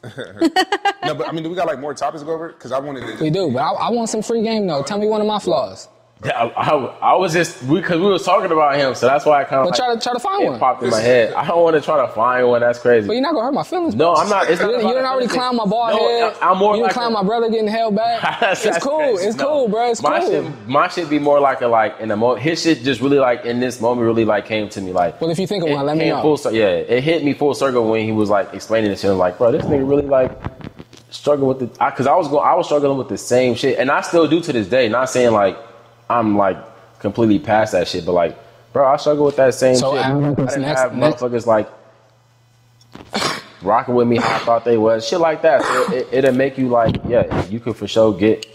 No, but I mean, do we got like more topics to go over? Because I wanted to. We do, but I want some free game though. Tell me one of my flaws. Yeah, I was just because we was talking about him, so that's why I kind of try to find one. Popped in my head. I don't want to try to find one. That's crazy. But you're not gonna hurt my feelings. No, I'm not. It's not you didn't already clown my bald head. I'm more. You like clown my brother getting held back. It's cool. Crazy. It's cool, bro. It's cool. My shit be more like in a moment. His shit just really like in this moment really like came to me like. Well, if you think of one, let me know. It hit me full circle when he was like explaining this shit. I'm like, bro, this nigga really like struggling with because I was struggling with the same shit, and I still do to this day. Not saying like I'm like completely past that shit, but like, bro, I struggle with that same shit. I didn't have motherfuckers like rocking with me how I thought they was, shit like that. So it'll make you like, yeah, you could for sure get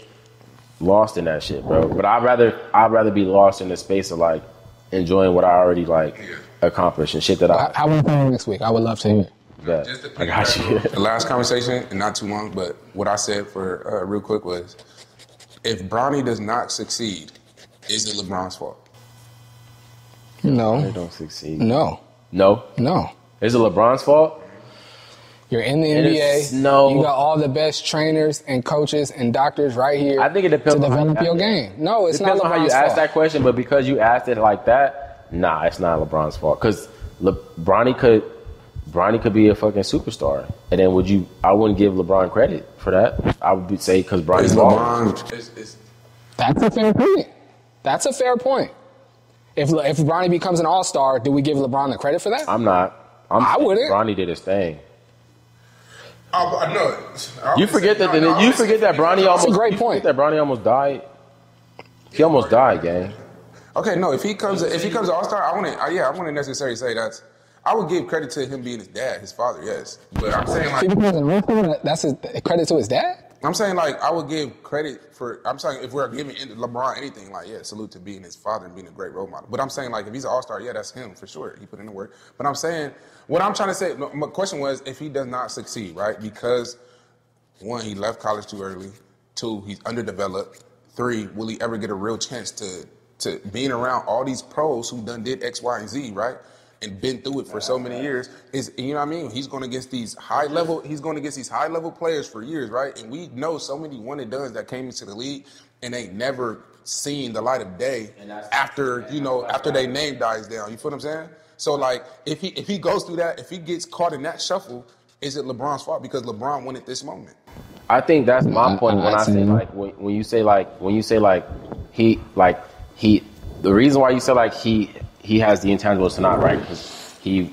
lost in that shit, bro. But I'd rather be lost in the space of like enjoying what I already like accomplished and shit that I want to next week. I would love to hear it. Yeah, I got you. The last conversation, and not too long, but what I said for real quick was, if Bronny does not succeed, is it LeBron's fault? No. They don't succeed. No. Is it LeBron's fault? You're in the NBA. No. You got all the best trainers and coaches and doctors right here. I think it depends to on develop your game. No, it's not LeBron's fault. Depends on how you ask that question, but because you asked it like that, nah, it's not LeBron's fault. Because Bronny could be a fucking superstar, and then I wouldn't give LeBron credit for that. I would say because Bronny's LeBron. That's a fair point. That's a fair point. If Bronny becomes an all-star, do we give LeBron the credit for that? I'm not. I wouldn't. Bronny did his thing. You forget that Bronny almost. That's a great point. That Bronny almost died. He almost died, gang. Okay, no. If he comes an all-star, I wouldn't necessarily say that's. I would give credit to him being his dad, his father, yes. But I'm saying like that's a credit to his dad. I'm saying like I would give credit for. I'm saying if we're giving LeBron anything, like salute to being his father and being a great role model. But I'm saying like if he's an all-star, that's him for sure. He put in the work. But I'm saying what I'm trying to say. My question was if he does not succeed, right? Because 1, he left college too early. 2, he's underdeveloped. 3, will he ever get a real chance to being around all these pros who did X, Y, and Z, right? And been through it for so many years, you know what I mean? He's going against these high level players for years, right? And we know so many one and dones that came into the league and ain't never seen the light of day after their name dies down. You feel what I'm saying? So like if he goes through that, if he gets caught in that shuffle, is it LeBron's fault because LeBron won at this moment? I think that's my point when I say like when you say he the reason why you say like he has the intangibles to not, right? Because he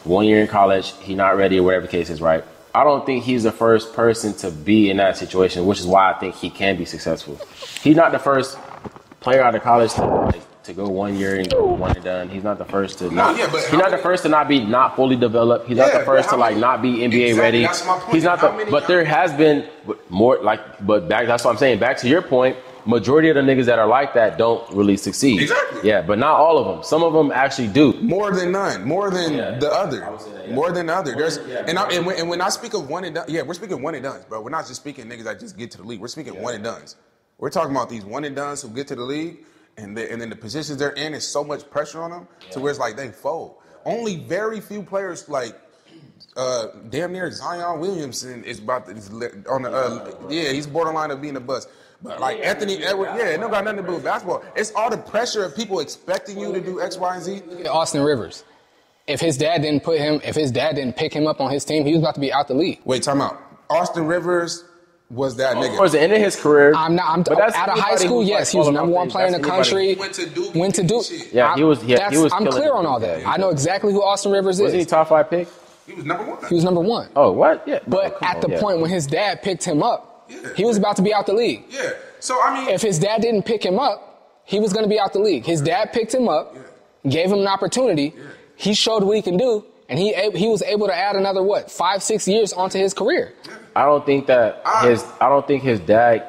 1 year in college, he not ready or whatever the case is, right? I don't think he's the first person to be in that situation, which is why I think he can be successful. He's not the first player out of college to go 1 year and go one and done. He's not the first to the first to not be not fully developed. He's not the first to like not be NBA ready. That's my point. He's not but there has been more that's what I'm saying. Back to your point. Majority of the niggas that are like that don't really succeed. Exactly. Yeah, but not all of them. Some of them actually do. More than none. More than the other. More than the other. And when I speak of one and done, we're speaking one and dones, bro. We're not just speaking niggas that just get to the league. We're speaking one and dones. We're talking about these one and dones who get to the league, and then the positions they're in is so much pressure on them to where it's like they fold. Only very few players like damn near Zion Williamson is about to, on the he's borderline of being a bust. But like Anthony Edwards, it don't got nothing to do with basketball. It's all the pressure of people expecting you to do X, Y, and Z. Look at Austin Rivers. If his dad didn't pick him up on his team, he was about to be out the league. Wait, time out. Austin Rivers was that nigga. Towards the end of his career, I'm out of high school. Yes, he was the number one player in the country. Went to Duke. Yeah, he was. Yeah, he was. I'm clear on all that. I know exactly who Austin Rivers is. Was he top 5 pick? He was number 1. He was number 1. Oh, what? Yeah. But at the point when his dad picked him up, he was about to be out the league. Yeah. So I mean, if his dad didn't pick him up, he was going to be out the league. His dad picked him up, gave him an opportunity. He showed what he can do, and he was able to add another 5-6 years onto his career. I don't think that his dad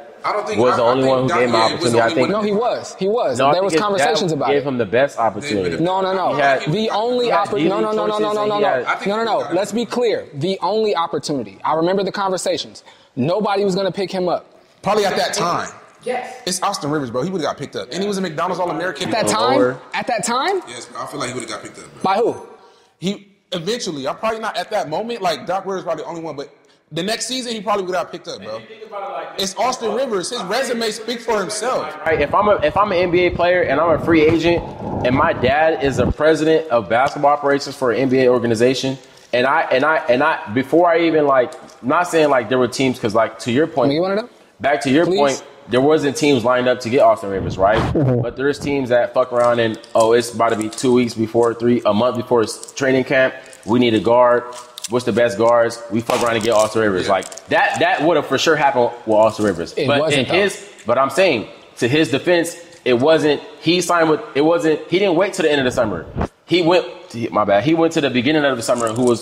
was the only one who gave him an opportunity. I think no, he was. No, there was conversations about it. Gave him the best opportunity. No. The only opportunity. No. Let's be clear. The only opportunity. I remember the conversations. Nobody was going to pick him up. Probably at that time. Yes. It's Austin Rivers, bro. He would have got picked up. And he was a McDonald's All-American. At that time? Yes, bro. I feel like he would have got picked up, bro. By who? He eventually. I'm probably not at that moment. Like, Doc Rivers probably the only one, but the next season, he probably would have got picked up, bro. It's Austin Rivers. His resume speaks for himself. Right. If I'm an NBA player and I'm a free agent and my dad is a president of basketball operations for an NBA organization, and I before I even I'm not saying there were teams, because to your point, you want to know? Back to your point, there wasn't teams lined up to get Austin Rivers, right? Mm-hmm. But there's teams that fuck around and, it's about to be 2 weeks before, a month before it's training camp. We need a guard. What's the best guards? We fuck around and get Austin Rivers. Yeah. That would have for sure happened with Austin Rivers. But I'm saying, to his defense, he didn't wait till the end of the summer. He went to the beginning of the summer who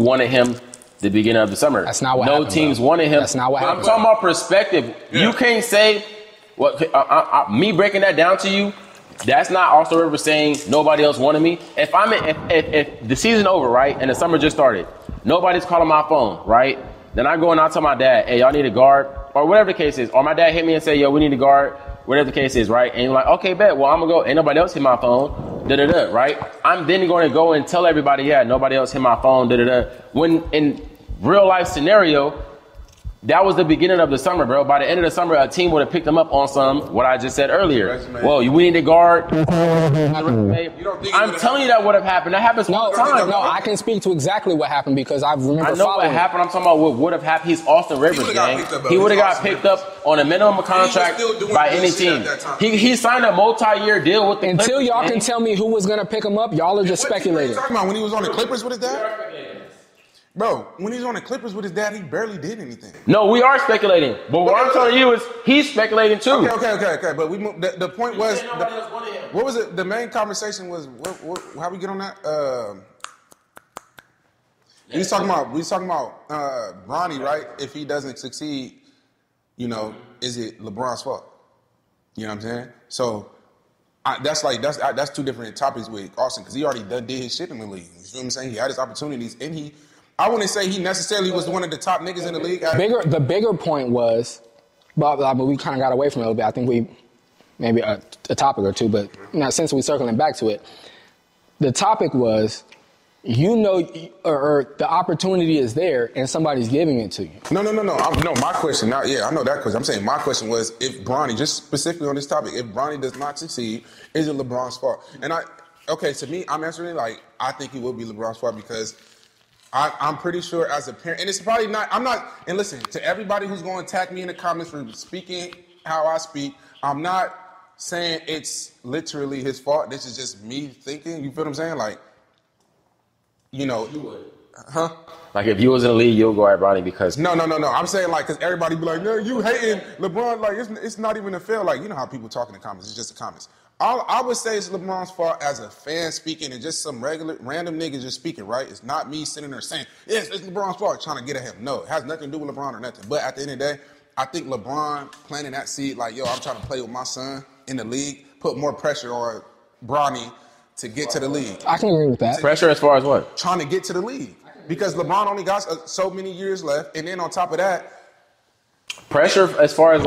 wanted him the beginning of the summer. That's not what happened. No teams wanted him. That's not what happened. I'm talking about perspective. Yeah. You can't say me breaking that down to you. That's not Austin Rivers saying nobody else wanted me. If the season over, right, and the summer just started, nobody's calling my phone, right? Then I go and I tell my dad, hey, y'all need a guard, or whatever the case is. Or my dad hit me and say, yo, we need a guard, whatever the case is, right? And you're like, okay, bet. Well, I'm gonna go. Ain't nobody else hit my phone. Right? I'm then going to go and tell everybody, nobody else hit my phone. When in real life scenario, that was the beginning of the summer, bro. By the end of the summer, a team would have picked them up on what I just said earlier. Resume. Well, we need a guard. I'm telling you that would have happened. That happens all the time. No, I can speak to exactly what happened because I remember I know what happened. I'm talking about what would have happened. He's Austin Rivers, gang. He would have got picked up on a minimum contract by any team. He signed a multi-year deal with the Clippers. Until y'all can tell me who was going to pick him up, y'all are just speculating. What are you talking about? When he was on the Clippers with his dad? Bro, when he was on the Clippers with his dad, he barely did anything. No, we are speculating. But what I'm telling you is he's speculating too. Okay. But the point was, what was it? The main conversation was, how we get on that? We was talking about Bronny, right? If he doesn't succeed, is it LeBron's fault? You know what I'm saying? So that's two different topics with Austin, because he already did his shit in the league. You feel what I'm saying? He had his opportunities, and I wouldn't say he necessarily was one of the top niggas in the league. The bigger point was, but we kind of got away from it a little bit. I think we maybe a topic or two, but since we're circling back to it, the topic was, or the opportunity is there and somebody's giving it to you. No. My question, I know that question. I'm saying my question was, if Bronny, just specifically on this topic, if Bronny does not succeed, is it LeBron's fault? And to me, I'm answering I think it would be LeBron's fault, because I'm pretty sure as a parent, and it's probably not, and listen, to everybody who's going to attack me in the comments for speaking how I speak, I'm not saying it's literally his fault. This is just me thinking, you feel what I'm saying? You would. Huh? If you was in the league, you'll go at Bronny because... No. I'm saying, because everybody be like, no, you hating LeBron. It's not even a fail. You know how people talk in the comments. It's just the comments. I would say it's LeBron's fault as a fan speaking and just some random niggas just speaking, right? It's not me sitting there saying, yes, it's LeBron's fault, trying to get at him. No, it has nothing to do with LeBron or nothing. But at the end of the day, I think LeBron planting that seed, I'm trying to play with my son in the league, put more pressure on Bronny to get to the league. I can agree with that. Pressure as far as what? Trying to get to the league. Because LeBron only got so many years left, and then on top of that... Pressure as far as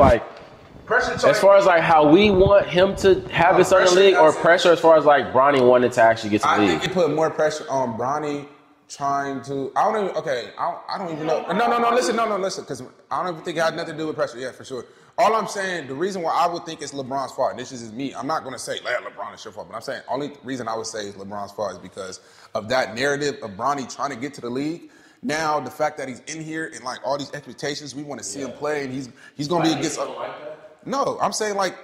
how we want him to have his certain league, or pressure as far as Bronny wanted to actually get to the league? I think it put more pressure on Bronny trying to. I don't even. Okay, I don't even know. No. Listen, because I don't even think it had nothing to do with pressure. Yeah, for sure. All I'm saying, the reason why I would think it's LeBron's fault, and this is just me. I'm not gonna say LeBron is your fault, but I'm saying only reason I would say it's LeBron's fault is because of that narrative of Bronny trying to get to the league. Now the fact that he's in here and like all these expectations, we want to see him play, and he's gonna be against. No, I'm saying like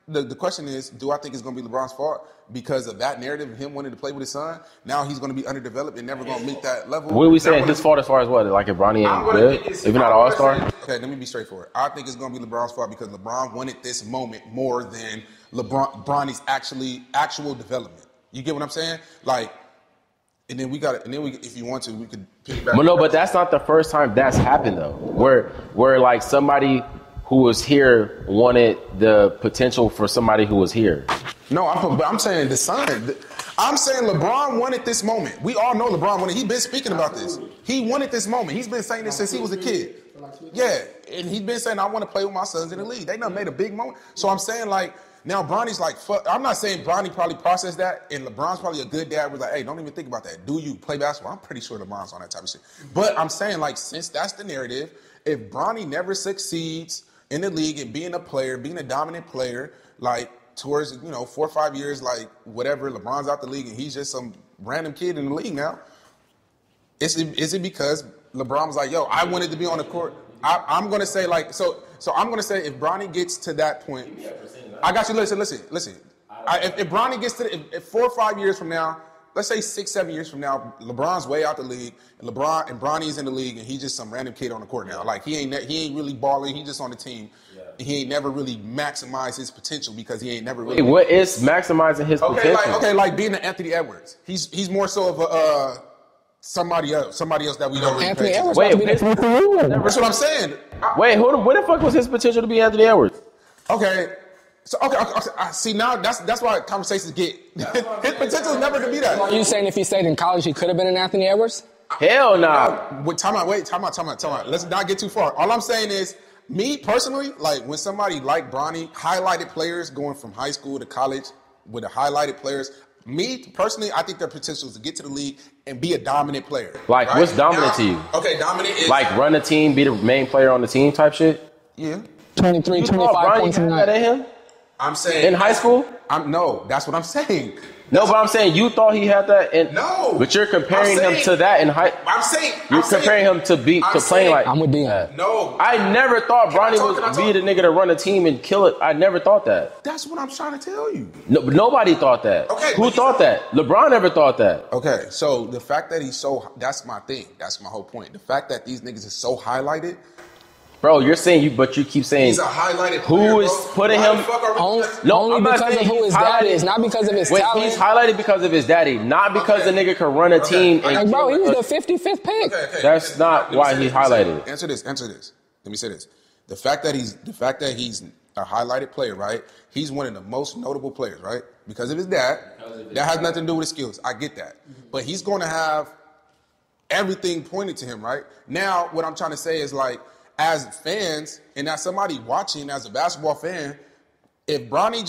the question is, do I think it's gonna be LeBron's fault because of that narrative of him wanting to play with his son? Now he's gonna be underdeveloped and never gonna meet that level. What are we saying? His fault as far as what? Like if Bronny ain't good, if you're not an all-star. Okay, let me be straightforward. I think it's gonna be LeBron's fault because LeBron wanted this moment more than Bronny's actual development. You get what I'm saying? Like. And then if you want to, we could pick back. But no, but that's not the first time that's happened though. Where like somebody who was here wanted the potential for somebody who was here. No, but I'm saying the son. I'm saying LeBron wanted this moment. We all know LeBron wanted. He's been speaking about this. He wanted this moment. He's been saying this since he was a kid. Yeah, and he's been saying I want to play with my sons in the league. They done made a big moment. So I'm saying like. Now, Bronny's like, fuck. I'm not saying Bronny probably processed that, and LeBron's probably a good dad. Was like, hey, don't even think about that. Do you play basketball? I'm pretty sure LeBron's on that type of shit. But I'm saying, like, since that's the narrative, if Bronny never succeeds in the league and being a player, being a dominant player, like, towards, 4 or 5 years, like, whatever, LeBron's out the league, and he's just some random kid in the league now, is it because LeBron was like, yo, I wanted to be on the court? I'm going to say, like, so I'm going to say if Bronny gets to that point, I got you. Listen. If Bronny gets to if 4 or 5 years from now, let's say 6, 7 years from now, LeBron's way out the league, and Bronny's in the league, and he's just some random kid on the court now. Like he ain't really balling. He just on the team. Yeah. He ain't never really maximized his potential because he ain't never really. Wait, what is maximizing his potential? Like being an Anthony Edwards. He's more so of a somebody else that we don't really Anthony pay Edwards. Wait, that's what I'm saying. Wait, hold on. Where the fuck was his potential to be Anthony Edwards? Okay. So okay. See now that's why conversations get his potential is never to be that. Are you saying if he stayed in college he could have been an Anthony Edwards? Hell nah. Time out. Let's not get too far. All I'm saying is, me personally, like when somebody like Bronny, highlighted players going from high school to college with the highlighted players. Me personally, I think their potential is to get to the league and be a dominant player. Like right? What's dominant to you? Okay, dominant is like run a team, be the main player on the team type shit. Yeah. 23, 25 points a night. That in him? I'm saying in high school? No, that's what I'm saying. No, but I'm saying you thought he had that in. No. But you're comparing him to that in high. You're comparing him to playing like. I'm with Dion. No. I never thought Bronny would be the nigga to run a team and kill it. I never thought that. That's what I'm trying to tell you. No, nobody thought that. Okay. Who thought that? LeBron never thought that. Okay, so the fact that that's my thing. That's my whole point. The fact that these niggas is so highlighted. Bro, you're saying but you keep saying he's a highlighted player, who is putting him only because of who his daddy is, not because of his talent. He's highlighted because of his daddy, not because the nigga can run a team. And like, bro, he was the 55th pick. Okay. That's not why he's highlighted. Answer this. Let me say this. The fact that he's a highlighted player, right? He's one of the most notable players, right? Because of his dad. That has nothing to do with his skills. I get that. But he's going to have everything pointed to him, right? Now, what I'm trying to say is like, as fans and as somebody watching as a basketball fan, if Bronny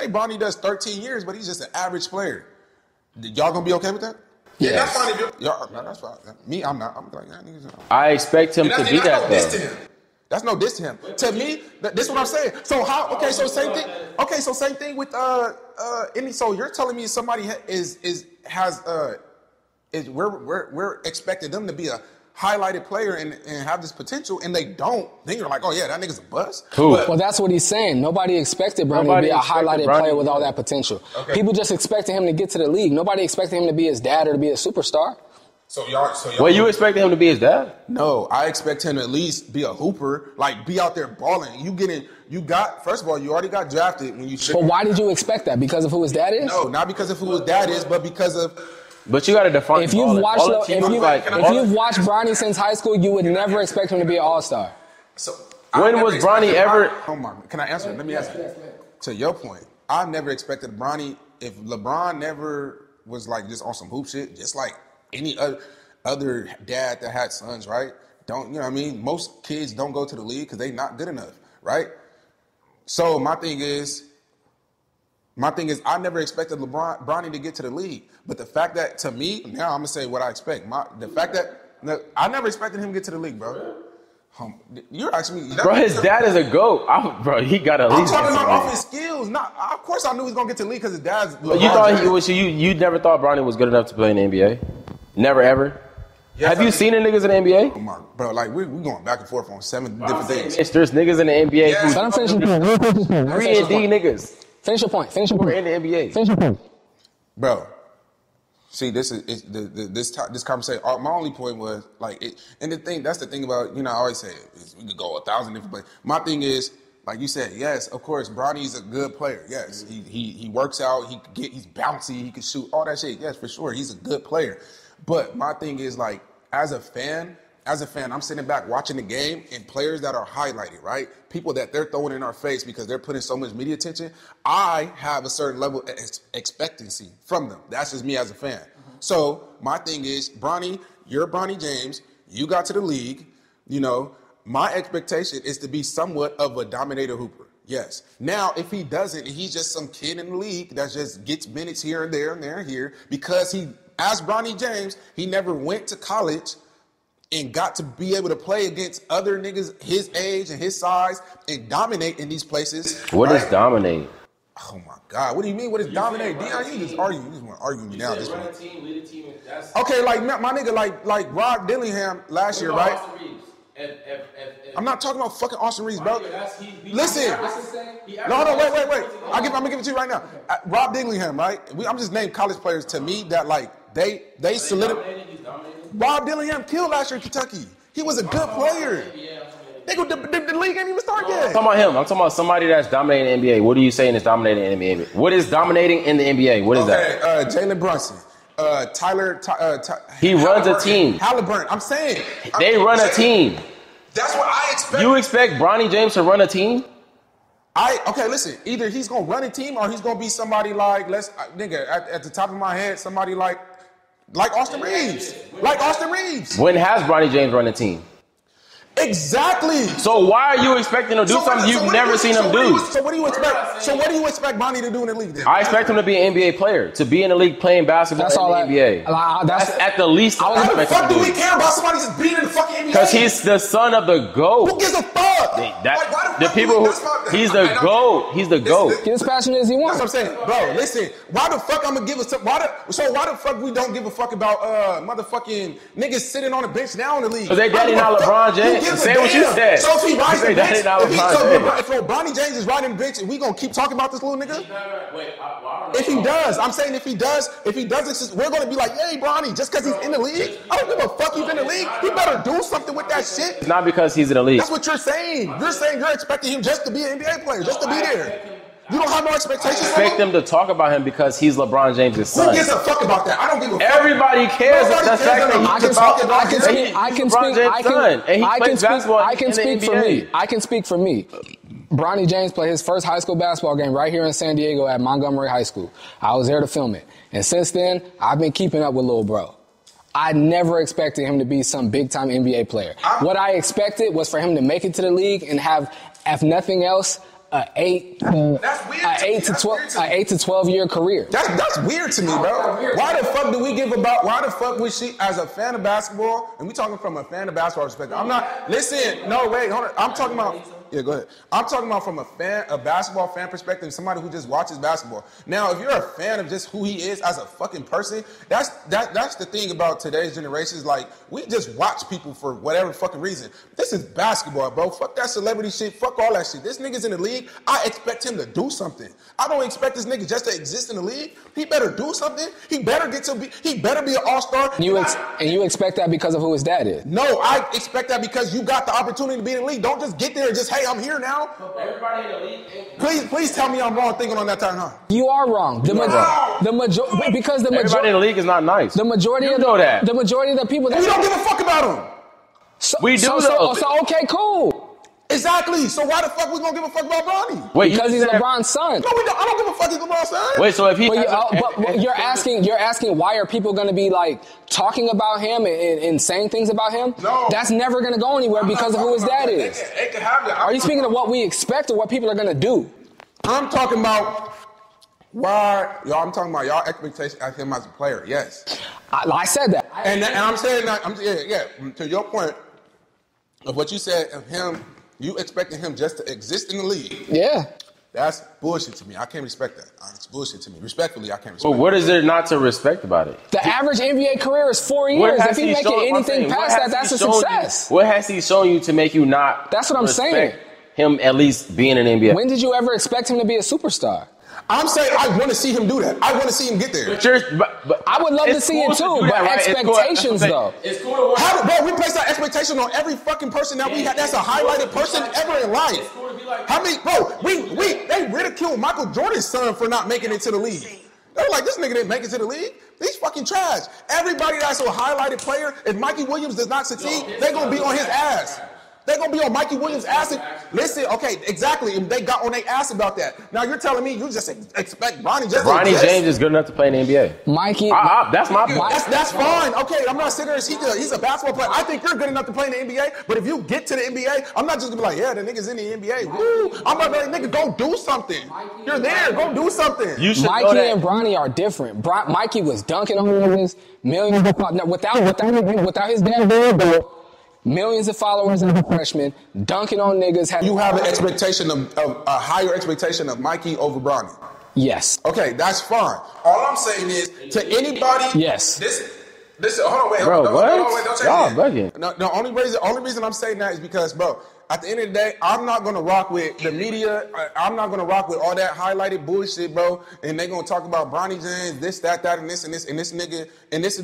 Bronny does 13 years, but he's just an average player, y'all gonna be okay with that? Yeah, that's fine. That's fine. Me, I'm not. I'm like, I expect him to be that though. That's no diss to him. To me, this is what I'm saying. So how? Okay, so same thing. Okay, so same thing with so you're telling me somebody we're expecting them to be a highlighted player and have this potential, and they don't, then you're like, oh yeah, that nigga's a bust. Well, that's what he's saying. Nobody expected Bronny to be a highlighted player with all that potential. Okay. People just expected him to get to the league. Nobody expected him to be his dad or to be a superstar. So y'all well, you expected him to be his dad? No, I expect him to at least be a hooper, like be out there balling. First of all, you already got drafted when you should. But why did you expect that? Because of who his dad is? No, not because of who his dad is, but because of. But you got to define. If you've watched Bronny since high school, you would never expect him to be an all-star. So when was Bronny ever? Can I answer? Let me answer. To your point, I've never expected Bronny. If LeBron never was like just on some hoop shit, just like any other dad that had sons, right? Don't you know what I mean? Most kids don't go to the league because they not good enough, right? So my thing is, My thing is, I never expected Bronny to get to the league. But the fact that, to me, now I'm going to say what I expect. The fact that I never expected him to get to the league, bro. You're asking me. Bro, his dad is a GOAT. Bro, he got a league. I'm talking about off his skills. Of course I knew he was going to get to the league because his dad's. But you thought you never thought Bronny was good enough to play in the NBA? Never, ever? Yes, have you seen the niggas in the NBA? Oh my, bro, like we're going back and forth on 7 different things. There's niggas in the NBA Yes. Let him finish your point. 3 and D niggas. Finish your point. Finish your We're point. in the NBA. Finish your point. Bro, see, this conversation. My only point was like, and that's the thing about, I always say we could go 1,000 different places. My thing is, like you said, yes, of course, Bronny's a good player. Yes, he works out. He's bouncy. He can shoot all that shit. Yes, for sure, he's a good player. But my thing is, like, as a fan, I'm sitting back watching the game, and players that are highlighted, right? People that they're throwing in our face because they're putting so much media attention. I have a certain level of expectancy from them. That's just me as a fan. Mm-hmm. So my thing is, Bronny, you're Bronny James. You got to the league. My expectation is to be somewhat of a dominator hooper. Yes. Now, if he doesn't, and he's just some kid in the league that just gets minutes here and there and there and here, because as Bronny James, he never went to college and got to be able to play against other niggas his age and his size and dominate in these places. What is dominate? Oh my God! What do you mean? What is dominate? Dion, you just argue. You just want to argue me now. This one. Lead a team. Okay, like my nigga, like Rob Dillingham last year, right? I'm not talking about fucking Austin Reeves, bro. Listen. No, wait. I'm gonna give it to you right now. Rob Dillingham, right? I'm just naming college players to me that like they solidified. Rob Dillingham killed last year in Kentucky. He was a good player. The league ain't even started yet. I'm talking about him. I'm talking about somebody that's dominating the NBA. What are you saying is dominating in the NBA? What is dominating in the NBA? What is that? Jalen Brunson. Tyler. He runs a team. Halliburton. I'm saying. They run a team. That's what I expect. You expect Bronny James to run a team? Okay, listen. Either he's gonna run a team or he's gonna be somebody like at the top of my head, somebody like Austin Reeves. Like Austin Reeves. When has Bronny James run a team? Exactly. So why are you expecting him to do something you've never seen him do? So what do you expect? So what do you expect Bronny to do in the league then? I expect him to be an NBA player, to be in the league playing basketball in the NBA. That's at the least I How the expect him fuck to do do. we care about somebody just being in the fucking NBA? Because he's the son of the GOAT. Who gives a fuck? He's the GOAT. He's the GOAT. Get as passionate as he wants. That's what I'm saying. Bro, listen. Why the fuck I'm gonna give us why the fuck we don't give a fuck about motherfucking niggas sitting on the bench now in the league? Because they daddy not LeBron James. Say what you said. So if he rides the bench, if if Bronny James is riding the bench, we gonna keep talking about this little nigga? If he does, I'm saying if he does, we're gonna be like, yay, Bronny, just because he's in the league? I don't give a fuck he's in the league. He better do something with that shit. It's not because he's in the league. That's what you're saying. You're saying you're expecting him just to be an NBA player, just to be there. You don't have no expectations. Expect them to talk about him because he's LeBron James' son. Who gives a fuck about that? I don't give a fuck. Everybody cares. The fact that I can speak for me. Bronny James played his first high school basketball game right here in San Diego at Montgomery High School. I was there to film it. And since then, I've been keeping up with Lil Bro. I never expected him to be some big-time NBA player. What I expected was for him to make it to the league and have, if nothing else, an 8 to 12 year career. That's weird to me, bro. Why the fuck do we give about? Why the fuck would she, as a fan of basketball, and we talking from a fan of basketball perspective? I'm not. Listen, no, wait, hold on. I'm talking about. Yeah, go ahead. I'm talking about from a basketball fan perspective, somebody who just watches basketball. Now, if you're a fan of just who he is as a fucking person, that's the thing about today's generation is like, we just watch people for whatever fucking reason. This is basketball, bro. Fuck that celebrity shit. Fuck all that shit. This nigga's in the league. I expect him to do something. I don't expect this nigga just to exist in the league. He better do something. He better be an all-star. And you expect that because of who his dad is? No, I expect that because you got the opportunity to be in the league. Don't just get there and just, hey, I'm here now. Everybody in the league. Please tell me I'm wrong thinking on that time, huh? You are wrong. Everybody in the league is not nice. The majority of the people that we don't give a fuck about him. We do though. So okay, cool. Exactly. So why the fuck we gonna give a fuck about Bronny? Wait, because he's LeBron's son. No, we don't. I don't give a fuck he's LeBron's son. Wait, so if he, but you're asking why are people gonna be like talking about him and saying things about him? No, that's never gonna go anywhere because of who his dad is. They can have that. Are you speaking of what we expect or what people are gonna do? I'm talking about Why, y'all? I'm talking about y'all expectation of him as a player. Yes, I said that. and I'm saying that. To your point of what you said of him, you expecting him just to exist in the league. Yeah. That's bullshit to me. I can't respect that. It's bullshit to me. Respectfully, I can't respect. Well, what is there not to respect about it? The average NBA career is 4 years. If he's making anything past that, that's a success. What has he shown you to make you not? That's what I'm saying. Him at least being in the NBA. When did you ever expect him to be a superstar? I'm saying I want to see him do that. I want to see him get there. But I would love to see it too, but right? expectations though. It's cool to work. Bro, we place that expectation on every fucking person that we had. That's a highlighted person ever in life. How many, bro? They ridiculed Michael Jordan's son for not making it to the league. They were like, this nigga didn't make it to the league. He's fucking trash. Everybody that's a highlighted player, if Mikey Williams does not succeed, they're gonna be on his ass. They're going to be on Mikey Williams' ass. Listen, okay, exactly. And they got on their ass about that. Now you're telling me you just expect Bronny just to exist? James is good enough to play in the NBA. Mikey. That's my point. That's fine. Okay, I'm not sitting there. He's a basketball player. I think you're good enough to play in the NBA. But if you get to the NBA, I'm not just going to be like, yeah, the nigga's in the NBA. Woo. I'm not like, nigga, go do something. You're there. Go do something. Mikey and Bronny are different. Mikey was dunking on niggas, millions of without his damn beard, though. Millions of followers as a freshman, dunking on niggas. You have an expectation of a higher expectation of Mikey over Bronny. Yes. Okay, that's fine. All I'm saying is to anybody. Yes. This. Hold on, wait. Bro, what? Don't y'all bugging. No, the only reason I'm saying that is because, bro, at the end of the day, I'm not gonna rock with the media. I'm not gonna rock with all that highlighted bullshit, bro. And they gonna talk about Bronny James, this, that, and this nigga, and this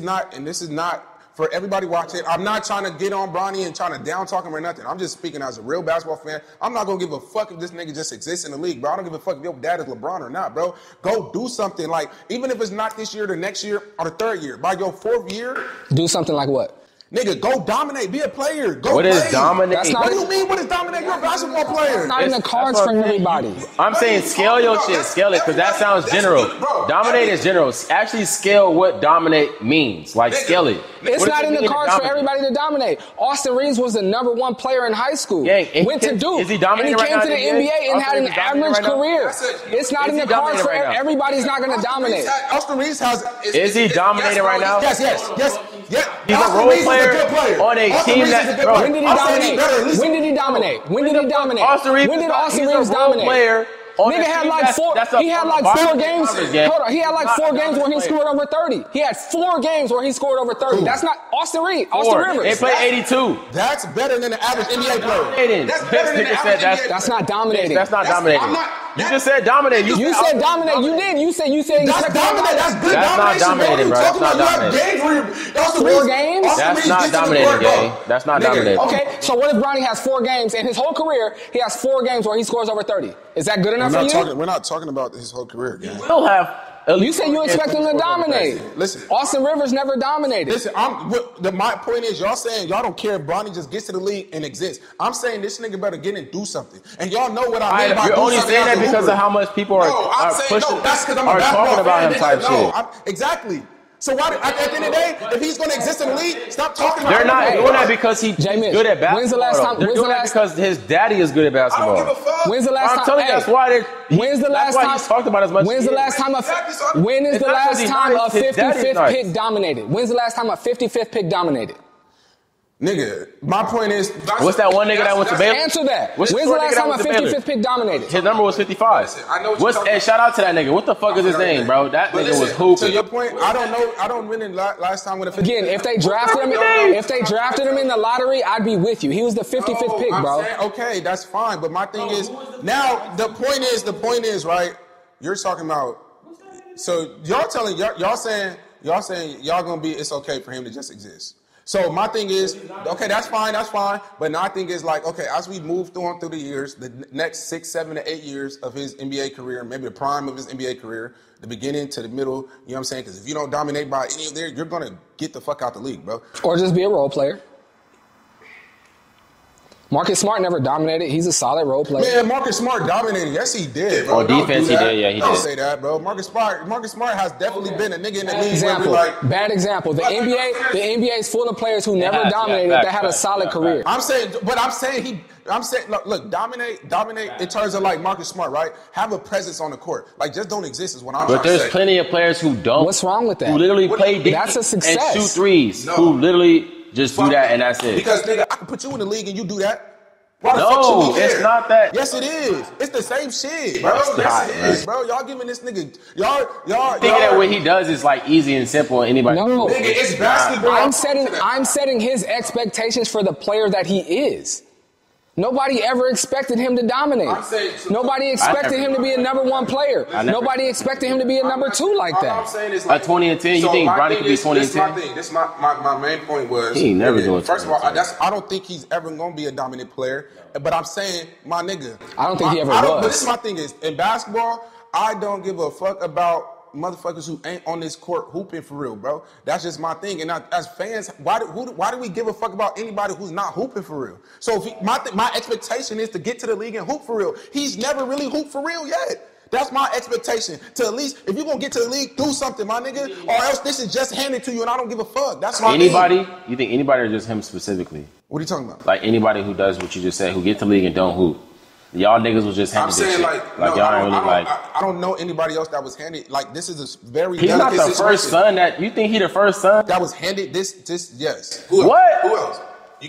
is not. For everybody watching, I'm not trying to get on Bronny and trying to down talk him or nothing. I'm just speaking as a real basketball fan. I'm not going to give a fuck if this nigga just exists in the league, bro. I don't give a fuck if your dad is LeBron or not, bro. Go do something. Like, even if it's not this year, the next year, or the third year, by your fourth year. Do something like what? Nigga, go dominate. Be a player. Go What play. is dominate? What do you mean, what is dominate? You're a basketball player. It's not in the cards for everybody. I'm saying scale your shit. Scale it, because that sounds general. Dominate is general. Actually scale what dominate means. Like, scale it. It's not in the cards for everybody to dominate. Austin Reeves was the #1 player in high school. Went to Duke. Is he dominating right now? And he came to the NBA and had an average career. It's not in the cards for everybody's not going to dominate. Austin Reeves has. Is he dominating right now? Yes. He's a role player on a team that. Bro, When did he dominate? When did he dominate? When did he dominate? When did Austin Reeves dominate? Nigga had like four. He had like 4 games. Hold on. He had like 4 games where he scored over 30. He had 4 games where he scored over 30. That's not Austin Reeves. Austin Rivers. They play 82. That's better than the average NBA player. That's better than the average NBA player. That's not dominating. That's not dominating. You just said dominate. You said dominate. You did. You said. That's dominate. That's good That's domination. not dominating, bro. That's not dominating. 4 games? That's not dominating, Gay. That's not dominating. Okay, so what if Bronny has 4 games in his whole career? He has 4 games where he scores over 30. Is that good enough for you? We're not talking about his whole career, gang. He'll have. You said you expect him to dominate. Listen, Austin Rivers never dominated. Listen, my point is, y'all saying y'all don't care if Bronny just gets to the league and exists. I'm saying this nigga better get and do something. And y'all know what I mean by do something. You're only saying that because of how much people are pushing, that's because I'm are talking about him type shit. Exactly. So why, at the end of the day, if he's going to exist in the league, stop talking about They're him. not doing that because he's good at basketball. When's the last time? They're doing that because his daddy is good at basketball. I don't give a fuck. When's the last time? I'm telling you, that's why they're. When's the last time? He's talked about as much. When's the last time? When is the last time a 55th pick dominated? When's the last time a 55th pick dominated? Nigga, my point is... What's that one nigga that went to Baylor? Answer that. When's the last time a 55th pick dominated? His number was 55. Listen, I know what Hey, shout out to that nigga. What the fuck is his name, bro? That nigga was hooping. To your point, I don't know. I don't win in last time with a 55th. Again, if they drafted him in the lottery, I'd be with you. He was the 55th pick, bro. Saying, okay, that's fine. But my thing is, now the point is, right? You're talking about. So y'all saying y'all gonna be. It's okay for him to just exist. So my thing is, okay, that's fine. But my thing is like, okay, as we move through the years, the next 6, 7 to 8 years of his NBA career, maybe the prime of his NBA career, the beginning to the middle, you know what I'm saying? Because if you don't dominate by any of there, you're gonna get the fuck out the league, bro. Or just be a role player. Marcus Smart never dominated. He's a solid role player. Man, Marcus Smart dominated. Yes, he did, bro. On defense, he did. Yeah, he Don't did. say that, bro. Marcus Smart has definitely been a nigga in the league. Example. Like, Bad example. The NBA is full of players who never dominated that had a solid career. I'm saying, look, dominate in terms of like Marcus Smart, right? Have a presence on the court. Like, just don't exist is what I'm trying to say. But there's plenty of players who don't. What's wrong with that? Who literally play That's a success. and shoot threes. No. Who literally just do that and that's it. Because, nigga, I can put you in the league and you do that. Why the No, fuck should we care? it's not that. Yes, it is. It's the same shit, bro. It's Yes, not, it is, bro. Y'all giving this nigga, y'all Thinking that what he does is like easy and simple and anybody. No, nigga, it's basketball. I'm setting his expectations for the player that he is. Nobody ever expected him to dominate. Nobody expected him to be a number one player. Nobody expected him to be a number two like All that. I'm saying is like, 20 and 10. You think Bronny could be 20 and 10? This is my main point was. He ain't never doing. First of all, I don't think he's ever gonna be a dominant player. But I'm saying, my nigga. I don't think he ever was. But this is my thing is, in basketball, I don't give a fuck about motherfuckers who ain't on this court hooping for real, bro. That's just my thing. And as fans, why do we give a fuck about anybody who's not hooping for real? So if my expectation is to get to the league and hoop for real. He's never really hooped for real yet. That's my expectation. To at least, if you're gonna get to the league, do something, my nigga. Or else this is just handed to you and I don't give a fuck. That's my Anybody? thing. You think anybody or just him specifically? What are you talking about? Like anybody who does what you just said, who get to the league and don't hoop. Y'all niggas was just handed I'm saying this shit. like, no, y'all ain't really like. I don't know anybody else that was handed. Like, this is a very He's not delicate the first situation. son that you think he the first son. That was handed this yes. What? Who else?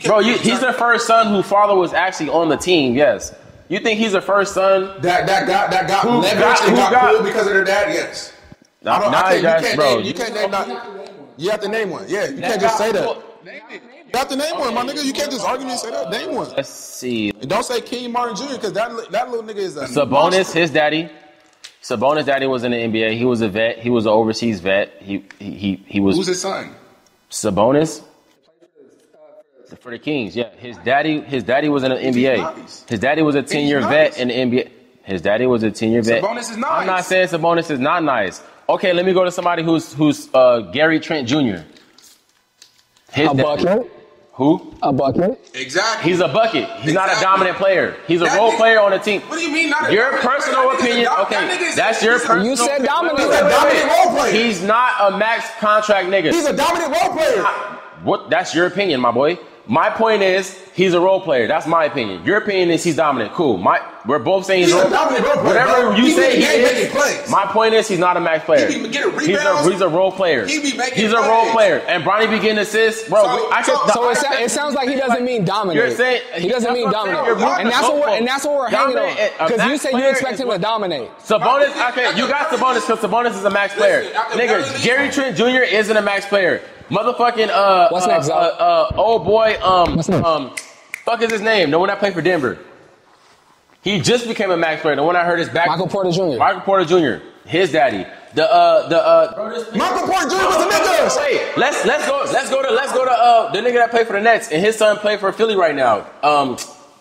Bro, he's the first son whose father was actually on the team. Yes. You think he's the first son that got leveraged and got pulled because of their dad? Yes. You have to name one. Yeah, you can't just say that. You have to name one, my nigga. You can't just argue and say that. Name one. Let's see. And don't say King Martin Jr. because that little nigga is a Sabonis, monster. his daddy. Sabonis' daddy was in the NBA. He was a vet. He was an overseas vet. He was. Who's his son? Sabonis. For the Kings, yeah. His daddy was in the NBA. His daddy was a 10-year vet in the NBA. His daddy was a 10-year vet. Sabonis is nice. I'm not saying Sabonis is not nice. Okay, let me go to somebody who's Gary Trent Jr. A bucket? Who? A bucket? Exactly. He's a bucket. He's not a dominant player. He's a role player on the team. What do you mean not a Your personal opinion. Okay, that's your personal. You said dominant. He's a dominant role player. He's not a max contract nigga. He's a dominant role player. What? That's your opinion, my boy. My point is, he's a role player. That's my opinion. Your opinion is he's dominant. Cool. We're both saying he's a dominant role player. Whatever you say he is. Plays. My point is he's not a max player. He be getting rebounds. He's a role player. He's a role player. And Bronny be getting assists. Bro, it sounds like he doesn't mean dominate. You're saying he doesn't mean dominate. And that's what we're hanging on. Because you say you expect him to dominate. Sabonis, okay, you got Sabonis because Sabonis is a max player. Nigga, Gary Trent Jr. isn't a max player. Motherfucking what's next? Old boy, what's next? Fuck is his name? The one that played for Denver. He just became a max player. The one I heard is back. Michael Porter Jr. Michael Porter Jr. His daddy. Michael Porter Jr. was a nigga. Wait, let's go to the nigga that played for the Nets and his son played for Philly right now.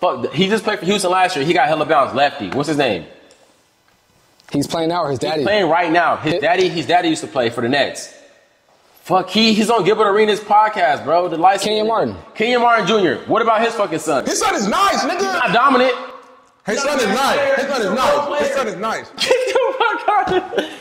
Fuck, he just played for Houston last year. He got hella bounce. Lefty. What's his name? He's playing now, or his daddy? He's playing right now. His daddy used to play for the Nets. Fuck, he's on Gilbert Arenas podcast, bro. The license. Kenyon Martin Jr. What about his fucking son? His son is nice, nigga. He's not dominant. His son is nice. His son is nice.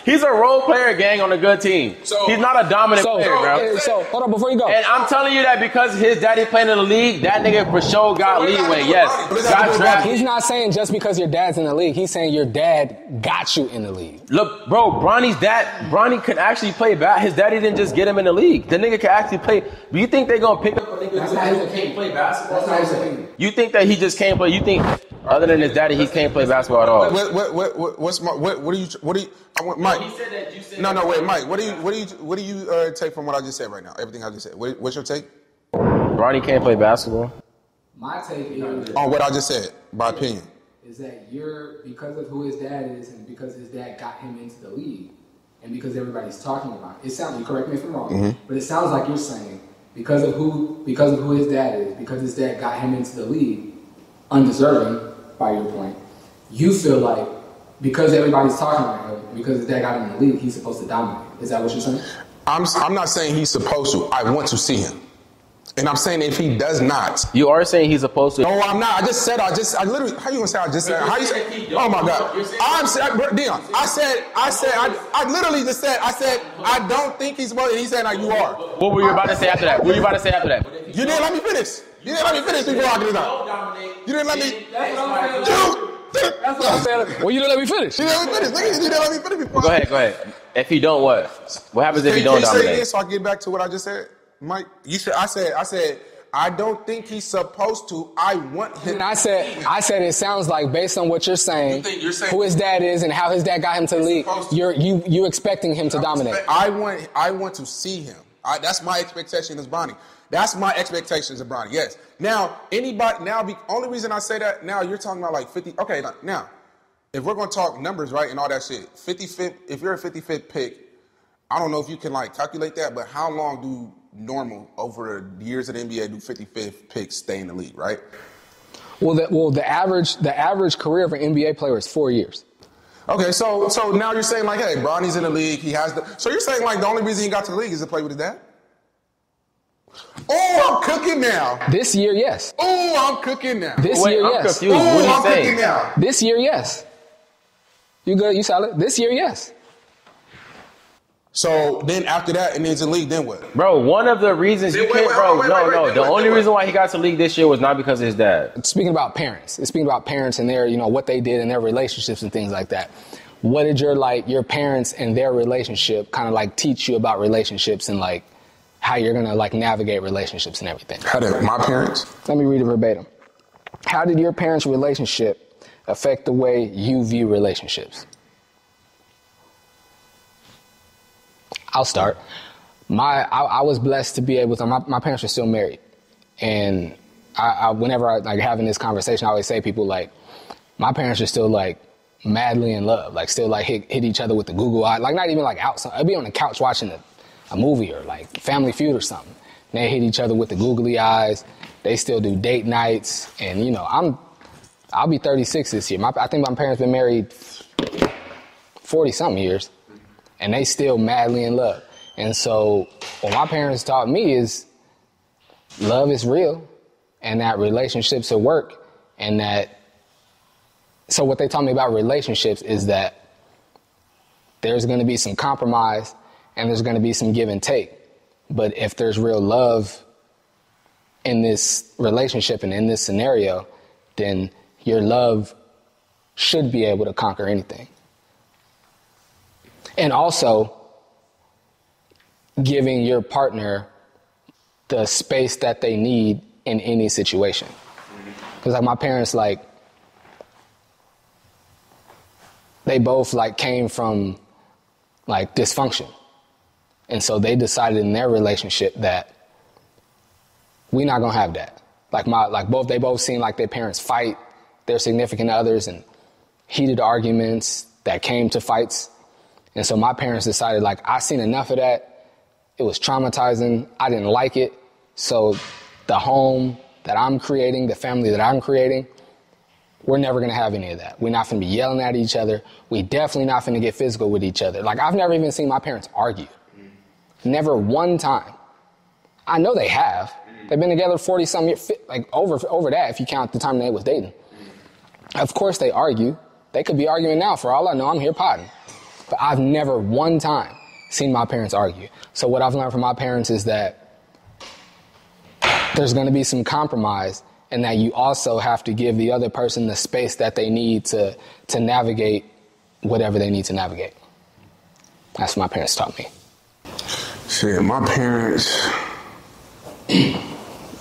He's a role player, gang, on a good team. He's not a dominant player, bro. So, hold on, before you go. And I'm telling you that because his daddy playing in the league, that nigga for sure got leeway. Yes. Got drafted. He's not saying just because your dad's in the league. He's saying your dad got you in the league. Look, bro, Bronny could actually play his daddy didn't just get him in the league. The nigga could actually play. Do you think they gonna pick up a nigga who can't play basketball? That's not his opinion. You think that he just can't play? You think other than his daddy, he can't play basketball at all? What do you? I want Mike. He said that you said. No, wait, Mike. What do you take from what I just said right now? Everything I just said. What's your take? Bronny can't play basketball. My take is on what I just said. My opinion is that because of who his dad is and because his dad got him into the league and because everybody's talking about it. It sounds. You correct me if I'm wrong, but it sounds like you're saying because of who his dad is, because his dad got him into the league, undeserving. By your point, you feel like because everybody's talking about him, because his dad got him in the league, he's supposed to dominate. Is that what you're saying? I'm not saying he's supposed to. I want to see him. And I'm saying if he does not. You are saying he's supposed to. No, I'm not. I literally, how you gonna say I just said? How you say? Oh my God. Dion, I literally just said, I don't think he's supposed to. He said, like, you are. What were you about to say after that? You didn't let me finish. You didn't let me finish before I get it out. You didn't let me. That's what I'm saying. Well, you didn't let me finish. You didn't let me finish. Nigga, you didn't let me finish before. Go ahead. If he don't, what? What happens if he don't Can you say dominate? this so I get back to what I just said, Mike? You said I said I don't think he's supposed to. I want him. And I said it sounds like based on what you're saying who his dad is and how his dad got him to the league, you expecting him to dominate. I want to see him. That's my expectation as Bronny. That's my expectations of Bronny. Yes. Now only reason I say that now you're talking about like 50. Okay, now if we're gonna talk numbers, right, and all that shit, 55th. If you're a 55th pick, I don't know if you can like calculate that, but how long do normal over the years of the NBA do 55th picks stay in the league, right? Well, the average career of an NBA player is 4 years. Okay, so now you're saying like, hey, Bronny's in the league. So you're saying like the only reason he got to the league is to play with his dad? Oh, I'm cooking now. This year, yes. Oh, I'm cooking now. This year, I'm yes. confused. What are you saying? Cooking now. This year, yes. You good? You solid? This year, yes. So then after that, and he's in the league, then what? Bro, one of the reasons you can't, bro, the only reason why he got to the league this year was not because of his dad. Speaking about parents. It's speaking about parents and their, what they did in their relationships and things like that. What did your parents and their relationship kind of like teach you about relationships and like how you're going to like navigate relationships and everything? How did my parents? Let me read it verbatim. How did your parents' relationship affect the way you view relationships? I'll start. I was blessed to be able to, my parents are still married. And whenever I like having this conversation, I always say people like, my parents are still like madly in love, like still like hit each other with the Google eye, like not even like outside. I'd be on the couch watching a movie or like Family Feud or something. And they hit each other with the googly eyes. They still do date nights. And I'll be 36 this year. I think my parents been married 40 something years. And they still madly in love. And so what my parents taught me is love is real and that relationships will work. And so what they taught me about relationships is that there's going to be some compromise and there's going to be some give and take. But if there's real love in this relationship and in this scenario, then your love should be able to conquer anything. And also giving your partner the space that they need in any situation. Because like my parents, like, they both like came from like dysfunction. And so they decided in their relationship that we're not gonna have that. They both seemed like their parents fight their significant others and heated arguments that came to fights. And so my parents decided, like, I seen enough of that. It was traumatizing. I didn't like it. So the home that I'm creating, the family that I'm creating, we're never going to have any of that. We're not going to be yelling at each other. We definitely not going to get physical with each other. Like, I've never even seen my parents argue. Never one time. I know they have. They've been together 40-some years, like over that if you count the time they was dating. Of course they argue. They could be arguing now. For all I know, I'm here potting. But I've never one time seen my parents argue. So what I've learned from my parents is that there's going to be some compromise and that you also have to give the other person the space that they need to navigate whatever they need to navigate. That's what my parents taught me. Shit, my parents ain't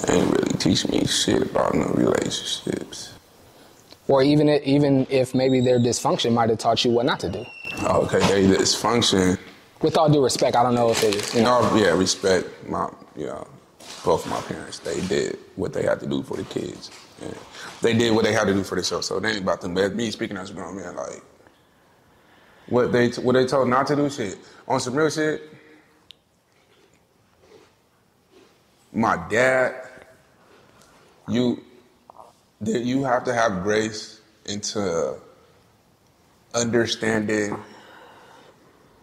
really teach me shit about no relationships. Or even if maybe their dysfunction might have taught you what not to do. Oh, okay, their dysfunction. With all due respect, I don't know if it is. Respect both of my parents. They did what they had to do for the kids. Yeah. They did what they had to do for themselves. So it ain't about them. But me speaking as a grown man, like what they told not to do shit. On some real shit, my dad, you have to have grace into understanding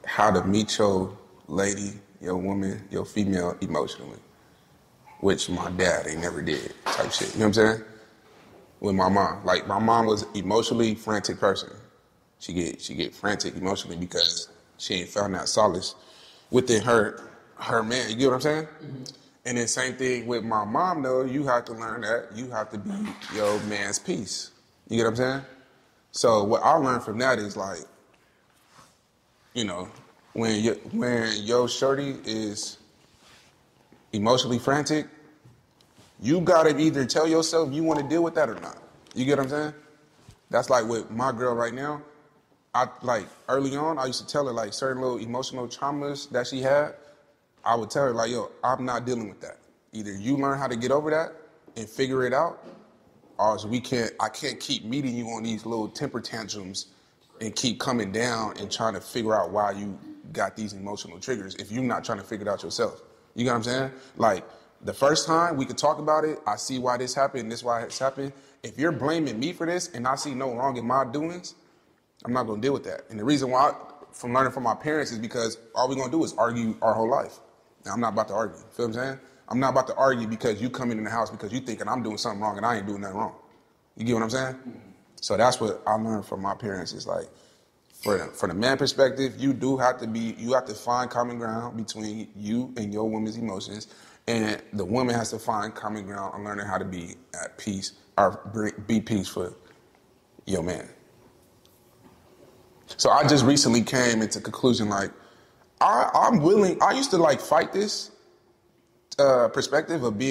how to meet your lady, your woman, your female emotionally. which my dad ain't never did type shit. You know what I'm saying? With my mom. Like, my mom was emotionally frantic person. She get frantic emotionally because she ain't found that solace within her man. You get what I'm saying? Mm-hmm. And then same thing with my mom, though. You have to learn that you have to be your man's peace. You get what I'm saying? So what I learned from that is like, you know, when your shorty is emotionally frantic, you gotta either tell yourself you want to deal with that or not. You get what I'm saying? That's like with my girl right now. I like early on, I used to tell her like certain little emotional traumas that she had. I would tell her like, yo, I'm not dealing with that. Either you learn how to get over that and figure it out, or I can't keep meeting you on these little temper tantrums and keep coming down and trying to figure out why you got these emotional triggers if you're not trying to figure it out yourself. You get what I'm saying? Like, the first time we could talk about it, I see why this happened, this why it's happened. If you're blaming me for this and I see no wrong in my doings, I'm not gonna deal with that. And the reason why, from learning from my parents, is because all we're gonna do is argue our whole life. Now, I'm not about to argue, feel what I'm saying? I'm not about to argue because you come in the house because you thinking I'm doing something wrong and I ain't doing nothing wrong. You get what I'm saying? Mm-hmm. So that's what I learned from my parents is like, from the man perspective, you have to find common ground between you and your woman's emotions, and the woman has to find common ground on learning how to be at peace or be peace for your man. So I just recently came into conclusion like, I'm willing. I used to like fight this perspective of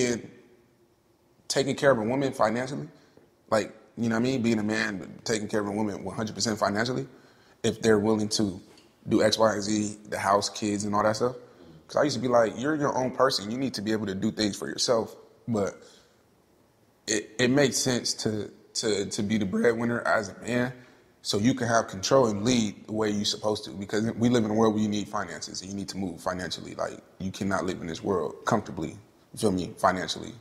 taking care of a woman financially, like, you know what I mean, being a man taking care of a woman 100% financially, if they're willing to do X, Y, and Z, the house, kids, and all that stuff. Because I used to be like, you're your own person. You need to be able to do things for yourself. But it makes sense to be the breadwinner as a man, so you can have control and lead the way you're supposed to. Because we live in a world where you need finances and you need to move financially. Like, you cannot live in this world comfortably, you feel me, financially.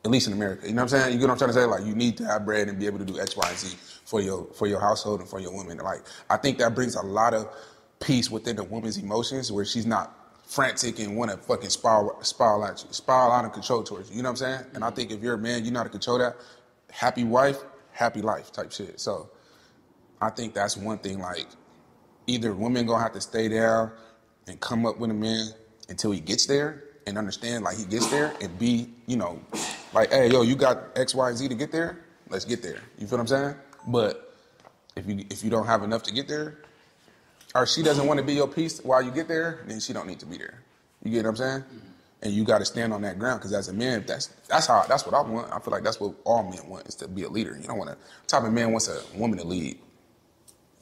At least in America. You know what I'm saying? You get what I'm trying to say? Like, you need to have bread and be able to do X, Y, and Z for your household and for your woman. Like, I think that brings a lot of peace within the woman's emotions, where she's not frantic and want to fucking spiral out of control towards you. You know what I'm saying? And I think if you're a man, you know how to control that. Happy wife, happy life type shit. So I think that's one thing. Like, either women gonna have to stay down and come up with a man until he gets there and understand, like, he gets there and be, you know, like, hey, yo, you got X, Y, and Z to get there? Let's get there. You feel what I'm saying? But if you don't have enough to get there, or she doesn't want to be your piece while you get there, then she don't need to be there. You get what I'm saying? Mm-hmm. And you got to stand on that ground, because as a man, that's what I want. I feel like that's what all men want, is to be a leader. You don't want to. Type of man wants a woman to lead. You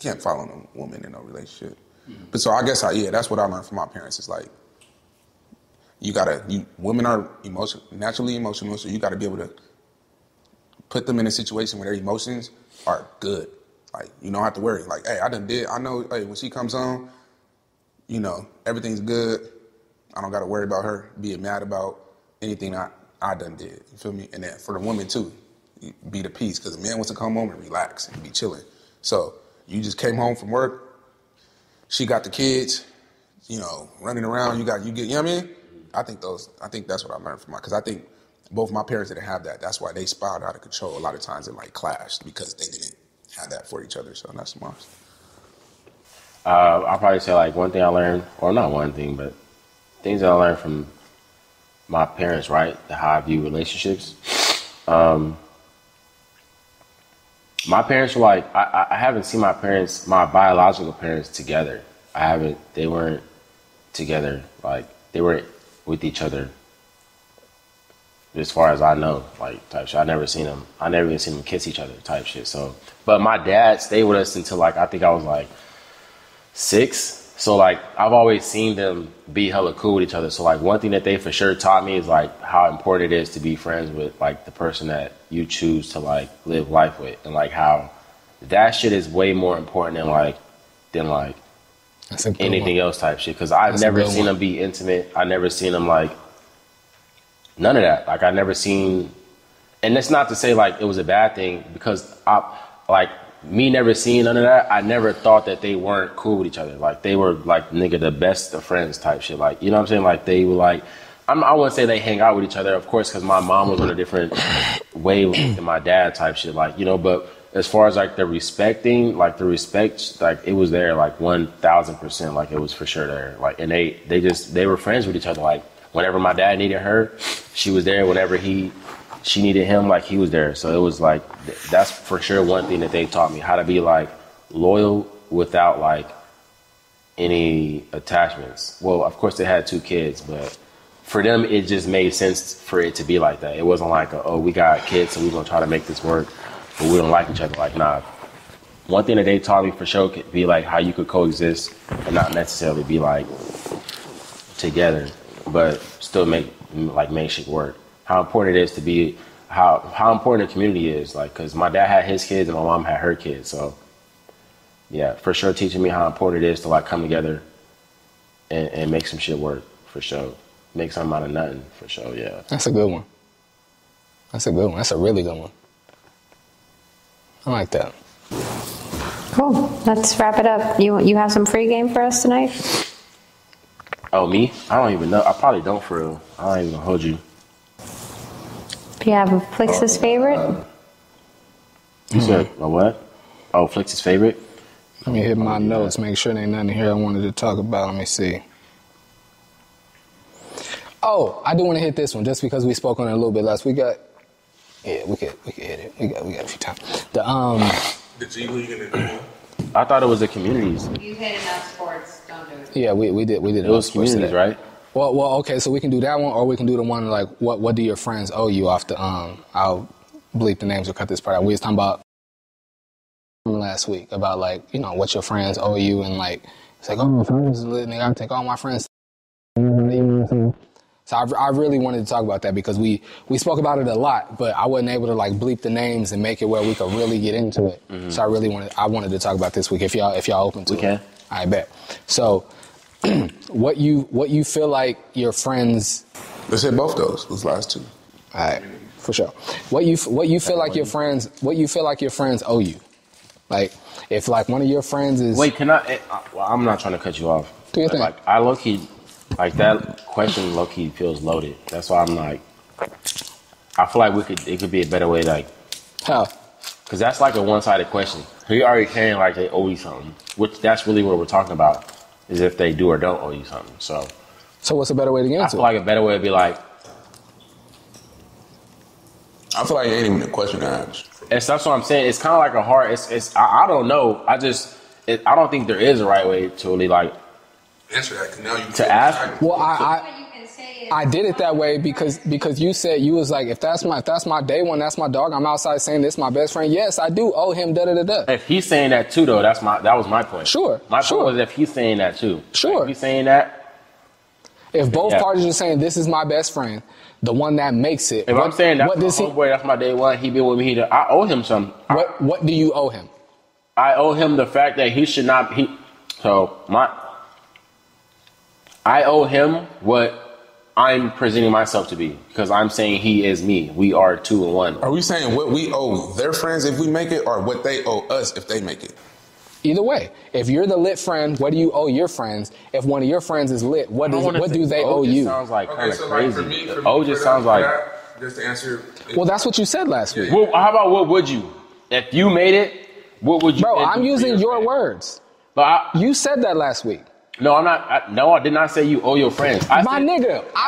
can't follow a woman in no relationship. Mm-hmm. But so I guess that's what I learned from my parents. It's like, women are naturally emotional, so you got to be able to put them in a situation where their emotions are good. Like, you don't have to worry. Like, hey, I know, hey, when she comes home, you know, everything's good. I don't got to worry about her being mad about anything I done did. You feel me? And then for the woman, too, be the peace, because the man wants to come home and relax and be chilling. So you just came home from work. She got the kids, you know, running around. You know what I mean? I think that's what I learned from because I think both my parents didn't have that. That's why they spiraled out of control a lot of times and like clashed, because they didn't have that for each other. So that's mine. I'll probably say like one thing I learned, or not one thing, but things that I learned from my parents, right? How I view relationships. My parents were like, I haven't seen my biological parents together. They weren't together. Like, they weren't with each other as far as I know, like, type shit. I never even seen them kiss each other type shit. So, but my dad stayed with us until like, I think I was like 6. So like, I've always seen them be hella cool with each other. So like, one thing that they for sure taught me is like how important it is to be friends with like the person that you choose to like live life with, and like how that shit is way more important than anything else type shit. Because I've never seen them be intimate. I never seen them like none of that. Like, I never seen, and that's not to say like it was a bad thing, because me never seeing none of that, I never thought that they weren't cool with each other. Like, they were like, nigga, the best of friends type shit. Like, you know what I'm saying? Like, they were like I wouldn't say they hang out with each other, of course, because my mom was on a different wavelength than my dad type shit, like, you know, but as far as like the respect, like it was there like 1,000%, like it was for sure there. Like, and they were friends with each other. Like whenever my dad needed her, she was there. Whenever she needed him, like he was there. So it was like, that's for sure one thing that they taught me, how to be like loyal without like any attachments. Well, of course they had 2 kids, but for them, it just made sense for it to be like that. It wasn't like, oh, we got kids, so we're going to try to make this work, but we don't like each other. Like, nah. One thing that they taught me for sure could be like how you could coexist and not necessarily be like together, but still make shit work. How important it is to be, how important the community is. Like, because my dad had his kids and my mom had her kids. So, yeah, for sure teaching me how important it is to like come together and make some shit work, for sure. Make something out of nothing, for sure, yeah. That's a good one. That's a good one. That's a really good one. I like that. Cool. Let's wrap it up. You have some free game for us tonight? Oh, me? I don't even know. I probably don't, for real. I ain't even gonna hold you. Do you have a Flix's favorite? You said a what? Oh, Flix's favorite? Let me hit my notes, make sure there ain't nothing here I wanted to talk about. Let me see. Oh, I do want to hit this one just because we spoke on it a little bit last. We could hit it. We got a few times. The G League and the I thought it was the communities. You hit enough sports, don't do it. Yeah, we did. It was communities, right? Well, okay, so we can do that one, or we can do the one like, what do your friends owe you off the, I'll bleep the names or cut this part out. We was talking about last week about like, you know, what your friends owe you, and like, it's like, oh, my friends is lit, nigga, I take all my friends. So I really wanted to talk about that because we spoke about it a lot, but I wasn't able to like bleep the names and make it where we could really get into it. Mm-hmm. So I wanted to talk about this week if y'all open to it. Okay. I bet. So what you feel like your friends. Let's hit both those last 2. All right, for sure. What you feel like your friends owe you? Like if like one of your friends is. Wait, can I? Well, I'm not trying to cut you off. Do your thing. Like I low key. Like that question low key feels loaded. That's why I'm like, I feel like it could be a better way, like. How? Because that's like a one-sided question. He already saying like they owe you something, which that's really what we're talking about, is if they do or don't owe you something. So what's a better way to get into it? I feel like a better way would be like. I feel like it ain't even a question to ask. That's what I'm saying. It's kind of like a hard. I don't know. I don't think there is a right way to really like. Answer that, 'cause now you to ask. Well, I did it that way because you said you was like, if that's my day one, that's my dog. I'm outside saying this is my best friend. Yes, I do owe him da da da da. If he's saying that too, though, that was my point. Sure. My point was if he's saying that too. Sure. Like, if he's saying that. If both parties are saying this is my best friend, the one that makes it. If I'm saying that's my homeboy, that's my day one, he been with me. I owe him something. What do you owe him? I owe him the fact that he should not. I owe him what I'm presenting myself to be, because I'm saying he is me. We are 2 in 1. Are we saying what we owe their friends if we make it, or what they owe us if they make it? Either way, if you're the lit friend, what do you owe your friends? If one of your friends is lit, what do they owe you? Sounds like kind of crazy. For me, just sounds like. Just to answer. Well, that's what you said last week. Well, how about what would you? If you made it, what would you? Bro, I'm using your words. But you said that last week. No, I'm not. I did not say you owe your friends. I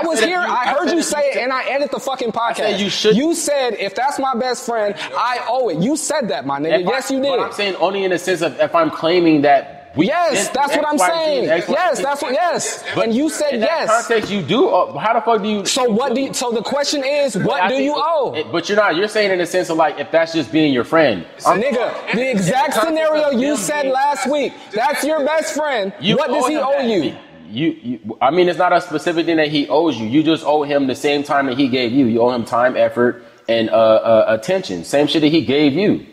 was here. I heard you say it, and I edit the fucking podcast. I said you should. You said if that's my best friend, I owe it. You said that, my nigga. Yes, you did. But I'm saying only in the sense of if I'm claiming that. Yes, that's what I'm saying. Yes, that's what. Yes, and you said yes. In that context, you do. How the fuck do you? So what do you? So the question is, what do you owe? But you're not. You're saying in the sense of like if that's just being your friend. Nigga, the exact scenario you said last week. That's your best friend. What does he owe you? I mean, it's not a specific thing that he owes you. You just owe him the same time that he gave you. You owe him time, effort, and attention. Same shit that he gave you.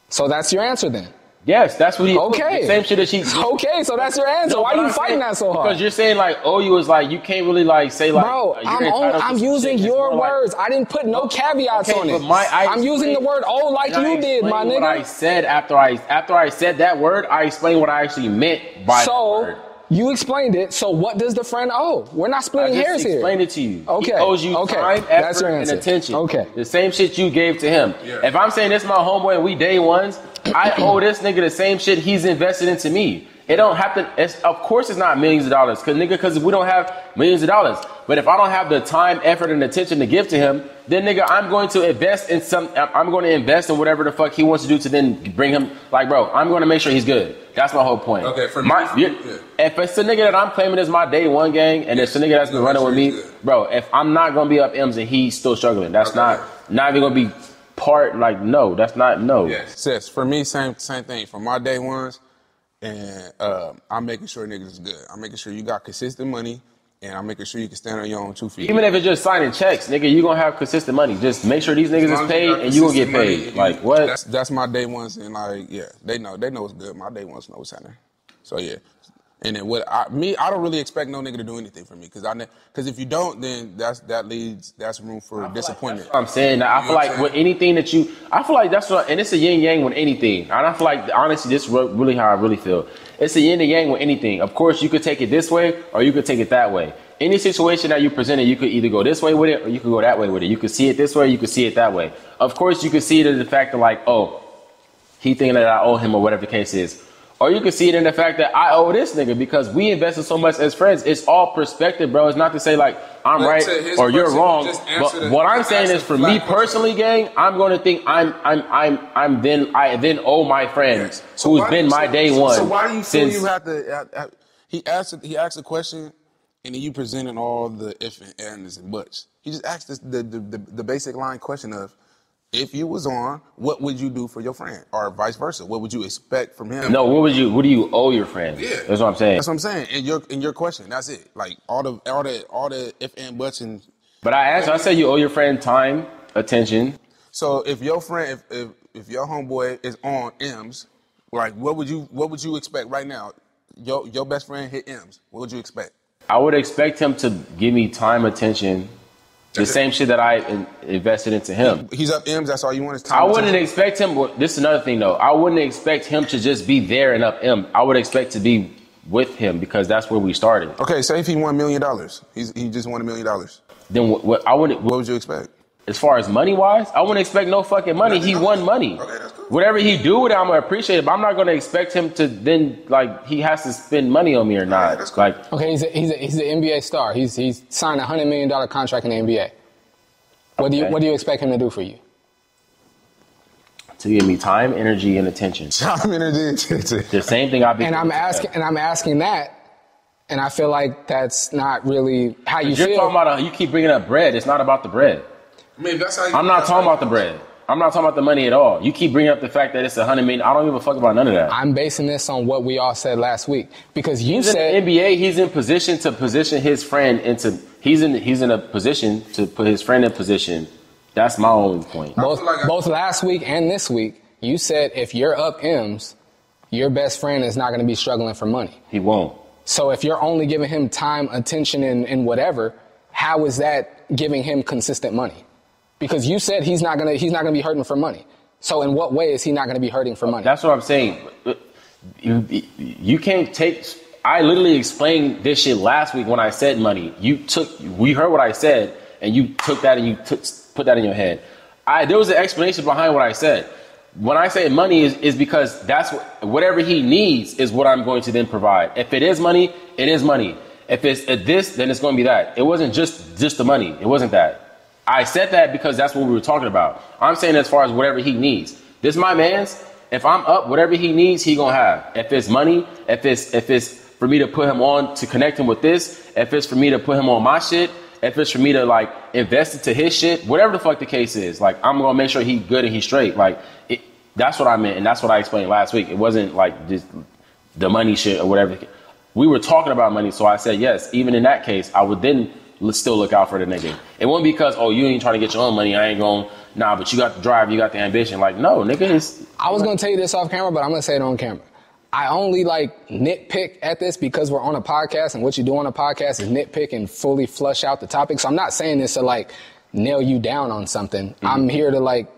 So that's your answer then? Yes, that's what he. Okay. Same shit that she. Okay, so that's your answer. Why are you fighting that so hard? Because you're saying like owe you is like you can't really like say like. Bro, I'm using your words. I didn't put no caveats on it. I'm using the word owe like you did, my nigga. What I said after I said that word, I explained what I actually meant by that word. You explained it. So what does the friend owe? We're not splitting hairs here. I explained it to you. Okay. He owes you time, effort, and attention. Okay. The same shit you gave to him. Yeah. If I'm saying this is my homeboy and we day ones, I owe this nigga the same shit he's invested into me. It don't have to. Of course, it's not millions of dollars, because we don't have millions of dollars. But if I don't have the time, effort, and attention to give to him, then nigga, I'm going to invest in I'm going to invest in whatever the fuck he wants to do to then bring him. Like, bro, I'm going to make sure he's good. That's my whole point. Okay, for me, if it's a nigga that I'm claiming as my day one gang, and it's a nigga that's been running with me, bro, if I'm not going to be up M's and he's still struggling, that's not even going to be part. Like, no, that's not no. Yes. Sis, for me, same thing. For my day ones. And I'm making sure niggas is good. I'm making sure you got consistent money, and I'm making sure you can stand on your own 2 feet. Even if it's just signing checks, nigga, you gonna have consistent money. Just make sure these niggas is paid, and you gonna get paid. Like what? That's my day ones, and like they know it's good. My day ones know what's happening. So yeah. And then I don't really expect no nigga to do anything for me, because if you don't, then that's room for disappointment. I'm saying that I feel like with anything that I feel like that's what, and it's a yin yang with anything. And I feel like honestly, this is really how I really feel. It's a yin and yang with anything. Of course, you could take it this way or you could take it that way. Any situation that you presented, you could either go this way with it or you could go that way with it. You could see it this way, you could see it that way. Of course, you could see it as the fact that like, oh, he thinking that I owe him or whatever the case is. Or you can see it in the fact that I owe this nigga because we invested so much as friends. It's all perspective, bro. It's not to say like I'm right or you're wrong. But what I'm saying is, for me personally, gang, I'm going to think I then owe my friend who's been my day one. So why do you feel you have to? He asked a question, and then you presented all the if and ands and buts. He just asked the basic line question of, if you was on, what would you do for your friend, or vice versa? What would you expect from him? No, what do you owe your friend? Yeah, that's what I'm saying. That's what I'm saying. In your question, that's it. Like all the if and buts and. But I said you owe your friend time, attention. So if your friend, if your homeboy is on M's, like what would you expect right now? Your best friend hit M's. What would you expect? I would expect him to give me time, attention. The same shit that I invested into him. He's up M's, that's all you want is time. I wouldn't expect him, this is another thing though, I wouldn't expect him to just be there and up M. I would expect to be with him because that's where we started. Okay, say if he won $1 million. He just won $1 million. Then what would you expect? As far as money-wise, I wouldn't expect no fucking money. He won money. Okay, that's cool. Whatever he do with it, I'm going to appreciate it, but I'm not going to expect him to then, like, he has to spend money on me or not. Okay, that's cool. Like, okay, he's an NBA star. He's signed a $100 million contract in the NBA. What do you expect him to do for you? To give me time, energy, and attention. Time, energy, attention. The same thing I've been. And I'm asking that, and I feel like that's not really how you feel. You're talking about you keep bringing up bread. It's not about the bread. I mean, that's how I'm not talking about the bread. I'm not talking about the money at all. You keep bringing up the fact that it's $100 million. I don't give a fuck about none of that. I'm basing this on what we all said last week because he's in the NBA. He's in position to position his friend into. He's in a position to put his friend in position. That's my only point. Both last week and this week, you said if you're up M's, your best friend is not going to be struggling for money. He won't. So if you're only giving him time, attention, and whatever, how is that giving him consistent money? Because you said he's not gonna be hurting for money. So in what way is he not gonna be hurting for money? That's what I'm saying. You can't take. I literally explained this shit last week when I said money. We heard what I said, and you took that and you put that in your head. There was an explanation behind what I said. When I say money is because that's whatever he needs is what I'm going to then provide. If it is money, it is money. If it's this, then it's going to be that. It wasn't just the money. It wasn't that. I said that because that's what we were talking about. I'm saying as far as whatever he needs. This my man's. If I'm up, whatever he needs, he gonna have. If it's money, if it's for me to put him on to connect him with this, if it's for me to put him on my shit, if it's for me to like invest into his shit, whatever the fuck the case is, like I'm gonna make sure he's good and he's straight. Like that's what I meant, and that's what I explained last week. It wasn't like just the money shit or whatever. We were talking about money, so I said yes. Even in that case, I would then still look out for the nigga. It won't be because, oh, you ain't trying to get your own money. I ain't going, nah, but you got the drive, you got the ambition. Like, no, nigga. I was going to tell you this off camera, but I'm going to say it on camera. I only like nitpick at this because we're on a podcast, and what you do on a podcast is nitpick and fully flush out the topic. So I'm not saying this to like nail you down on something. Mm-hmm. I'm here to like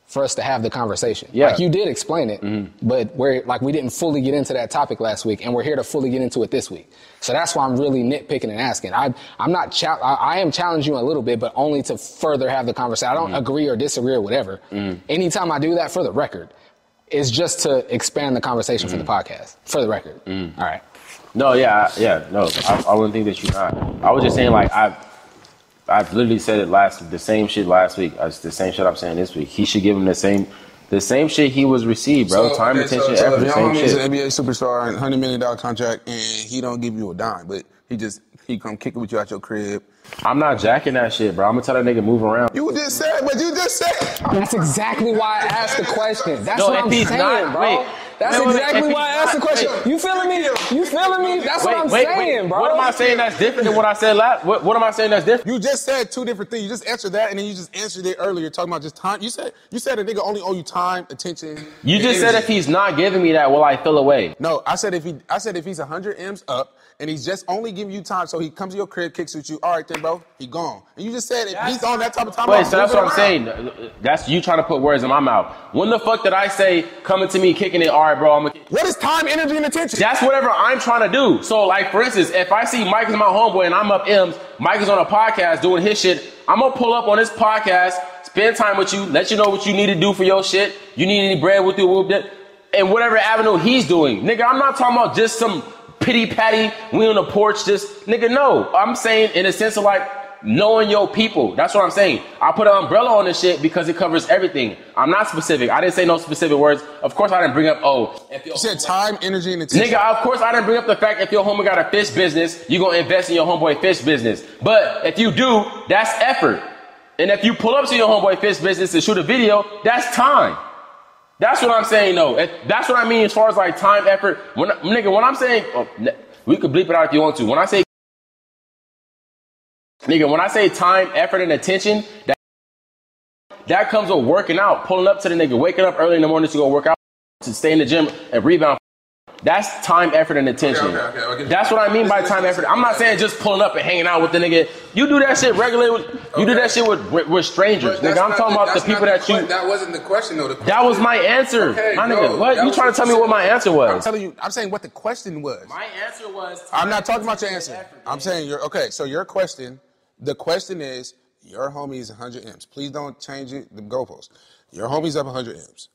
for us to have the conversation. Yeah. Like you did explain it, but we didn't fully get into that topic last week, and we're here to fully get into it this week. So that's why I'm really nitpicking and asking. I am challenging you a little bit, but only to further have the conversation. I don't agree or disagree or whatever. Anytime I do that, for the record, it's just to expand the conversation for the podcast. For the record. All right. No, yeah, no. I wouldn't think that you're not. I was just saying, like, I've literally said the same shit last week. It's the same shit I'm saying this week. He should give him the same shit he was received, bro. Time, attention, effort, the same shit. He's an NBA superstar, $100 million contract, and he don't give you a dime, but he come kick it with you out your crib. I'm not jacking that shit, bro. I'm gonna tell that nigga move around. You just said. That's exactly why I asked the question. That's what I'm saying, bro. Wait. That's exactly why I asked the question. You feeling me? That's what I'm saying, bro. What am I saying that's different than what I said last? What am I saying that's different? You just said two different things. You just answered that, and then you just answered it earlier, talking about just time. You said a nigga only owe you time, attention. You just said if he's not giving me that, will I feel away? No, I said if he's 100 M's up and he's just only giving you time, so he comes to your crib, kicks with you. All right, then, bro, he gone. And you just said if he's on that type of time. Wait, so that's what I'm saying. That's you trying to put words in my mouth. When the fuck did I say coming to me, kicking it? All right, bro, What is time, energy, and attention? That's whatever I'm trying to do. So, like, for instance, if I see Mike is my homeboy and I'm up M's, Mike is on a podcast doing his shit, I'm gonna pull up on this podcast, spend time with you, let you know what you need to do for your shit. You need any bread with you, and whatever avenue he's doing. Nigga, I'm not talking about just some pity patty, we on the porch, just, nigga, no. I'm saying in a sense of like, knowing your people. That's what I'm saying. I put an umbrella on this shit because it covers everything. I'm not specific. I didn't say no specific words. Of course, I didn't bring up, you said time, energy, and attention. Nigga, of course, I didn't bring up the fact if your homie got a fish business, you going to invest in your homeboy fish business. But if you do, that's effort. And if you pull up to your homeboy fish business and shoot a video, that's time. That's what I'm saying, though. That's what I mean as far as like time, effort. When I'm saying, we could bleep it out if you want to. When I say time, effort, and attention, that comes with working out, pulling up to the nigga, waking up early in the morning to go work out, to stay in the gym and rebound. That's time, effort, and attention. Okay. That's what I mean by time, effort. I'm not saying just pulling up and hanging out with the nigga. You do that shit regularly. You do that shit with strangers, nigga. I'm talking about the people that you. That wasn't the question, though. That was my answer, my nigga. What? You trying to tell me what my answer was? I'm telling you. I'm saying what the question was. My answer was. I'm not talking about your answer. I'm saying so your question. The question is, your homie is 100 M's. Please don't change it, the goalposts. Your homie's up 100 M's.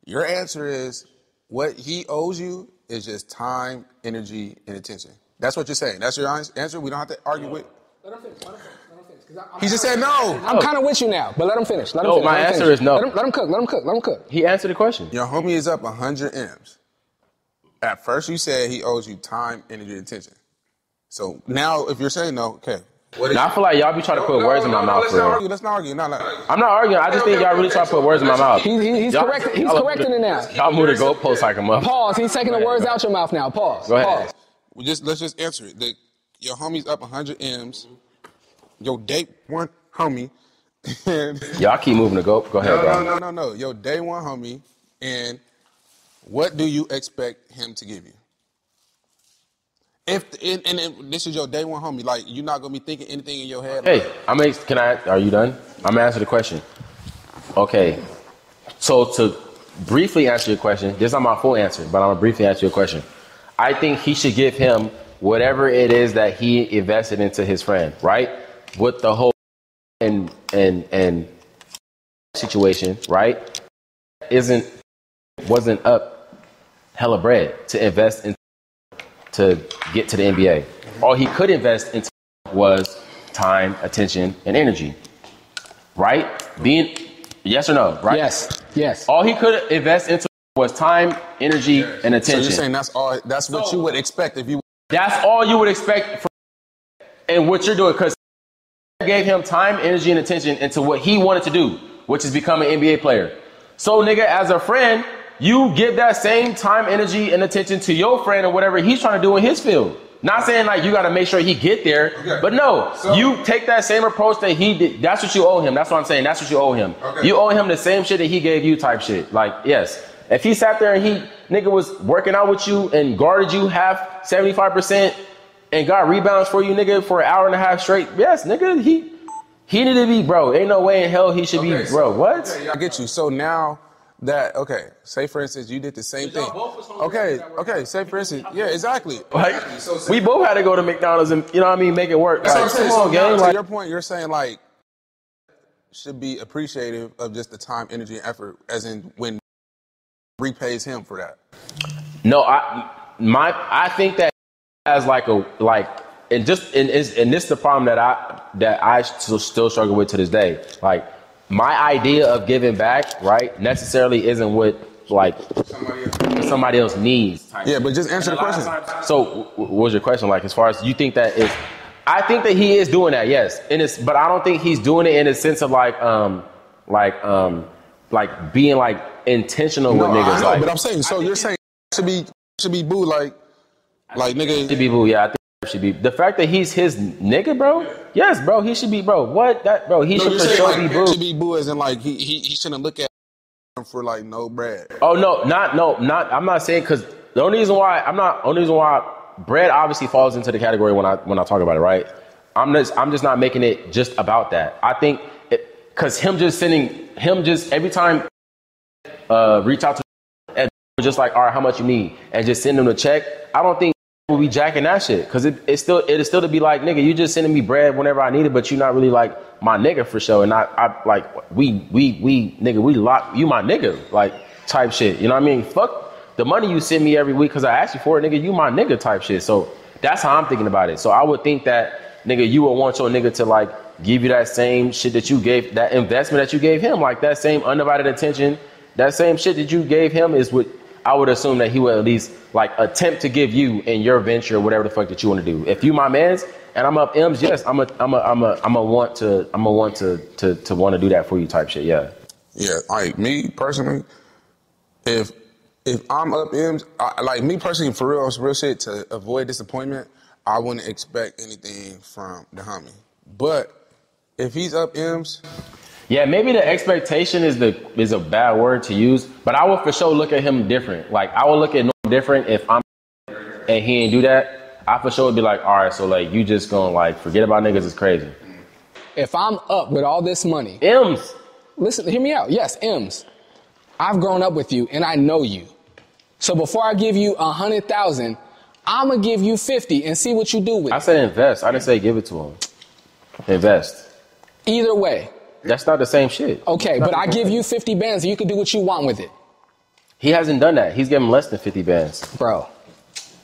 Your answer is, what he owes you is just time, energy, and attention. That's what you're saying. That's your answer? We don't have to argue with? Let him finish. He just said no. I'm kind of with you now, but let him finish. My answer is no. Let him cook. He answered the question. Your homie is up 100 M's. At first you said he owes you time, energy, and attention. So now if you're saying no, okay. Now, I feel like y'all be trying to put words in my mouth. Let's not argue. No. I'm not arguing. I just think y'all really try to put words in my mouth. He's correcting it now. Y'all move the goalpost like a motherfucker. Pause. He's taking the words out your mouth now. Pause. Go ahead. Pause. Let's just answer it. Your homie's up 100 M's. Your day one homie. And y'all keep moving the goal. Go ahead, bro. No. Your day one homie. And what do you expect him to give you? And this is your day one homie, like you're not gonna be thinking anything in your head. Hey, are you done? I'm gonna answer the question. Okay, so to briefly answer your question, this is not my full answer, but I'm gonna briefly answer your question. I think he should give him whatever it is that he invested into his friend, right? With the whole and situation, right? Wasn't up hella bread to invest in. To get to the NBA. All he could invest into was time, attention, and energy. Right? Yes or no? Right? Yes. All he could invest into was time, energy, and attention. So you're saying that's all? That's what you would expect if you. That's all you would expect from and what you're doing, because gave him time, energy, and attention into what he wanted to do, which is become an NBA player. So, nigga, as a friend, you give that same time, energy, and attention to your friend or whatever he's trying to do in his field. Not saying like you got to make sure he get there, but no, you take that same approach that he did. That's what you owe him. That's what I'm saying. That's what you owe him. Okay. You owe him the same shit that he gave you type shit. Like, yes. If he sat there and nigga was working out with you and guarded you half, 75% and got rebounds for you, nigga, for an hour and a half straight. Yes, nigga, He need to be, bro. Ain't no way in hell he should be, bro. What? Okay, I get you. So now that, say for instance, you did the same thing. Okay, say for instance, yeah, exactly. Like, we both had to go to McDonald's and, you know what I mean, make it work. That's Like, what I'm saying. come on, So gang. now, Like, to your point, you're saying like, should be appreciative of just the time, energy, and effort, as in when repays him for that. no, I think that as and this is the problem that I still struggle with to this day. Like, my idea of giving back, right, necessarily isn't what like somebody else needs. Yeah, but just answer the question. So, what was your question? Like, as far as you think that is, I think that he is doing that, yes. But I don't think he's doing it in a sense of like being like intentional with niggas. I know, like, but I'm saying, so you're saying should be boo like nigga. Should be boo, yeah. I think it should be. The fact that he's his nigga, bro. Yes, bro. He should be, bro. What that, bro? He should for sure be boo. Should be boo as in like he shouldn't look at him for like no bread. Oh no, not. I'm not saying because the only reason why bread obviously falls into the category when I talk about it, right? I'm just not making it just about that. I think because him just every time reach out to and just like, all right, how much you need, and just send them a check. I don't think we'll be jacking that shit because it is still to be like, nigga, you just sending me bread whenever I need it, but you're not really like my nigga for sure. And I like we nigga, we lock you my nigga like type shit. You know what I mean? Fuck the money you send me every week because I asked you for it, nigga. You my nigga type shit. So that's how I'm thinking about it. So I would think that, nigga, you would want your nigga to like give you that same shit that you gave, that investment that you gave him, like that same undivided attention, that same shit that you gave him is what I would assume that he would at least like attempt to give you in your venture, whatever the fuck that you want to do. If you my mans and I'm up M's, yes, I'm a want to want to do that for you type shit. Yeah. Yeah, like me personally, if I'm up M's, like me personally, for real shit, to avoid disappointment, I wouldn't expect anything from the homie. But if he's up M's, yeah, maybe the expectation is a bad word to use, but I would for sure look at him different. Like, I would look at him different if I'm and he ain't do that. I for sure would be like, all right, so like you just gonna like forget about niggas is crazy. If I'm up with all this money, M's. Listen, hear me out. Yes, M's. I've grown up with you and I know you. So before I give you 100,000, I'm gonna give you 50 and see what you do with it. I said invest. I didn't say give it to him. Invest. Either way. That's not the same shit. Okay, but I give you 50 bands and you can do what you want with it. He hasn't done that. He's given less than 50 bands. Bro.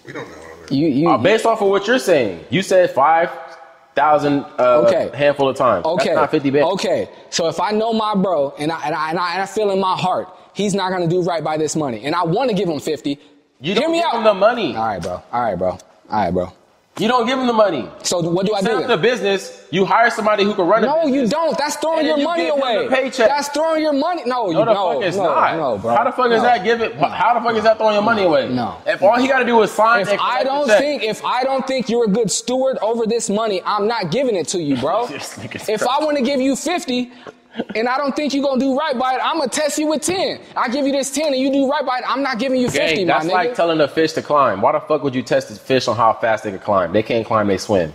we don't know. You based off of what you're saying, you said 5,000 handful of times. Okay. That's not 50 bands. Okay. So if I know my bro and I feel in my heart he's not gonna do right by this money, and I want to give him 50, you don't give him the money. All right, bro. You don't give him the money. So what do I do? Set up the business. You hire somebody who can run it. No, you don't. That's throwing your money away. That's throwing your money. No, the fuck it's not. No, bro. How the fuck is that giving? How the fuck is that throwing your money away? No. If all he got to do is sign. If I don't think you're a good steward over this money, I'm not giving it to you, bro. If I want to give you 50. And I don't think you're going to do right by it, I'm going to test you with 10. I give you this 10 and you do right by it, I'm not giving you 50, my nigga. That's like telling a fish to climb. Why the fuck would you test the fish on how fast they can climb? They can't climb, they swim.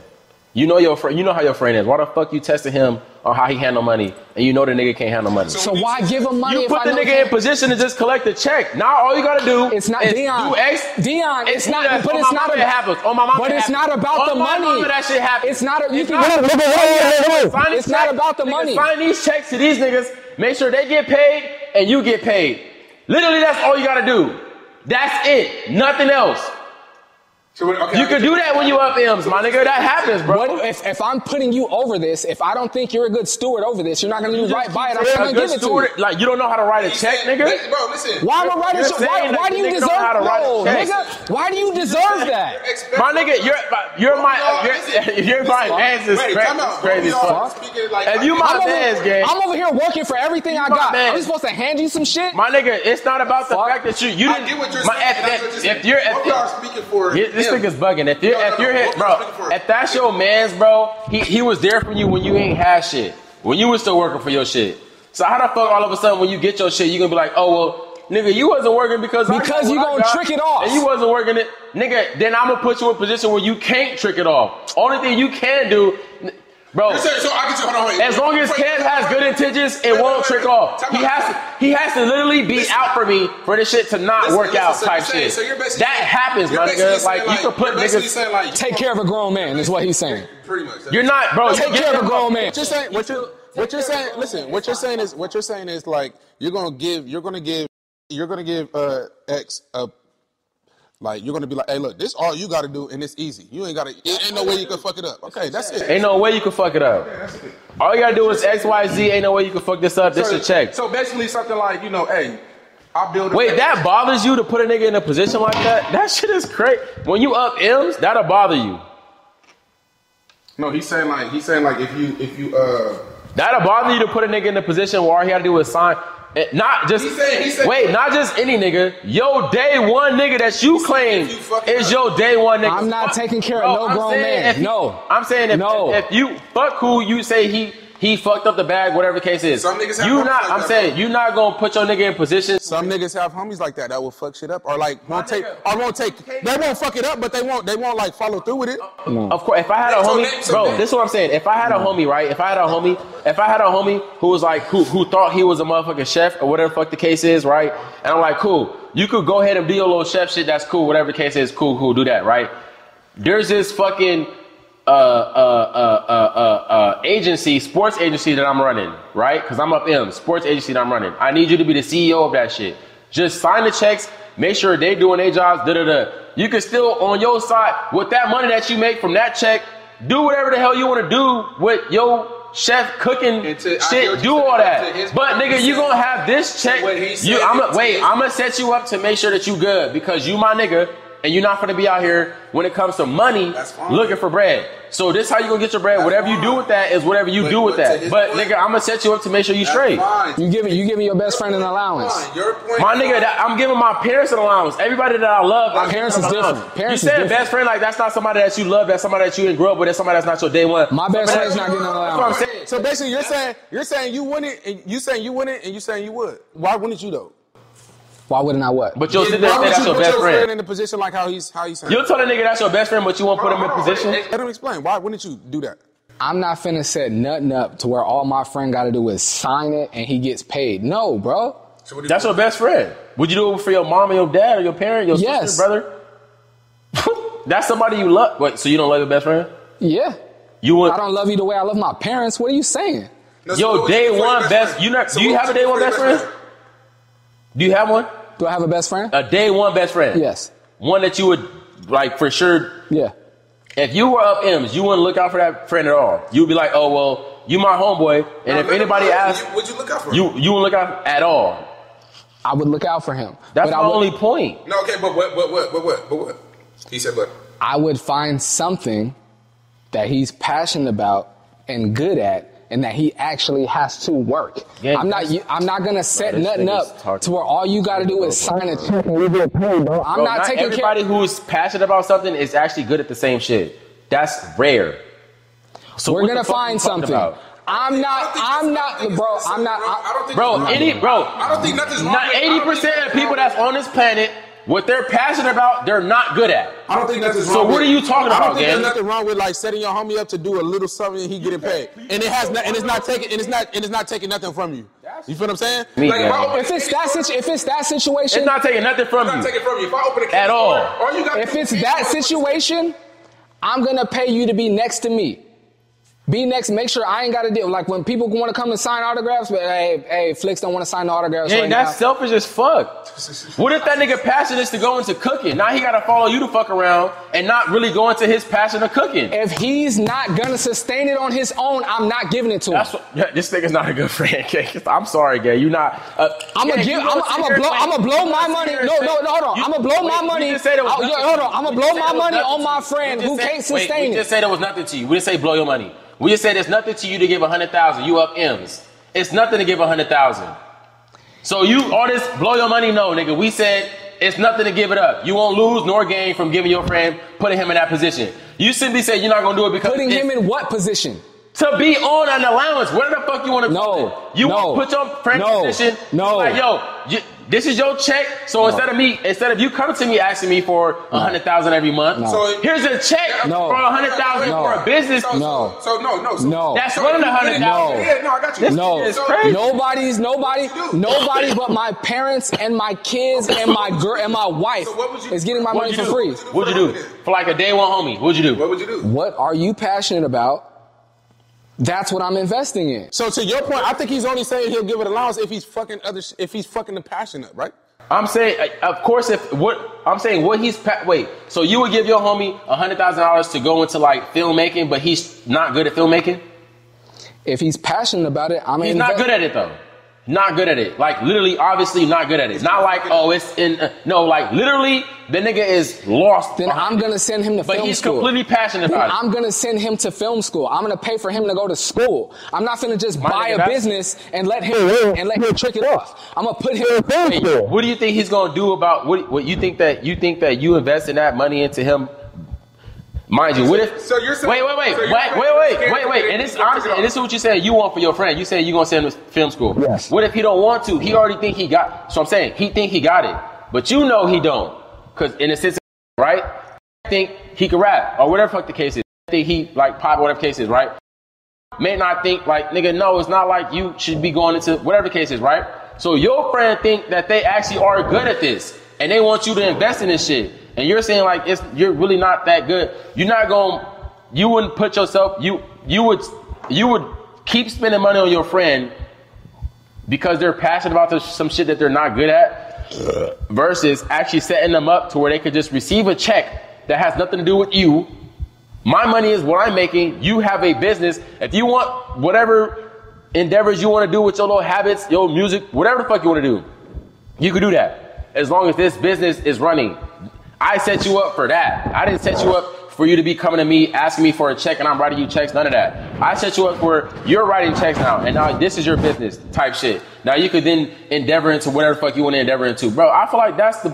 You know how your friend is. Why the fuck you testing him on how he handle money and you know the nigga can't handle money? So why give him money if I know? You put the nigga in position to just collect the check. Now all you gotta do is Dion. Dion, it's not about the money. That shit happens. It's not about the money. Sign these checks to these niggas, make sure they get paid and you get paid. Literally, that's all you gotta do. That's it. Nothing else. So, you can do that when you up M's, my nigga. That happens, bro. If I'm putting you over this, if I don't think you're a good steward over this, you're not going to do right by it. I'm not going to give it to you. Like, you don't know how to write a check, nigga? Bro, listen. Why am I writing a check? Why do you deserve nigga? Why do you deserve that? My nigga, you're my man's is crazy as fuck. If you my man's, gang. I'm over here working for everything I got. I'm supposed to hand you some shit? My nigga, it's not about the fact that you didn't. I get what you're saying. If you're speaking for this nigga's bugging. If you're hit, bro, if that's your man's, bro, he was there for you when you ain't had shit. When you was still working for your shit. So how the fuck all of a sudden when you get your shit, you gonna be like, oh well, nigga, you wasn't working because you gonna trick it off. And you wasn't working it, nigga. Then I'm gonna put you in a position where you can't trick it off. Only thing you can do, Bro, so I get you. Hold on, wait. as long as Cam has good intentions, it won't trick off. He has to literally be out for me for this shit to not work out type shit. So that happens, my nigga. Like, you can put niggas. Take care of a grown man is what he's saying. Pretty much. You're not, bro. Take care of a grown man. What you're saying? Listen. What you're saying is like you're gonna give X a. Like, you're going to be like, hey, look, this all you got to do, and it's easy. You ain't got to, ain't no way you can fuck it up. Okay, that's it. Ain't no way you can fuck it up. All you got to do is X, Y, Z. Ain't no way you can fuck this up. This is a check. So basically something like, you know, hey, I build Wait, that bothers you to put a nigga in a position like that? That shit is crazy. When you up M's, that'll bother you. No, he's saying like if you That'll bother you to put a nigga in a position where all he got to do is sign. Not just not just any nigga. Yo, day one nigga that you claim is your day one nigga. I'm not taking care of no grown man. No. I'm saying if you fuck who you say he fucked up the bag, whatever the case is. Some niggas have you're not gonna put your nigga in position. Some niggas have homies like that will fuck shit up or like won't take. They won't fuck it up, but they won't like follow through with it. Of course, if I had a homie, bro, this is what I'm saying. If I had a homie, right? If I had a homie who was like who thought he was a motherfucking chef or whatever the fuck the case is, right? And I'm like, cool, you could go ahead and do your little chef shit. That's cool. Whatever the case is, cool, do that, right? There's this fucking agency, sports agency that I'm running, right? Because I'm up M, sports agency that I'm running. I need you to be the CEO of that shit. Just sign the checks, make sure they doing their jobs, You can still, on your side, with that money that you make from that check, do whatever the hell you want to do with your chef cooking shit, do all that. But nigga, you gonna have this check. I'm gonna set you up to make sure that you good because you my nigga. And you're not going to be out here when it comes to money looking for bread. So this how you going to get your bread. Whatever you do with that is whatever you do with that. But nigga, I'm going to set you up to make sure you straight. You giving your best friend an allowance. My nigga, I'm giving my parents an allowance. Everybody that I love, my parents is different. You said best friend, like that's not somebody that you love. That's somebody that you didn't grow up with. That's somebody that's not your day one. My best friend's not getting an allowance. That's what I'm saying. So basically you're saying you wouldn't, and you saying you wouldn't, and you saying you would. Why wouldn't you though? Why wouldn't I what? But you'll sit there and say that's your best friend. In the position like how he's saying. You'll tell a nigga that's your best friend, but you won't put him in position. Let him explain. Why wouldn't you do that? I'm not finna set nothing up to where all my friend got to do is sign it and he gets paid. No, bro. So that's your best friend. Would you do it for your mom or your dad or your parent, your sister, brother? That's somebody you love. Wait, so you don't love your best friend? Yeah. I don't love you the way I love my parents. What are you saying? Yo, day one best. Do you have a day one best friend? Do you have one? Do I have a best friend? A day one best friend? Yes. One that you would, like, for sure. Yeah. If you were up M's, you wouldn't look out for that friend at all. You'd be like, oh, well, you my homeboy. And if anybody asks. Would you look out for him? You wouldn't look out at all. I would look out for him. That's my only point. No, okay, but what? He said what? I would find something that he's passionate about and good at, and that he actually has to work. Yeah, I'm not gonna set nothing up to where all you gotta do is sign a check and you get paid, bro. I'm not taking everybody who's passionate about something is actually good at the same shit. That's rare. So we're gonna find something. I'm not, bro. I don't think nothing's wrong. Not 80% of people that's on this planet, what they're passionate about, they're not good at. I don't think nothing's wrong. So what are you talking about, I don't think there's nothing wrong with like setting your homie up to do a little something and he getting paid, and it's not taking nothing from you. You feel what I'm saying? If it's that situation, it's not taking nothing from you. It's not taking from you. If I open a at all. If it's that situation, I'm gonna pay you to be next to me. Be next, make sure I ain't got to deal. Like when people want to come and sign autographs, but hey, Flicks don't want to sign the autographs right now. That's selfish as fuck. What if that nigga passion is to go into cooking? Now he got to follow you to fuck around and not really go into his passion of cooking. If he's not going to sustain it on his own, I'm not giving it to him. This nigga's not a good friend, Gay. I'm sorry, Gay. You're not. I'm gonna blow my money. No, hold on. I'm gonna blow my money. Hold on. I'm gonna blow my money on my friend who can't sustain it. We just say there was nothing to you. We didn't say blow your money. We just said there's nothing to you to give 100,000. You up M's. It's nothing to give 100,000. So you all this blow your money? No, nigga. We said it's nothing to give it up. You won't lose nor gain from giving your friend, putting him in that position. You simply say you're not gonna do it because putting him in what position? To be on an allowance. Where the fuck you want to? No. You want to put your friend in a position? No. Like, yo, This is your check. So instead of you coming to me asking me for $100,000 every month, so here's a check for $100,000 for a business. No. That's running $100,000. Yeah, no, I got you. No, It's crazy. nobody but my parents and my kids and my girl and my wife is getting my money for free. What'd you do for like a day one homie? What'd you do? What would you do? What are you passionate about? That's what I'm investing in. So to your point, I think he's only saying he'll give it allowance if he's fucking the passion up, right? I'm saying, of course, wait, so you would give your homie $100,000 to go into like filmmaking, but he's not good at filmmaking? If he's passionate about it, He's not good at it though. Not good at it. Like literally, obviously not good at it. Not like, like literally the nigga is lost. Then I'm going to send him to film school. But he's completely passionate about it. I'm going to send him to film school. I'm going to pay for him to go to school. I'm not going to just buy a business and let him trick it off. I'm going to put him in film school. What do you think he's going to do about what you think that you invest in that money into him? Mind you, what if? So you're saying, wait. And this is what you said you want for your friend. You said you're gonna send him to film school. Yes. What if he don't want to? He already think he got. So I'm saying he think he got it, but you know he don't, because in a sense, right? I think he can rap or whatever fuck the case is. I think he like pop whatever case is, right? May not think like nigga. No, it's not like you should be going into whatever the case is, right? So your friend think that they actually are good at this, and they want you to invest in this shit. And you're saying like you're really not that good. You wouldn't put yourself, you would keep spending money on your friend because they're passionate about some shit that they're not good at, versus actually setting them up to where they could just receive a check that has nothing to do with you. My money is what I'm making. You have a business. If you want whatever endeavors you want to do with your little habits, your music, whatever the fuck you want to do, you can do that as long as this business is running. I set you up for that. I didn't set you up for you to be coming to me, asking me for a check, and I'm writing you checks. None of that. I set you up for you're writing checks now, and now this is your business type shit. Now you could then endeavor into whatever the fuck you want to endeavor into, bro. I feel like that's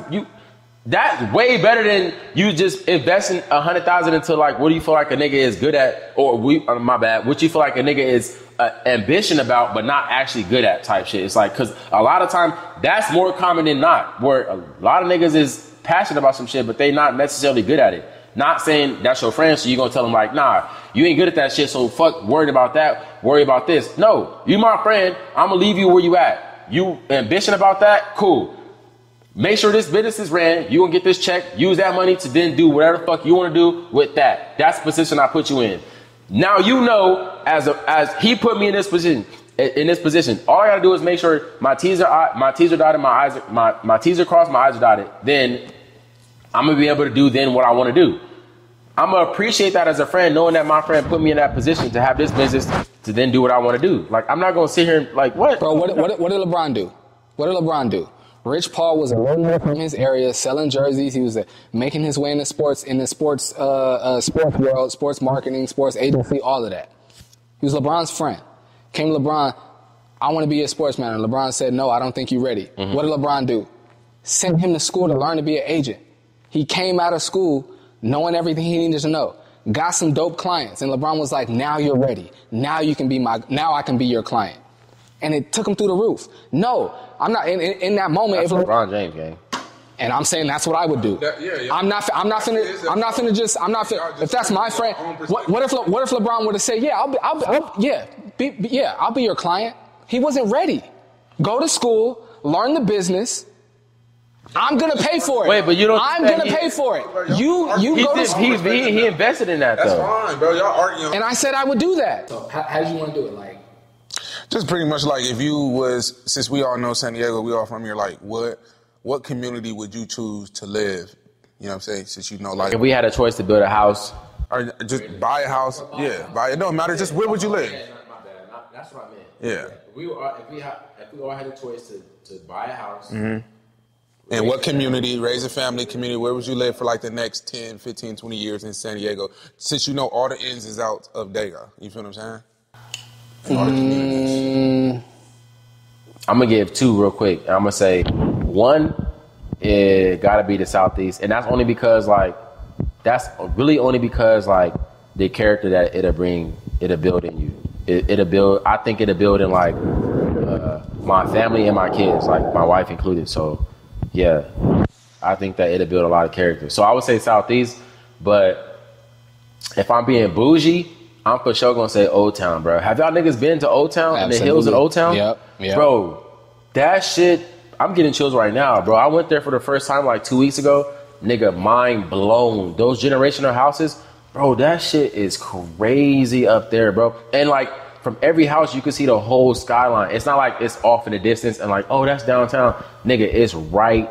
way better than you just investing $100,000 into like what do you feel like a nigga is good at, or what you feel like a nigga is ambition about but not actually good at type shit. It's like because a lot of time that's more common than not, where a lot of niggas is passionate about some shit, but they not necessarily good at it. Not saying that's your friend, so you're gonna tell them like, nah, you ain't good at that shit, so fuck worried about that, worry about this. No, you my friend, I'm gonna leave you where you at. You ambition about that? Cool. Make sure this business is ran, you gonna get this check, use that money to then do whatever the fuck you wanna do with that. That's the position I put you in. Now you know, as he put me in this position, all I gotta do is make sure my T's are dotted, my T's are crossed, my I's are dotted. Then I'm gonna be able to do then what I want to do. I'm gonna appreciate that as a friend, knowing that my friend put me in that position to have this business to then do what I want to do. Like I'm not gonna sit here and like what? Bro, what did LeBron do? What did LeBron do? Rich Paul was a loner from his area, selling jerseys. He was making his way in the sports world, sports marketing, sports agency, all of that. He was LeBron's friend. Came to LeBron, I want to be a sportsman. And LeBron said, no, I don't think you're ready. Mm-hmm. What did LeBron do? Send him to school to learn to be an agent. He came out of school knowing everything he needed to know. Got some dope clients. And LeBron was like, now you're ready. Now I can be your client. And it took him through the roof. No, I'm not in that moment. That's LeBron James game. And I'm saying that's what I would do. I'm not finna just if that's my friend. What if LeBron were to say, yeah, I'll be your client. He wasn't ready. Go to school, learn the business. I'm gonna pay for it. Wait, but you don't. I'm gonna pay for it. You go to school. He invested in that. That's fine, bro. Y'all arguing. And I said I would do that. So how did you want to do it? Like, just pretty much like if you was, since we all know San Diego, we all from here. Like, what community would you choose to live? You know what I'm saying? Since you know, like, if we had a choice to build a house or just buy a house, buy it. Don't matter. Just where would you live? My bad. That's what I meant. Yeah. If we all had a choice to buy a house. Mm-hmm. And what community, raise a family community, where would you live for like the next 10, 15, 20 years in San Diego? Since you know all the ins and outs of Dago. You feel what I'm saying? All the communities. I'm going to give two real quick. I'm going to say one, it got to be the Southeast. And that's only because like, the character that it'll build in you. I think it'll build in like my family and my kids, like my wife included. So, yeah, I think that it'll build a lot of character. So I would say Southeast, but if I'm being bougie, I'm for sure gonna say Old Town, bro. Have y'all niggas been to Old Town and the hills in Old Town? Yep. Bro, that shit, I'm getting chills right now, bro. I went there for the first time like 2 weeks ago. Nigga, mind blown. Those generational houses, bro, that shit is crazy up there, bro. And like from every house, you can see the whole skyline. It's not like it's off in the distance and like, oh, that's downtown. Nigga, it's right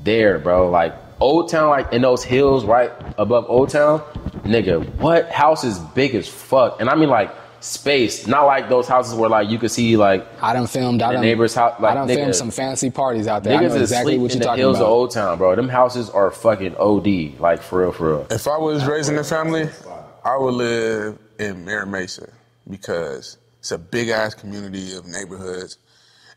there, bro. Like Old Town, like in those hills right above Old Town, nigga, what house is big as fuck? And I mean like space, not like those houses where like you could see like I done filmed the neighbor's house. Like, I done filmed some fancy parties out there. Niggas I know exactly what in you're the talking hills about. of Old Town, bro. Them houses are fucking OD, like for real, for real. If I was raising a family, I would live in Mira Mesa because it's a big ass community of neighborhoods,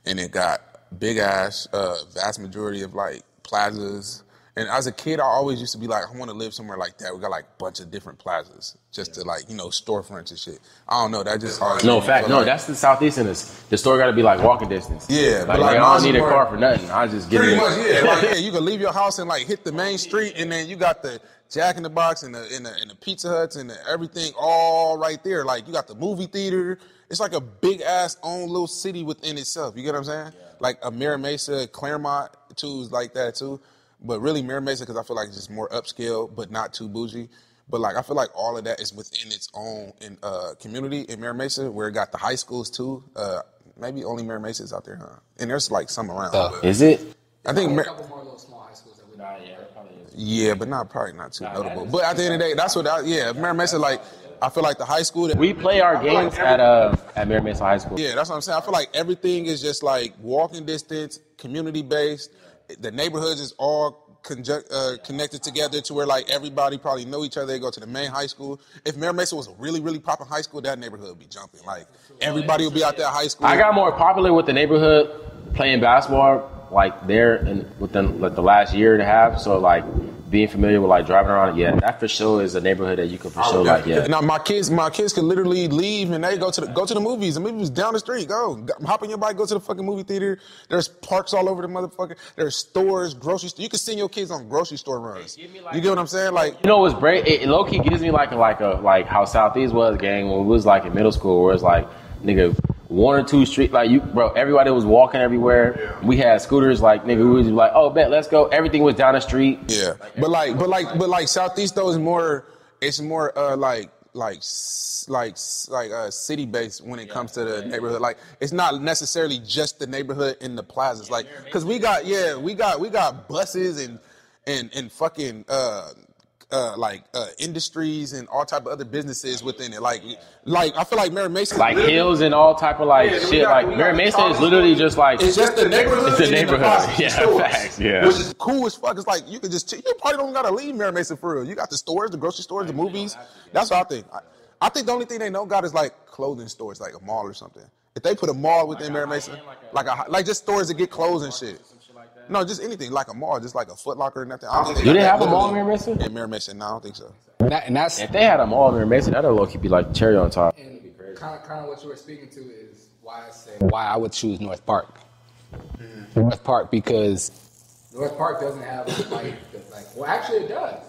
and it got big ass vast majority of like plazas. And as a kid, I always used to be like, I want to live somewhere like that. We got like a bunch of different plazas just to like, you know, storefronts and shit. I don't know. That just always No, fact. No, that's the Southeast, and the store got to be like walking distance. Yeah, like, but like I don't need a car for nothing. I just get pretty it. much, yeah. Like, yeah, you can leave your house and like hit the main street, and then you got the Jack in the Box and the Pizza Huts and everything all right there. Like you got the movie theater. It's like a big ass own little city within itself. You get what I'm saying? Yeah. Like a Mira Mesa, Claremont too is like that too. But really Mira Mesa, because I feel like it's just more upscale, but not too bougie. But like I feel like all of that is within its own community in Mira Mesa, where it got the high schools too. Maybe only Mira Mesa is out there, huh? And there's like some around. Is it? I think a couple more little small high schools that we know. Yeah, but probably not too notable. But at the end of the day, that's what Mira Mesa, like, I feel like the high school. We play our games at Mira Mesa High School. Yeah, that's what I'm saying. I feel like everything is just like walking distance, community based. The neighborhoods is all connected together to where like everybody probably know each other. They go to the main high school. If Mira Mesa was a really, really popping high school, that neighborhood would be jumping. Like everybody would be out there at high school. I got more popular with the neighborhood playing basketball like there and within like the last year and a half. So like being familiar with like driving around, yeah, that for sure is a neighborhood that you can for sure like, yeah. Now my kids can literally leave and they go to the movies. The movies down the street. Go hop on your bike, go to the fucking movie theater. There's parks all over the motherfucker. There's stores, grocery store. You can send your kids on grocery store runs. You get what I'm saying? Like, you know what's great? It low key gives me like how Southeast was, gang, when we was like in middle school, where it's like nigga 1 or 2 street, like you, bro, everybody was walking everywhere. Yeah. We had scooters, like nigga, we was like, oh, bet, let's go. Everything was down the street. Yeah, but like Southeast though is more, it's more city based when it comes to the neighborhood. Like it's not necessarily just the neighborhood in the plazas, like because we got buses and fucking industries and all type of other businesses within it. Like I feel like Mira Mesa, like hills and all type of like shit. Like Mira Mesa is literally just like it's just the neighborhood. It's the neighborhood. Yeah, facts. Yeah, which is cool as fuck. It's like you can just you probably don't gotta leave Mira Mesa for real. You got the stores, the grocery stores, the movies. That's what I think. I think the only thing they know got is like clothing stores, like a mall or something. If they put a mall within Mira Mesa, like just stores that get clothes and shit. No, just anything, like a mall, just like a Foot Locker or nothing. Do they have a mall in Mira Mesa? In Mira Mesa, no, I don't think so. And that's if they had a mall in Mira Mesa, that'd low key be like cherry on top. And kind of what you were speaking to is why I would choose North Park. North Park because North Park doesn't have like well, actually it does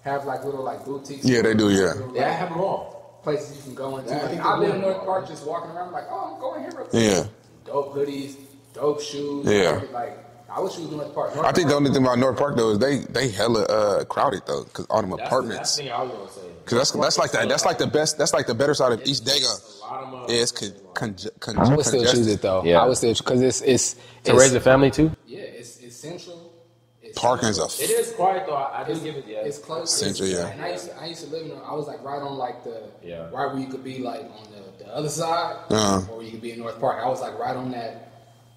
have like little like boutiques. Yeah, they do. Yeah, they have them all. Places you can go into. I've been in North Park just walking around like, oh, I'm going here real quick. Yeah. Dope hoodies, dope shoes. Yeah. Like I would choose North Park. I think the only thing about North Park though is they hella crowded though, because all them apartments. That's the thing I was gonna say. Because that's like the best. That's like the better side of East Dago. Yeah, it's I would still choose it though. Yeah. I would still because it's to raise a family too. Yeah, it's central. Parking's it is quiet though. I didn't give it. Yeah, it's close. Central, yeah. And I used to live in. I was like right on like right where you could be like on the other side, or you could be in North Park. I was like right on that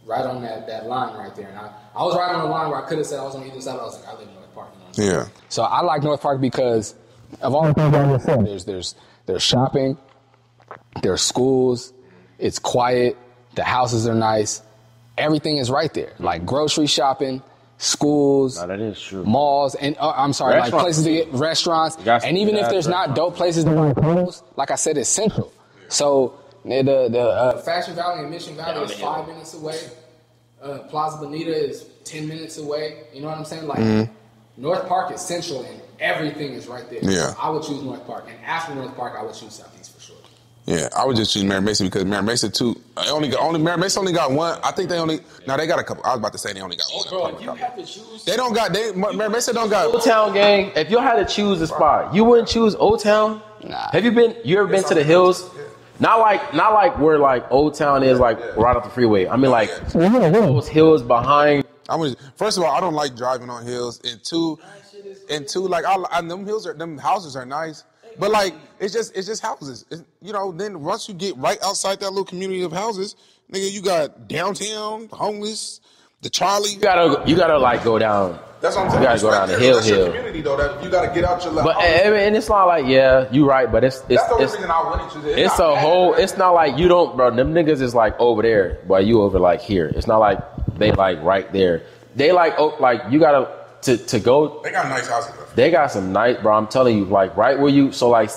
line right there, and I was right on the line where I could have said I was on either side. But I was like, I live in North Park. You know what I'm saying? So I like North Park because of all the things I just said. There's shopping, there's schools, it's quiet, the houses are nice, everything is right there. Like grocery shopping, schools, that is true. Malls, and like places to get restaurants. And even if there's not dope places to buy clothes, like I said, it's central. So The Fashion Valley and Mission Valley is 5 minutes away. Plaza Bonita is 10 minutes away. You know what I'm saying? Like North Park is central and everything is right there. Yeah. So I would choose North Park, and after North Park, I would choose Southeast for sure. Yeah, I would just choose Mary Mason because Mary Mason Mary Mason only got one. I think they got a couple. I was about to say they only got one. Bro, if you had to choose, Mary Mason don't got Old Town gang. If you had to choose a spot, you wouldn't choose Old Town. Nah. Have you ever been to the hills? Not like where like Old Town is, like right off the freeway. I mean like those hills behind. First of all, I don't like driving on hills, and two, like them houses are nice. But like it's just houses, Then once you get right outside that little community of houses, nigga, you got downtown, homeless, the Charlie. You gotta like go down. That's what I'm saying. You gotta go down the hill. That's your community though. That you gotta get out your. But and it's not like you right. But that's the only reason I went into this. It's a whole. It's not like you don't, bro. Them niggas is like over there, while you over like here. It's not like they like right there. They like you gotta to go. They got nice houses. They got some nice, bro. I'm telling you, like right where you, so like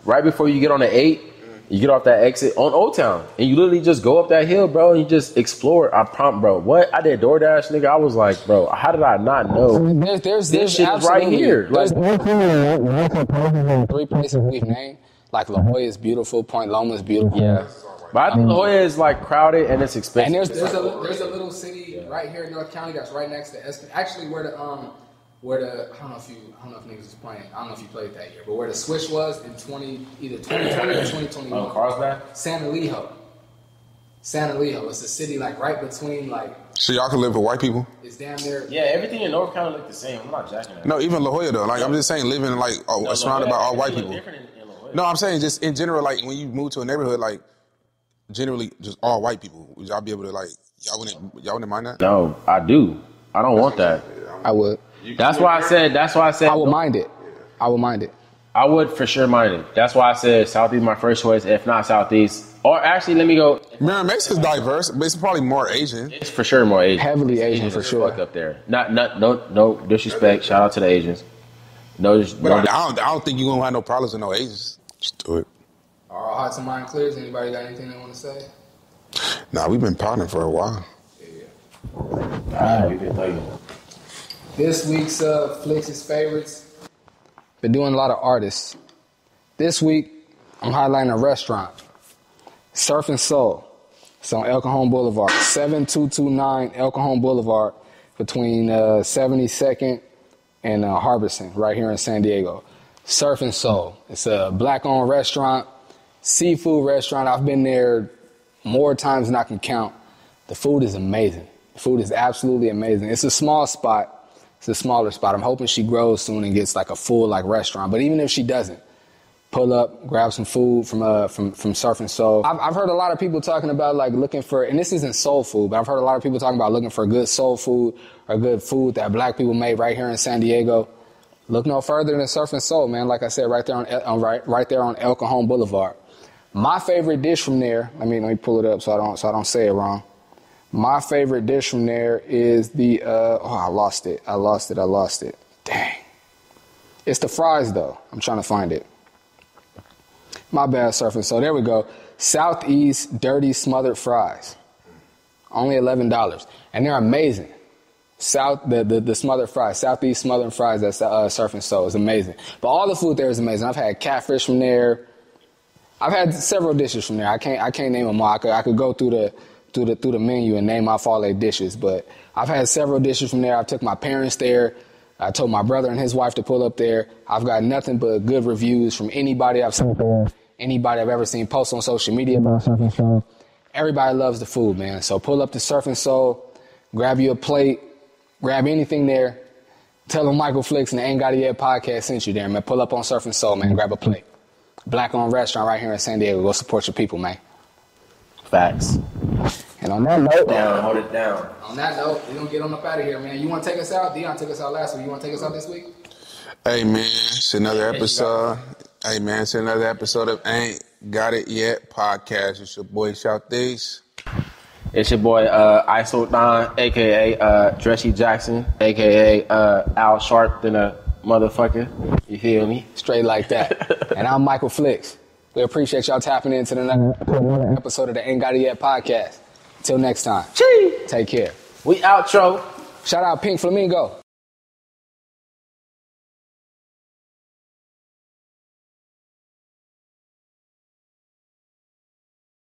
right before you get on the 8, you get off that exit on Old Town, and you literally just go up that hill, bro, and you just explore. I prompt, bro. What I did DoorDash, nigga. I was like, bro, how did I not know? There's this shit is right here. There's 3 places we've named. Like La Jolla is beautiful. Point Loma is beautiful. Yeah. But I think La Jolla is like crowded and it's expensive. And there's a little city right here in North County that's right next to actually where the I don't know if niggas was playing. I don't know if you played that year, but where the switch was in either 2020 or 2021. Oh, Carlsbad? San Elijo. It's a city like right between like. So y'all can live with white people? It's damn near. Yeah, everything in North County look the same. I'm not jacking that. No, even La Jolla though. Like I'm just saying, living like surrounded by all white people. No, I'm saying just in general, like when you move to a neighborhood, like generally just all white people. Would y'all be able to like y'all wouldn't mind that? No, I do. I don't want that. I would. That's why I said. I would mind it. I would for sure mind it. That's why I said Southeast my first choice. If not Southeast, or actually let me go. Mary Mason's diverse, but it's probably more Asian. It's for sure more Asian. Heavily Asian for sure. Fuck up there. No disrespect. Shout out to the Asians. I don't think you're gonna have no problems with no Asians. Just do it. Our hearts and mind clears. Anybody got anything they want to say? Nah, we've been partnering for a while. Yeah. We've been playing. This week's Flix's favorites. Been doing a lot of artists. This week, I'm highlighting a restaurant. Surf and Soul. It's on El Cajon Boulevard. 7229 El Cajon Boulevard between 72nd and Harbison, right here in San Diego. Surf and Soul. It's a black-owned restaurant, seafood restaurant. I've been there more times than I can count. The food is amazing. The food is absolutely amazing. It's a small spot. It's a smaller spot. I'm hoping she grows soon and gets like a full like restaurant. But even if she doesn't, pull up, grab some food from Surf and Soul. I've heard a lot of people talking about like looking for, and this isn't soul food, but I've heard a lot of people talking about looking for good soul food or good food that black people made right here in San Diego. Look no further than Surf and Soul, man. Like I said, right there on El Cajon Boulevard. My favorite dish from there. Let me pull it up so I don't say it wrong. My favorite dish from there is the I lost it. Dang. It's the fries though. I'm trying to find it. My bad, Surf and Soul. There we go. Southeast Dirty Smothered Fries. Only $11. And they're amazing. The smothered fries, Southeast Smothered Fries, that's Surf and Soul, is amazing. But all the food there is amazing. I've had catfish from there. I've had several dishes from there. I can't name them all. I could go through the menu and name off all their dishes. But I've had several dishes from there. I took my parents there. I told my brother and his wife to pull up there. I've got nothing but good reviews from anybody I've seen there, anybody I've ever seen post on social media about Surf and Soul. Everybody loves the food, man. So pull up to Surf and Soul, grab you a plate, grab anything there. Tell them Michael Flix and the Ain't Got It Yet podcast sent you there, man. Pull up on Surf and Soul, man. Grab a plate. Black-owned restaurant right here in San Diego. Go support your people, man. Facts. And on that note, hold it down. On that note, we're going to get on up out of here, man. You want to take us out? Dion took us out last week. You want to take us out this week? Hey, man. It's another episode. Hey, man. It's another episode of Ain't Got It Yet podcast. It's your boy, Southeast. It's your boy, ISO Don, a.k.a. Dreshy Jackson, a.k.a. Al Sharp than a motherfucker. You feel me? Straight like that. And I'm Michael Flix. We appreciate y'all tapping into another episode of the Ain't Got It Yet podcast. Till next time. Take care. We outro. Shout out Pink Flamingo.